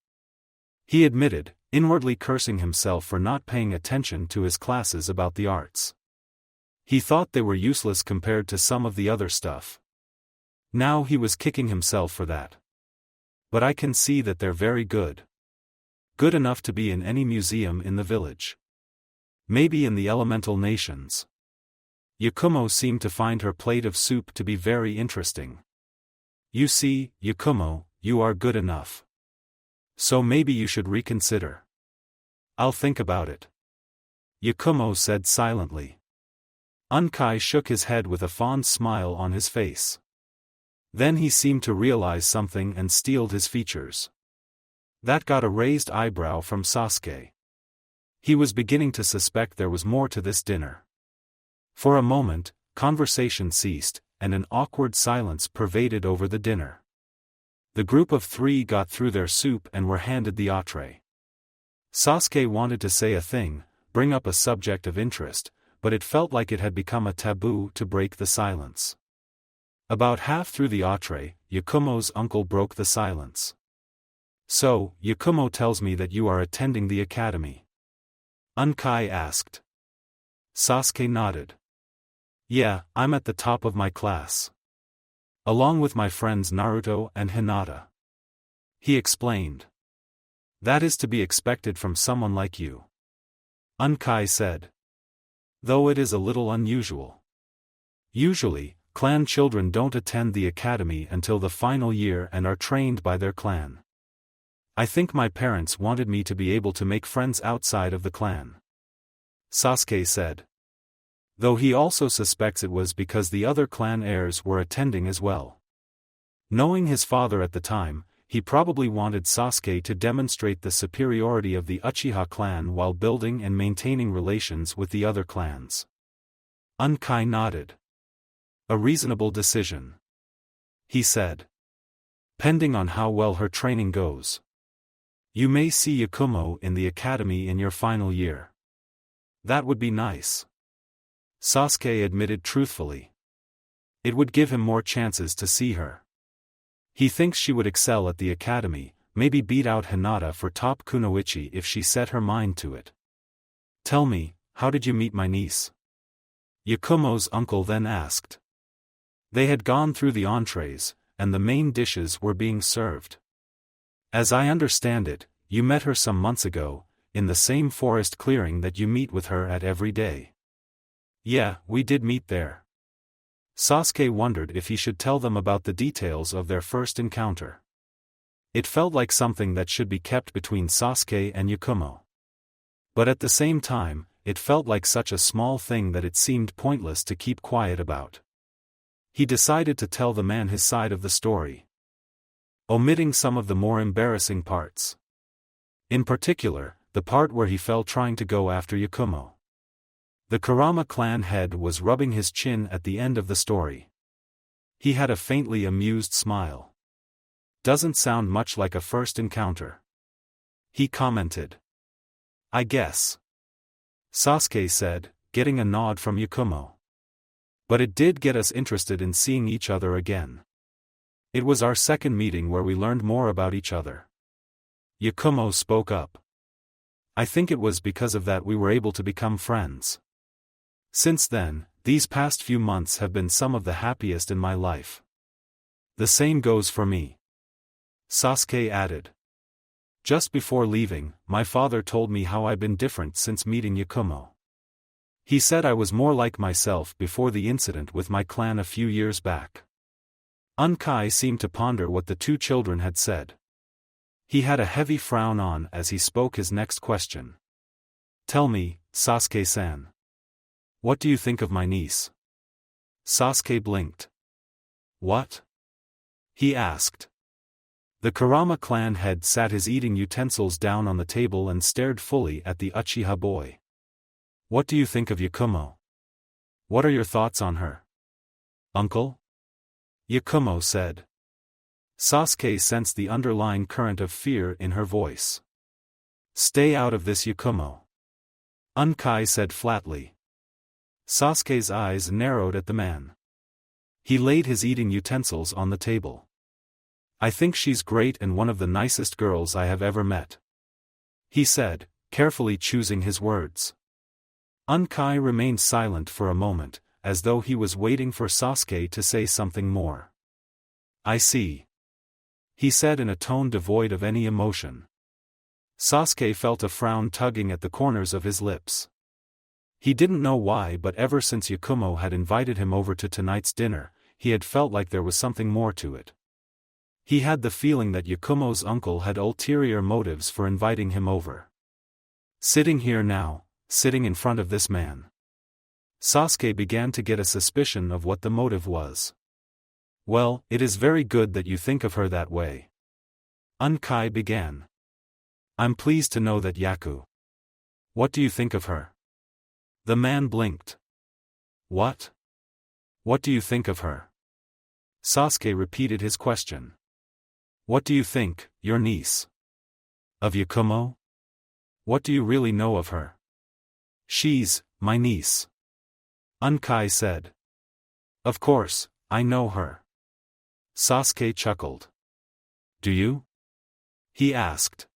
he admitted, inwardly cursing himself for not paying attention to his classes about the arts. He thought they were useless compared to some of the other stuff. Now he was kicking himself for that. But I can see that they're very good. Good enough to be in any museum in the village. Maybe in the elemental nations. Yakumo seemed to find her plate of soup to be very interesting. You see, Yakumo, you are good enough. So maybe you should reconsider. I'll think about it, Yakumo said silently. Unkai shook his head with a fond smile on his face. Then he seemed to realize something and steeled his features. That got a raised eyebrow from Sasuke. He was beginning to suspect there was more to this dinner. For a moment, conversation ceased, and an awkward silence pervaded over the dinner. The group of three got through their soup and were handed the entree. Sasuke wanted to say a thing, bring up a subject of interest, but it felt like it had become a taboo to break the silence. About half through the entree, Yakumo's uncle broke the silence. So, Yakumo tells me that you are attending the academy, Unkai asked. Sasuke nodded. Yeah, I'm at the top of my class. Along with my friends Naruto and Hinata. He explained. That is to be expected from someone like you. Unkai said. Though it is a little unusual. Usually, clan children don't attend the academy until the final year and are trained by their clan. I think my parents wanted me to be able to make friends outside of the clan. Sasuke said. Though he also suspects it was because the other clan heirs were attending as well. Knowing his father at the time, he probably wanted Sasuke to demonstrate the superiority of the Uchiha clan while building and maintaining relations with the other clans. Unkai nodded. A reasonable decision. He said. Pending on how well her training goes. You may see Yakumo in the academy in your final year. That would be nice. Sasuke admitted truthfully. It would give him more chances to see her. He thinks she would excel at the academy, maybe beat out Hinata for top kunoichi if she set her mind to it. Tell me, how did you meet my niece? Yakumo's uncle then asked. They had gone through the entrees, and the main dishes were being served. As I understand it, you met her some months ago, in the same forest clearing that you meet with her at every day. Yeah, we did meet there. Sasuke wondered if he should tell them about the details of their first encounter. It felt like something that should be kept between Sasuke and Yakumo. But at the same time, it felt like such a small thing that it seemed pointless to keep quiet about. He decided to tell the man his side of the story, omitting some of the more embarrassing parts. In particular, the part where he fell trying to go after Yakumo. The Kurama clan head was rubbing his chin at the end of the story. He had a faintly amused smile. Doesn't sound much like a first encounter. He commented. I guess. Sasuke said, getting a nod from Yakumo. But it did get us interested in seeing each other again. It was our second meeting where we learned more about each other. Yakumo spoke up. I think it was because of that we were able to become friends. Since then, these past few months have been some of the happiest in my life. The same goes for me. Sasuke added. Just before leaving, my father told me how I've been different since meeting Yakumo. He said I was more like myself before the incident with my clan a few years back. Unkai seemed to ponder what the two children had said. He had a heavy frown on as he spoke his next question. Tell me, Sasuke-san. What do you think of my niece? Sasuke blinked. What? He asked. The Kurama clan head sat his eating utensils down on the table and stared fully at the Uchiha boy. What do you think of Yakumo? What are your thoughts on her? Uncle? Yakumo said. Sasuke sensed the underlying current of fear in her voice. Stay out of this, Yakumo. Unkai said flatly. Sasuke's eyes narrowed at the man. He laid his eating utensils on the table. I think she's great and one of the nicest girls I have ever met. He said, carefully choosing his words. Unkai remained silent for a moment, as though he was waiting for Sasuke to say something more. I see. He said in a tone devoid of any emotion. Sasuke felt a frown tugging at the corners of his lips. He didn't know why, but ever since Yakumo had invited him over to tonight's dinner, he had felt like there was something more to it. He had the feeling that Yakumo's uncle had ulterior motives for inviting him over. Sitting here now, sitting in front of this man. Sasuke began to get a suspicion of what the motive was. Well, it is very good that you think of her that way. Unkai began. I'm pleased to know that Yaku. What do you think of her? The man blinked. What? What do you think of her? Sasuke repeated his question. What do you think, your niece? Of Yakumo? What do you really know of her? She's my niece. Unkai said. Of course, I know her. Sasuke chuckled. Do you? He asked.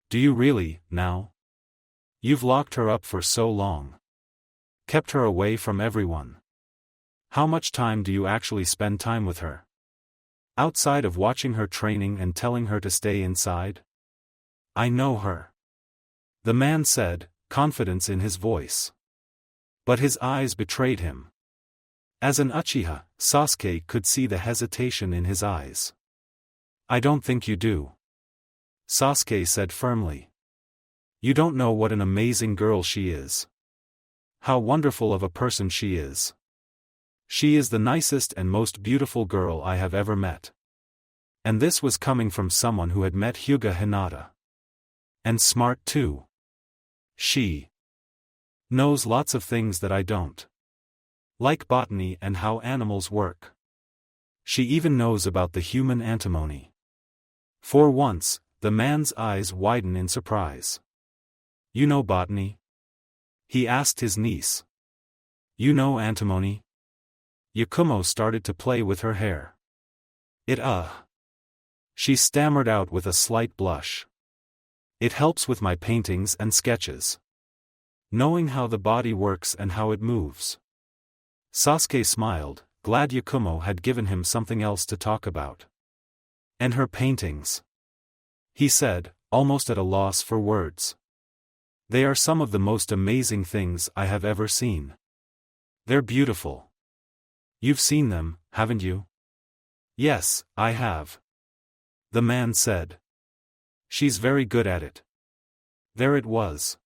Do you really, now? You've locked her up for so long. Kept her away from everyone. How much time do you actually spend time with her? Outside of watching her training and telling her to stay inside? I know her. The man said, confidence in his voice. But his eyes betrayed him. As an Uchiha, Sasuke could see the hesitation in his eyes. I don't think you do. Sasuke said firmly. You don't know what an amazing girl she is. How wonderful of a person she is. She is the nicest and most beautiful girl I have ever met. And this was coming from someone who had met Hyuga Hinata. And smart too. She knows lots of things that I don't. Like botany and how animals work. She even knows about the human antimony. For once, the man's eyes widen in surprise. You know botany? He asked his niece. You know antimony? Yakumo started to play with her hair. She stammered out with a slight blush. It helps with my paintings and sketches. Knowing how the body works and how it moves. Sasuke smiled, glad Yakumo had given him something else to talk about. And her paintings. He said, almost at a loss for words. They are some of the most amazing things I have ever seen. They're beautiful. You've seen them, haven't you? Yes, I have. The man said. She's very good at it. There it was.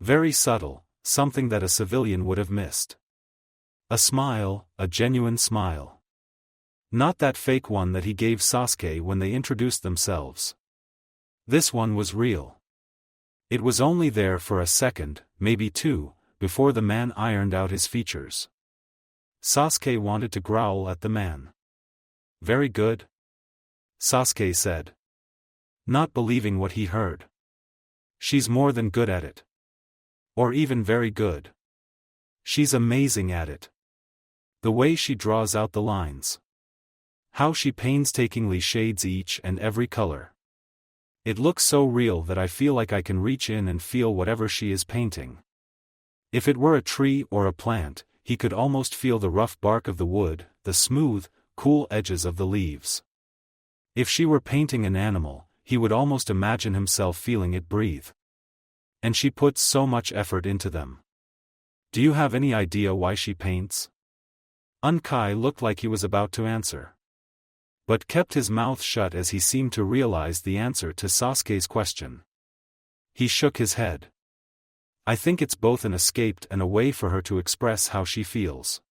Very subtle, something that a civilian would have missed. A smile, a genuine smile. Not that fake one that he gave Sasuke when they introduced themselves. This one was real. It was only there for a second, maybe two, before the man ironed out his features. Sasuke wanted to growl at the man. Very good? Sasuke said. Not believing what he heard. She's more than good at it. Or even very good. She's amazing at it. The way she draws out the lines. How she painstakingly shades each and every color. It looks so real that I feel like I can reach in and feel whatever she is painting. If it were a tree or a plant, he could almost feel the rough bark of the wood, the smooth, cool edges of the leaves. If she were painting an animal, he would almost imagine himself feeling it breathe. And she puts so much effort into them. Do you have any idea why she paints? Unkai looked like he was about to answer. But kept his mouth shut as he seemed to realize the answer to Sasuke's question. He shook his head. I think it's both an escape and a way for her to express how she feels.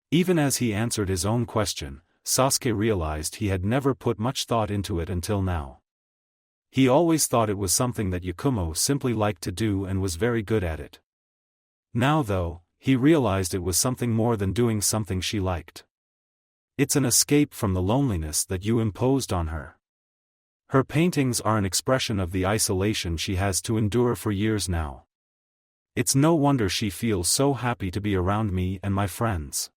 Even as he answered his own question, Sasuke realized he had never put much thought into it until now. He always thought it was something that Yakumo simply liked to do and was very good at it. Now though, he realized it was something more than doing something she liked. It's an escape from the loneliness that you imposed on her. Her paintings are an expression of the isolation she has to endure for years now. It's no wonder she feels so happy to be around me and my friends.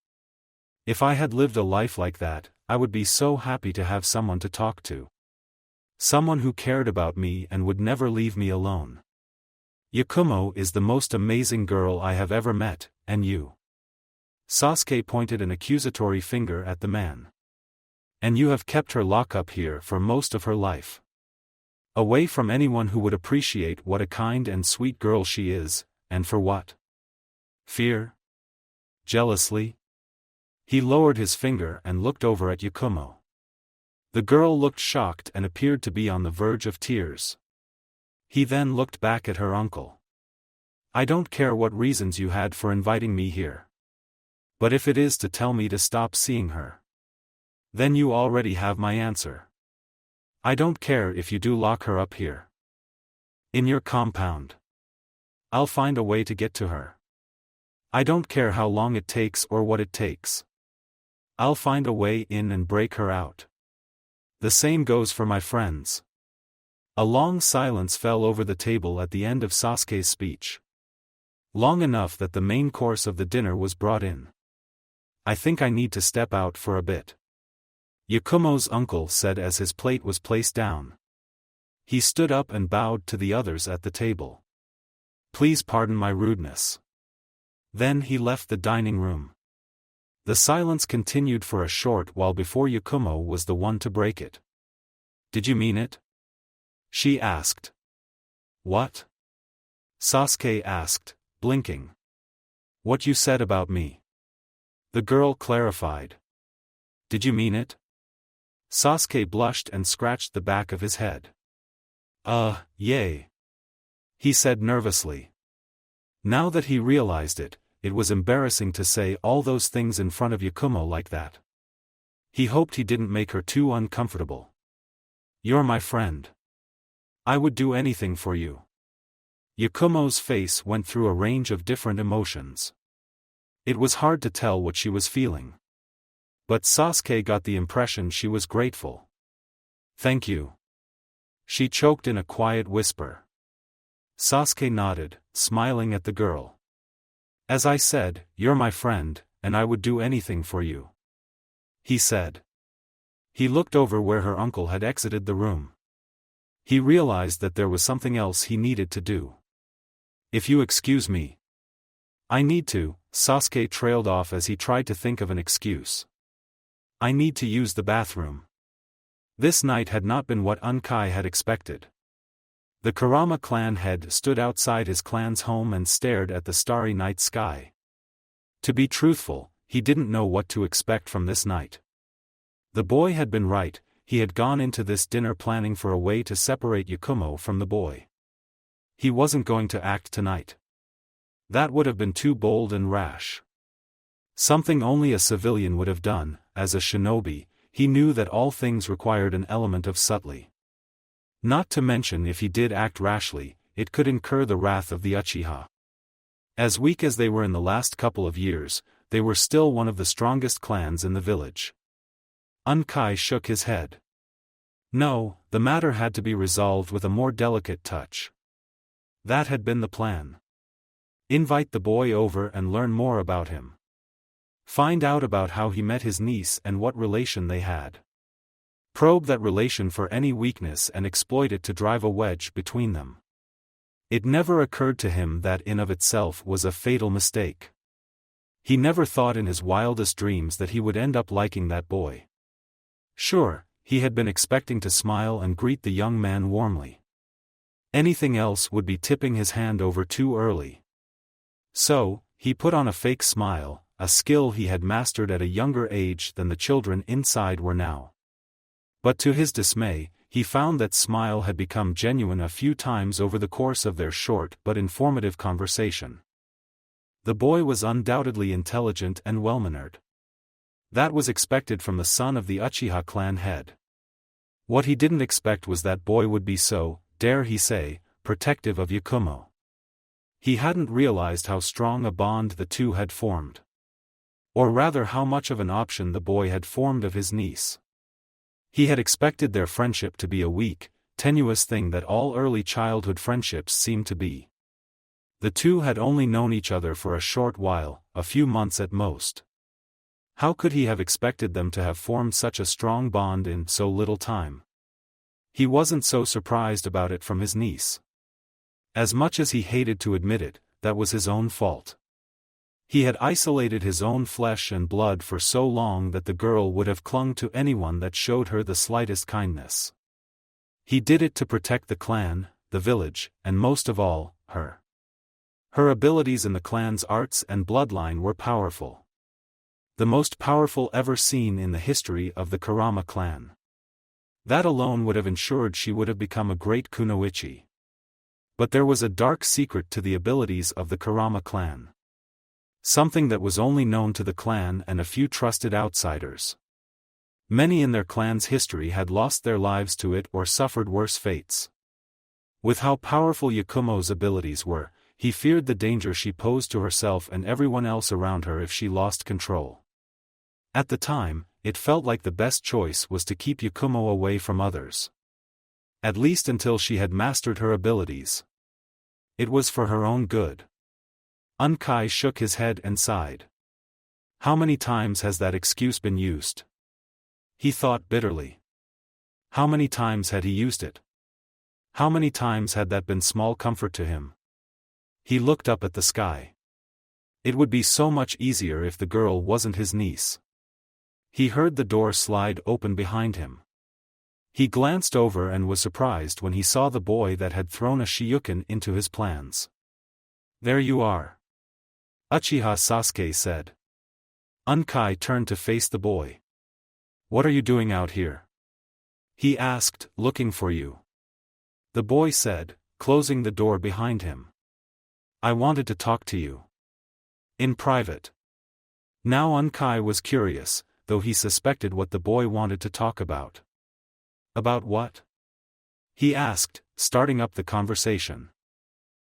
If I had lived a life like that, I would be so happy to have someone to talk to. Someone who cared about me and would never leave me alone. Yakumo is the most amazing girl I have ever met, and you. Sasuke pointed an accusatory finger at the man. And you have kept her locked up here for most of her life. Away from anyone who would appreciate what a kind and sweet girl she is, and for what? Fear? Jealously? He lowered his finger and looked over at Yakumo. The girl looked shocked and appeared to be on the verge of tears. He then looked back at her uncle. I don't care what reasons you had for inviting me here. But if it is to tell me to stop seeing her, then you already have my answer. I don't care if you do lock her up here. In your compound. I'll find a way to get to her. I don't care how long it takes or what it takes. I'll find a way in and break her out. The same goes for my friends. A long silence fell over the table at the end of Sasuke's speech. Long enough that the main course of the dinner was brought in. I think I need to step out for a bit. Yakumo's uncle said as his plate was placed down. He stood up and bowed to the others at the table. Please pardon my rudeness. Then he left the dining room. The silence continued for a short while before Yakumo was the one to break it. "Did you mean it?" she asked. "What?" Sasuke asked, blinking. "What you said about me." The girl clarified. "Did you mean it?" Sasuke blushed and scratched the back of his head. Yay," he said nervously. Now that he realized it, it was embarrassing to say all those things in front of Yakumo like that. He hoped he didn't make her too uncomfortable. "You're my friend. I would do anything for you." Yakumo's face went through a range of different emotions. It was hard to tell what she was feeling. But Sasuke got the impression she was grateful. "Thank you," she choked in a quiet whisper. Sasuke nodded, smiling at the girl. "As I said, you're my friend, and I would do anything for you," he said. He looked over where her uncle had exited the room. He realized that there was something else he needed to do. "If you excuse me." "I need to," Sasuke trailed off as he tried to think of an excuse. "I need to use the bathroom." This night had not been what Unkai had expected. The Kurama clan head stood outside his clan's home and stared at the starry night sky. To be truthful, he didn't know what to expect from this night. The boy had been right, he had gone into this dinner planning for a way to separate Yakumo from the boy. He wasn't going to act tonight. That would have been too bold and rash. Something only a civilian would have done. As a shinobi, he knew that all things required an element of subtlety. Not to mention if he did act rashly, it could incur the wrath of the Uchiha. As weak as they were in the last couple of years, they were still one of the strongest clans in the village. Unkai shook his head. No, the matter had to be resolved with a more delicate touch. That had been the plan. Invite the boy over and learn more about him. Find out about how he met his niece and what relation they had. Probe that relation for any weakness and exploit it to drive a wedge between them. It never occurred to him that in of itself was a fatal mistake. He never thought in his wildest dreams that he would end up liking that boy. Sure, he had been expecting to smile and greet the young man warmly. Anything else would be tipping his hand over too early. So, he put on a fake smile, a skill he had mastered at a younger age than the children inside were now. But to his dismay, he found that smile had become genuine a few times over the course of their short but informative conversation. The boy was undoubtedly intelligent and well-mannered. That was expected from the son of the Uchiha clan head. What he didn't expect was that boy would be so, dare he say, protective of Yakumo. He hadn't realized how strong a bond the two had formed. Or rather how much of an option the boy had formed of his niece. He had expected their friendship to be a weak, tenuous thing that all early childhood friendships seemed to be. The two had only known each other for a short while, a few months at most. How could he have expected them to have formed such a strong bond in so little time? He wasn't so surprised about it from his niece. As much as he hated to admit it, that was his own fault. He had isolated his own flesh and blood for so long that the girl would have clung to anyone that showed her the slightest kindness. He did it to protect the clan, the village, and most of all, her. Her abilities in the clan's arts and bloodline were powerful. The most powerful ever seen in the history of the Kurama clan. That alone would have ensured she would have become a great kunoichi. But there was a dark secret to the abilities of the Kurama clan. Something that was only known to the clan and a few trusted outsiders. Many in their clan's history had lost their lives to it or suffered worse fates. With how powerful Yakumo's abilities were, he feared the danger she posed to herself and everyone else around her if she lost control. At the time, it felt like the best choice was to keep Yakumo away from others. At least until she had mastered her abilities. It was for her own good. Unkai shook his head and sighed. How many times has that excuse been used? He thought bitterly. How many times had he used it? How many times had that been small comfort to him? He looked up at the sky. It would be so much easier if the girl wasn't his niece. He heard the door slide open behind him. He glanced over and was surprised when he saw the boy that had thrown a Shiuken into his plans. "There you are," Uchiha Sasuke said. Unkai turned to face the boy. "What are you doing out here?" he asked, "Looking for you," the boy said, closing the door behind him. "I wanted to talk to you. In private." Now Unkai was curious, though he suspected what the boy wanted to talk about. "About what?" he asked, starting up the conversation.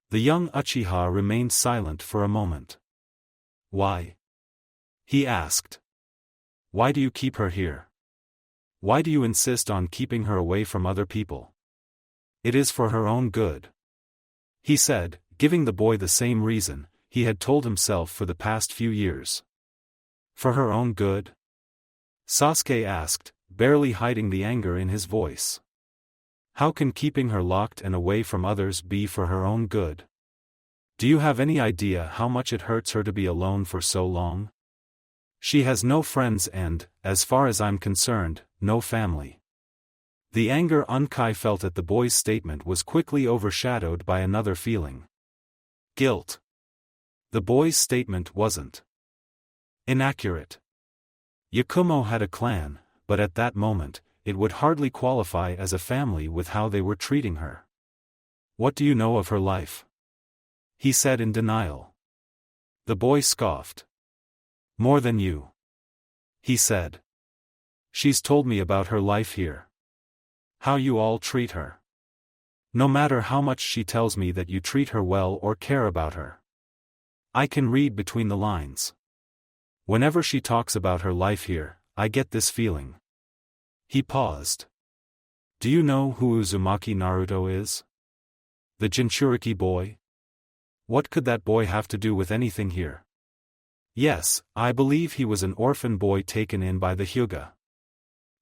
The young Uchiha remained silent for a moment. "Why?" he asked. "Why do you keep her here? Why do you insist on keeping her away from other people?" "It is for her own good," he said, giving the boy the same reason he had told himself for the past few years. "For her own good?" Sasuke asked, barely hiding the anger in his voice. "How can keeping her locked and away from others be for her own good? Do you have any idea how much it hurts her to be alone for so long? She has no friends and, as far as I'm concerned, no family." The anger Unkai felt at the boy's statement was quickly overshadowed by another feeling. Guilt. The boy's statement wasn't inaccurate. Yakumo had a clan, but at that moment, it would hardly qualify as a family with how they were treating her. "What do you know of her life?" he said in denial. The boy scoffed. "More than you," he said. "She's told me about her life here. How you all treat her. No matter how much she tells me that you treat her well or care about her. I can read between the lines. Whenever she talks about her life here, I get this feeling." He paused. "Do you know who Uzumaki Naruto is? The Jinchuriki boy? What could that boy have to do with anything here?" "Yes, I believe he was an orphan boy taken in by the Hyuga.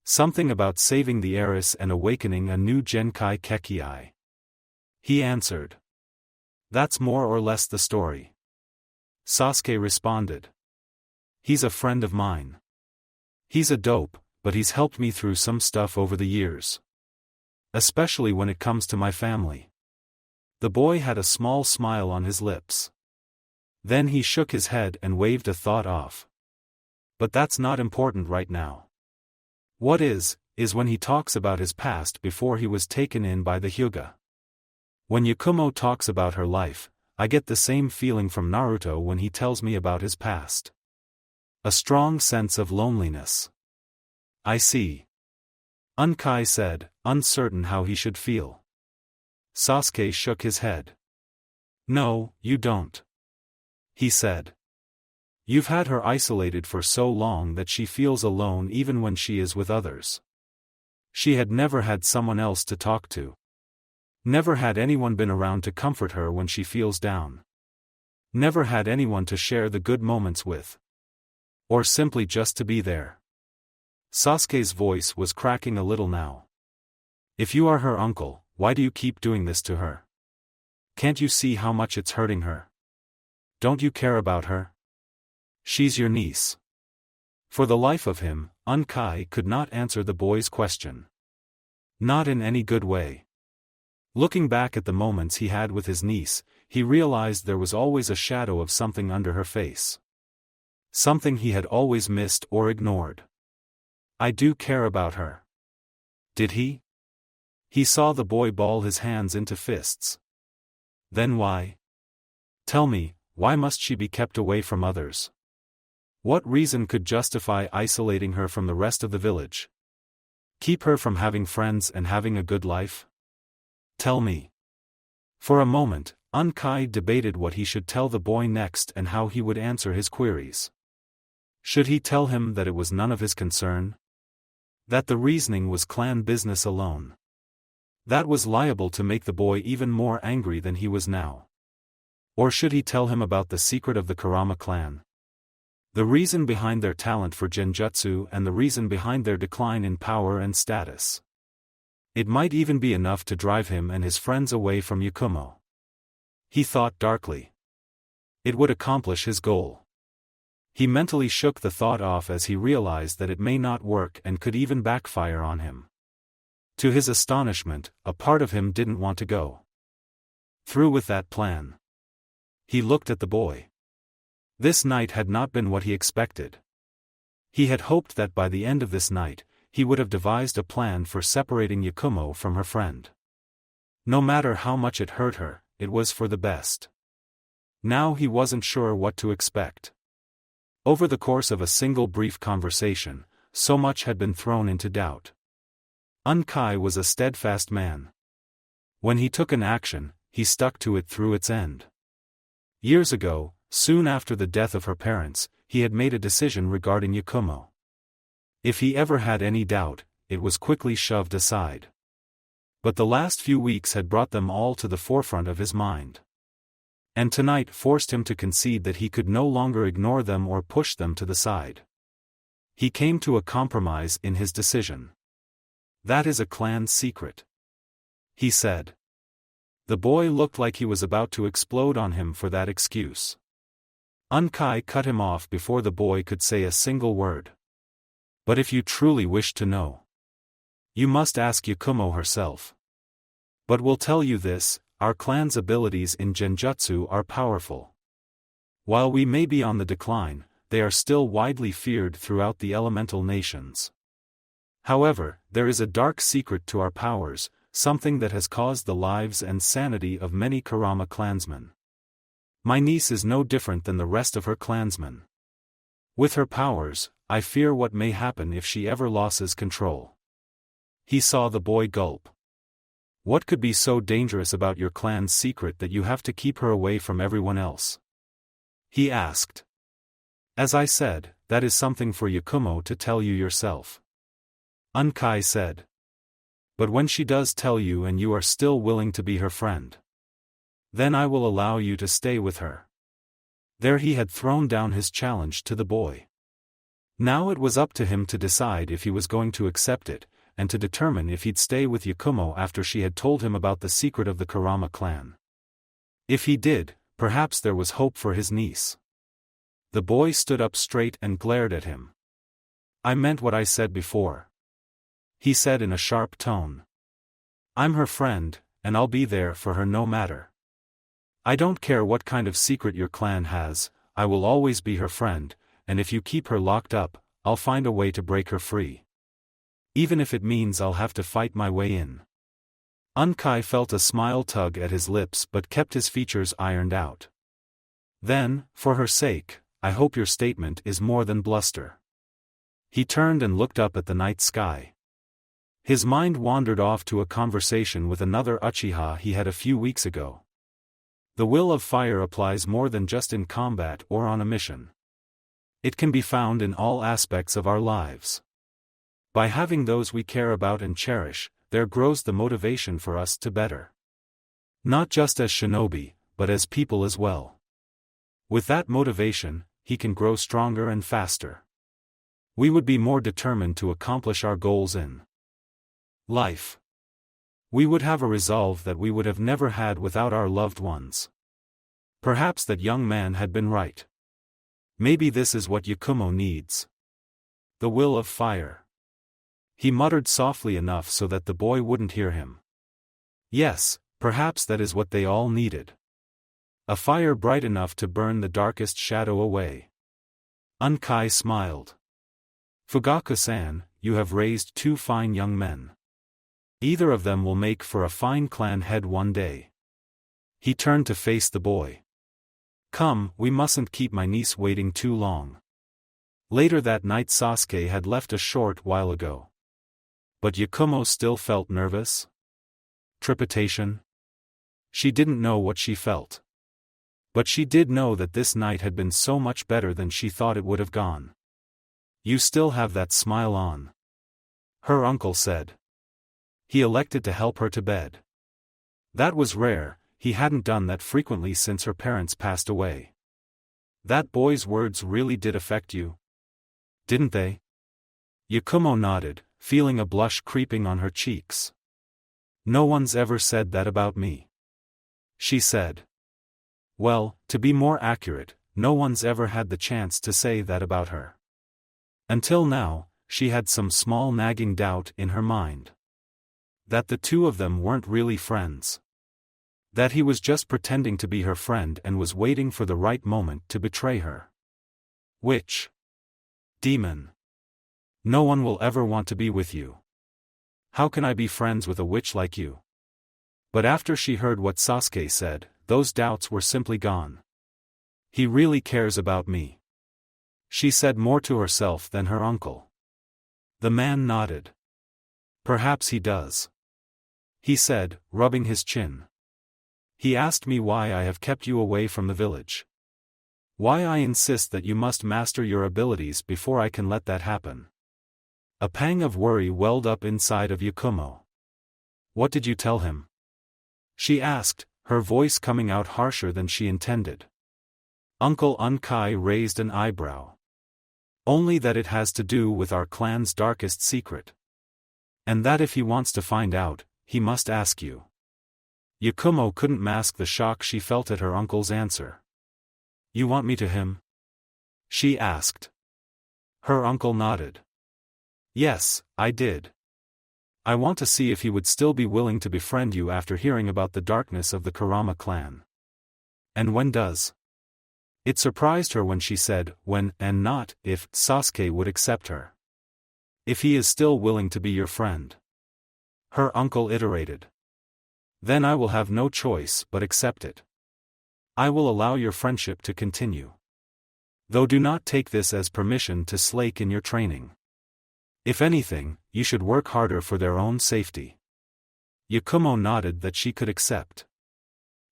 Something about saving the heiress and awakening a new Genkai Kekkei," he answered. "That's more or less the story," Sasuke responded. "He's a friend of mine. He's a dope, but he's helped me through some stuff over the years. Especially when it comes to my family." The boy had a small smile on his lips. Then he shook his head and waved a thought off. "But that's not important right now. What is when he talks about his past before he was taken in by the Hyuga. When Yakumo talks about her life, I get the same feeling from Naruto when he tells me about his past. A strong sense of loneliness." "I see," Unkai said, uncertain how he should feel. Sasuke shook his head. "No, you don't," he said. "You've had her isolated for so long that she feels alone even when she is with others. She had never had someone else to talk to. Never had anyone been around to comfort her when she feels down. Never had anyone to share the good moments with. Or simply just to be there." Sasuke's voice was cracking a little now. "If you are her uncle, why do you keep doing this to her? Can't you see how much it's hurting her? Don't you care about her? She's your niece." For the life of him, Unkai could not answer the boy's question. Not in any good way. Looking back at the moments he had with his niece, he realized there was always a shadow of something under her face. Something he had always missed or ignored. "I do care about her." Did he? He saw the boy ball his hands into fists. "Then why? Tell me, why must she be kept away from others? What reason could justify isolating her from the rest of the village? Keep her from having friends and having a good life? Tell me." For a moment, Unkai debated what he should tell the boy next and how he would answer his queries. Should he tell him that it was none of his concern? That the reasoning was clan business alone? That was liable to make the boy even more angry than he was now. Or should he tell him about the secret of the Kurama clan? The reason behind their talent for genjutsu and the reason behind their decline in power and status. It might even be enough to drive him and his friends away from Yakumo. He thought darkly. It would accomplish his goal. He mentally shook the thought off as he realized that it may not work and could even backfire on him. To his astonishment, a part of him didn't want to go through with that plan. He looked at the boy. This night had not been what he expected. He had hoped that by the end of this night, he would have devised a plan for separating Yakumo from her friend. No matter how much it hurt her, it was for the best. Now he wasn't sure what to expect. Over the course of a single brief conversation, so much had been thrown into doubt. Unkai was a steadfast man. When he took an action, he stuck to it through its end. Years ago, soon after the death of her parents, he had made a decision regarding Yakumo. If he ever had any doubt, it was quickly shoved aside. But the last few weeks had brought them all to the forefront of his mind. And tonight forced him to concede that he could no longer ignore them or push them to the side. He came to a compromise in his decision. "That is a clan secret," he said. The boy looked like he was about to explode on him for that excuse. Unkai cut him off before the boy could say a single word. "But if you truly wish to know, you must ask Yakumo herself. But we'll tell you this, our clan's abilities in genjutsu are powerful. While we may be on the decline, they are still widely feared throughout the elemental nations. However, there is a dark secret to our powers, something that has caused the lives and sanity of many Kurama clansmen. My niece is no different than the rest of her clansmen. With her powers, I fear what may happen if she ever loses control." He saw the boy gulp. "What could be so dangerous about your clan's secret that you have to keep her away from everyone else?" he asked. "As I said, that is something for Yakumo to tell you yourself," Unkai said. "But when she does tell you and you are still willing to be her friend, then I will allow you to stay with her." There he had thrown down his challenge to the boy. Now it was up to him to decide if he was going to accept it, and to determine if he'd stay with Yakumo after she had told him about the secret of the Kurama clan. If he did, perhaps there was hope for his niece. The boy stood up straight and glared at him. "I meant what I said before," he said in a sharp tone. "I'm her friend, and I'll be there for her no matter. I don't care what kind of secret your clan has, I will always be her friend, and if you keep her locked up, I'll find a way to break her free. Even if it means I'll have to fight my way in." Unkai felt a smile tug at his lips but kept his features ironed out. "Then, for her sake, I hope your statement is more than bluster." He turned and looked up at the night sky. His mind wandered off to a conversation with another Uchiha he had a few weeks ago. The will of fire applies more than just in combat or on a mission. It can be found in all aspects of our lives. By having those we care about and cherish, there grows the motivation for us to better. Not just as shinobi, but as people as well. With that motivation, he can grow stronger and faster. We would be more determined to accomplish our goals in life. We would have a resolve that we would have never had without our loved ones. Perhaps that young man had been right. Maybe this is what Yakumo needs. The will of fire. He muttered softly enough so that the boy wouldn't hear him. Yes, perhaps that is what they all needed. A fire bright enough to burn the darkest shadow away. Unkai smiled. "Fugaku-san, you have raised two fine young men. Either of them will make for a fine clan head one day." He turned to face the boy. "Come, we mustn't keep my niece waiting too long." Later that night Sasuke had left a short while ago. But Yakumo still felt nervous. Trepidation. She didn't know what she felt. But she did know that this night had been so much better than she thought it would have gone. "You still have that smile on," her uncle said. He elected to help her to bed. That was rare, he hadn't done that frequently since her parents passed away. "That boy's words really did affect you, didn't they?" Yakumo nodded, feeling a blush creeping on her cheeks. "No one's ever said that about me," she said. Well, to be more accurate, no one's ever had the chance to say that about her. Until now, she had some small nagging doubt in her mind. That the two of them weren't really friends. That he was just pretending to be her friend and was waiting for the right moment to betray her. Witch. Demon. No one will ever want to be with you. How can I be friends with a witch like you? But after she heard what Sasuke said, those doubts were simply gone. He really cares about me. She said more to herself than her uncle. The man nodded. Perhaps he does. He said, rubbing his chin. He asked me why I have kept you away from the village. Why I insist that you must master your abilities before I can let that happen. A pang of worry welled up inside of Yakumo. What did you tell him? She asked, her voice coming out harsher than she intended. Uncle Unkai raised an eyebrow. Only that it has to do with our clan's darkest secret. And that if he wants to find out, he must ask you. Yakumo couldn't mask the shock she felt at her uncle's answer. You want me to him? She asked. Her uncle nodded. Yes, I did. I want to see if he would still be willing to befriend you after hearing about the darkness of the Kurama clan. And when does? It surprised her when she said, when, and not, if, Sasuke would accept her. If he is still willing to be your friend. Her uncle iterated. Then I will have no choice but accept it. I will allow your friendship to continue. Though do not take this as permission to slake in your training. If anything, you should work harder for their own safety. Yakumo nodded that she could accept.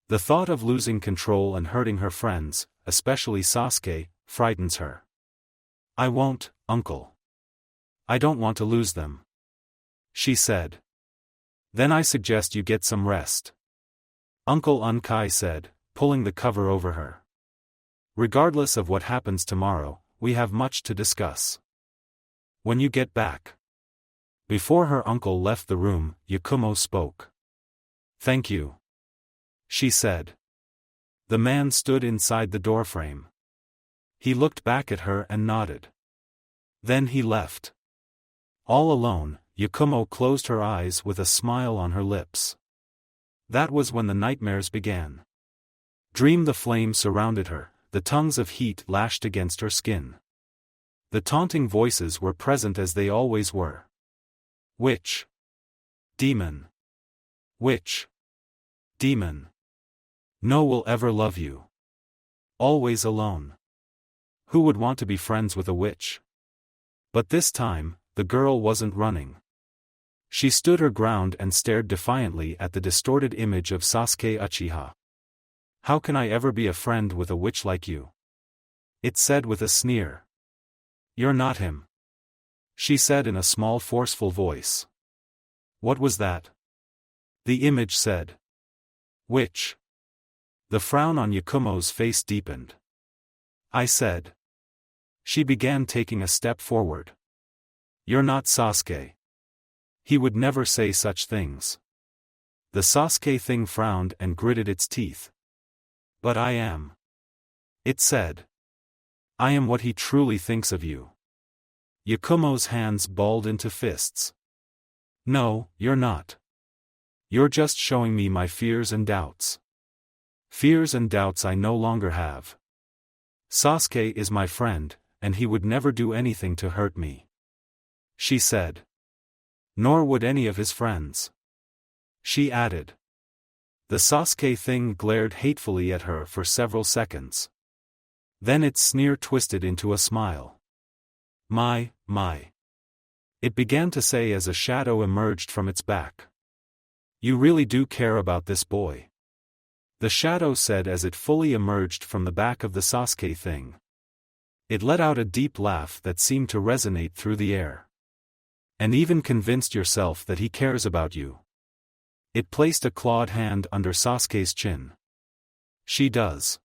The thought of losing control and hurting her friends, especially Sasuke, frightens her. I won't, uncle. I don't want to lose them. She said. Then I suggest you get some rest. Uncle Unkai said, pulling the cover over her. Regardless of what happens tomorrow, we have much to discuss. When you get back. Before her uncle left the room, Yakumo spoke. Thank you. She said. The man stood inside the doorframe. He looked back at her and nodded. Then he left. All alone, Yakumo closed her eyes with a smile on her lips. That was when the nightmares began. The flame surrounded her, the tongues of heat lashed against her skin. The taunting voices were present as they always were. Witch. Demon. Witch. Demon. No will ever love you. Always alone. Who would want to be friends with a witch? But this time, the girl wasn't running. She stood her ground and stared defiantly at the distorted image of Sasuke Uchiha. How can I ever be a friend with a witch like you? It said with a sneer. You're not him. She said in a small forceful voice. What was that? The image said. Witch. The frown on Yakumo's face deepened. I said. She began taking a step forward. You're not Sasuke. He would never say such things. The Sasuke thing frowned and gritted its teeth. But I am. It said. I am what he truly thinks of you. Yakumo's hands balled into fists. No, you're not. You're just showing me my fears and doubts. Fears and doubts I no longer have. Sasuke is my friend, and he would never do anything to hurt me. She said. Nor would any of his friends. She added. The Sasuke thing glared hatefully at her for several seconds. Then its sneer twisted into a smile. My. It began to say as a shadow emerged from its back. You really do care about this boy. The shadow said as it fully emerged from the back of the Sasuke thing. It let out a deep laugh that seemed to resonate through the air. And even convinced yourself that he cares about you. It placed a clawed hand under Sasuke's chin. She does.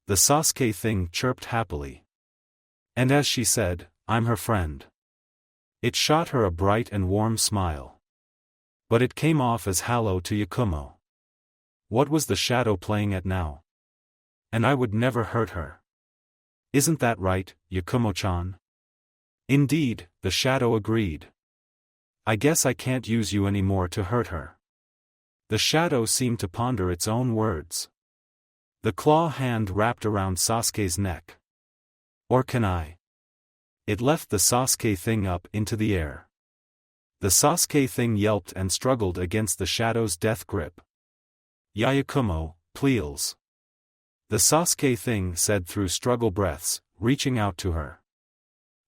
The Sasuke thing chirped happily. And as she said, I'm her friend. It shot her a bright and warm smile. But it came off as hollow to Yakumo. What was the shadow playing at now? And I would never hurt her. Isn't that right, Yakumo-chan? Indeed, the shadow agreed. I guess I can't use you anymore to hurt her. The shadow seemed to ponder its own words. The claw hand wrapped around Sasuke's neck. Or can I? It left the Sasuke thing up into the air. The Sasuke thing yelped and struggled against the shadow's death grip. Yakumo, please. The Sasuke thing said through struggle breaths, reaching out to her.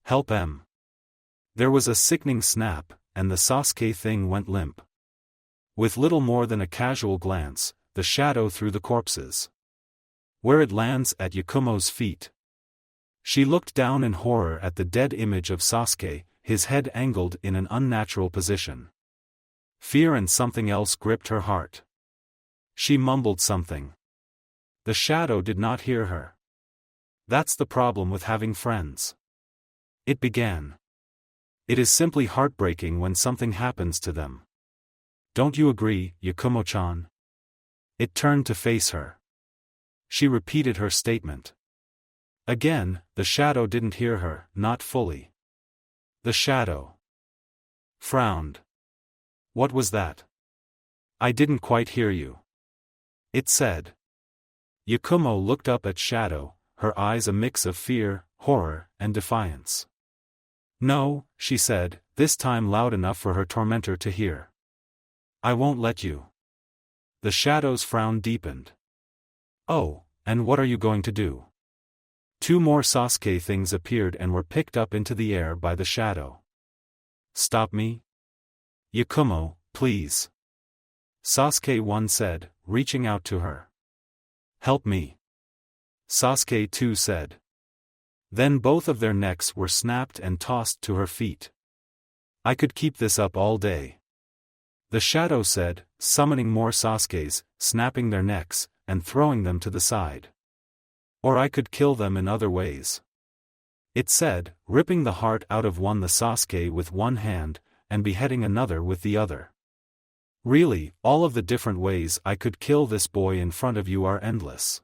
Help em. There was a sickening snap, and the Sasuke thing went limp. With little more than a casual glance, the shadow threw the corpses. Where it lands at Yakumo's feet. She looked down in horror at the dead image of Sasuke, his head angled in an unnatural position. Fear and something else gripped her heart. She mumbled something. The shadow did not hear her. That's the problem with having friends. It began. It is simply heartbreaking when something happens to them. Don't you agree, Yakumo-chan? It turned to face her. She repeated her statement. Again, the shadow didn't hear her, not fully. The shadow frowned. What was that? I didn't quite hear you. It said. Yakumo looked up at Shadow, her eyes a mix of fear, horror, and defiance. No, she said, this time loud enough for her tormentor to hear. I won't let you. The shadow's frown deepened. Oh, and what are you going to do? Two more Sasuke things appeared and were picked up into the air by the shadow. Stop me? Yakumo, please. Sasuke 1 said, reaching out to her. Help me. Sasuke 2 said. Then both of their necks were snapped and tossed to her feet. I could keep this up all day. The shadow said, summoning more Sasukes, snapping their necks, and throwing them to the side. Or I could kill them in other ways. It said, ripping the heart out of one the Sasuke with one hand, and beheading another with the other. Really, all of the different ways I could kill this boy in front of you are endless.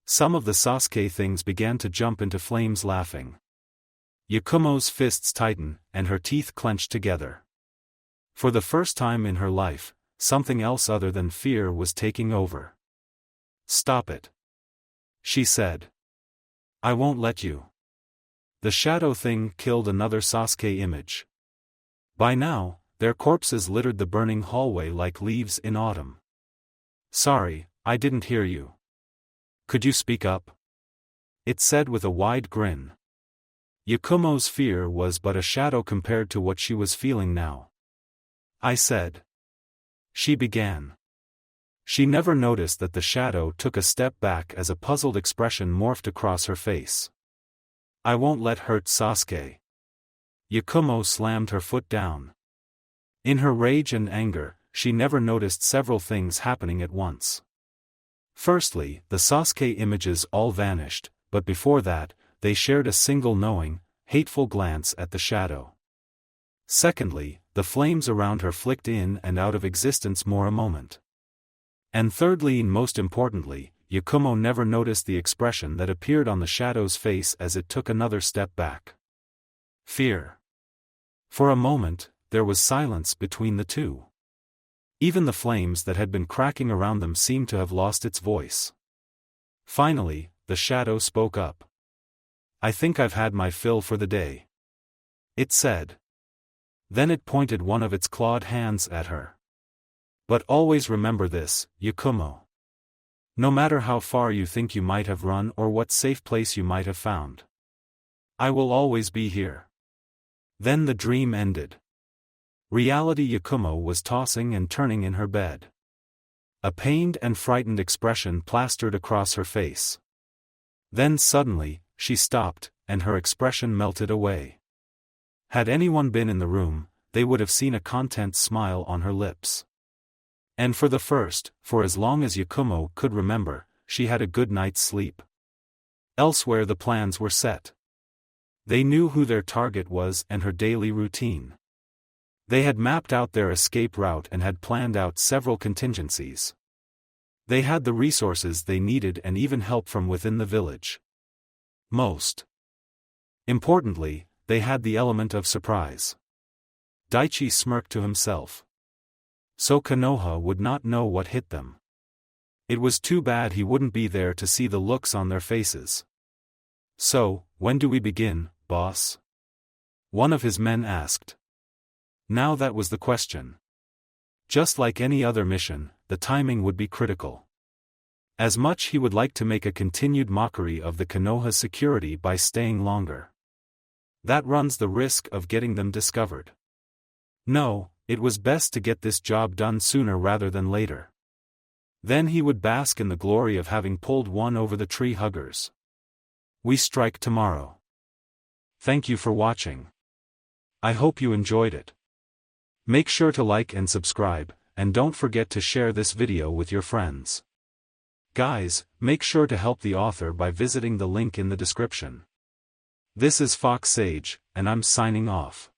Some of the Sasuke things began to jump into flames laughing. Yakumo's fists tightened, and her teeth clenched together. For the first time in her life, something else other than fear was taking over. Stop it. She said. I won't let you. The shadow thing killed another Sasuke image. By now, their corpses littered the burning hallway like leaves in autumn. Sorry, I didn't hear you. Could you speak up? It said with a wide grin. Yakumo's fear was but a shadow compared to what she was feeling now. I said. She began. She never noticed that the shadow took a step back as a puzzled expression morphed across her face. I won't let hurt Sasuke. Yakumo slammed her foot down. In her rage and anger, she never noticed several things happening at once. Firstly, the Sasuke images all vanished, but before that, they shared a single knowing, hateful glance at the shadow. Secondly, the flames around her flicked in and out of existence more a moment. And thirdly and most importantly, Yakumo never noticed the expression that appeared on the shadow's face as it took another step back. Fear. For a moment, there was silence between the two. Even the flames that had been cracking around them seemed to have lost its voice. Finally, the shadow spoke up. I think I've had my fill for the day. It said. Then it pointed one of its clawed hands at her. But always remember this, Yakumo. No matter how far you think you might have run or what safe place you might have found, I will always be here. Then the dream ended. Reality. Yakumo was tossing and turning in her bed. A pained and frightened expression plastered across her face. Then suddenly, she stopped, and her expression melted away. Had anyone been in the room, they would have seen a content smile on her lips. And for as long as Yakumo could remember, she had a good night's sleep. Elsewhere the plans were set. They knew who their target was and her daily routine. They had mapped out their escape route and had planned out several contingencies. They had the resources they needed and even help from within the village. Most importantly, they had the element of surprise. Daichi smirked to himself. So Konoha would not know what hit them. It was too bad he wouldn't be there to see the looks on their faces. So, when do we begin, boss? One of his men asked. Now that was the question. Just like any other mission, the timing would be critical. As much he would like to make a continued mockery of the Konoha's security by staying longer. That runs the risk of getting them discovered. No, it was best to get this job done sooner rather than later. Then he would bask in the glory of having pulled one over the tree huggers. We strike tomorrow. Thank you for watching. I hope you enjoyed it. Make sure to like and subscribe, and don't forget to share this video with your friends. Guys, make sure to help the author by visiting the link in the description. This is Fox Sage, and I'm signing off.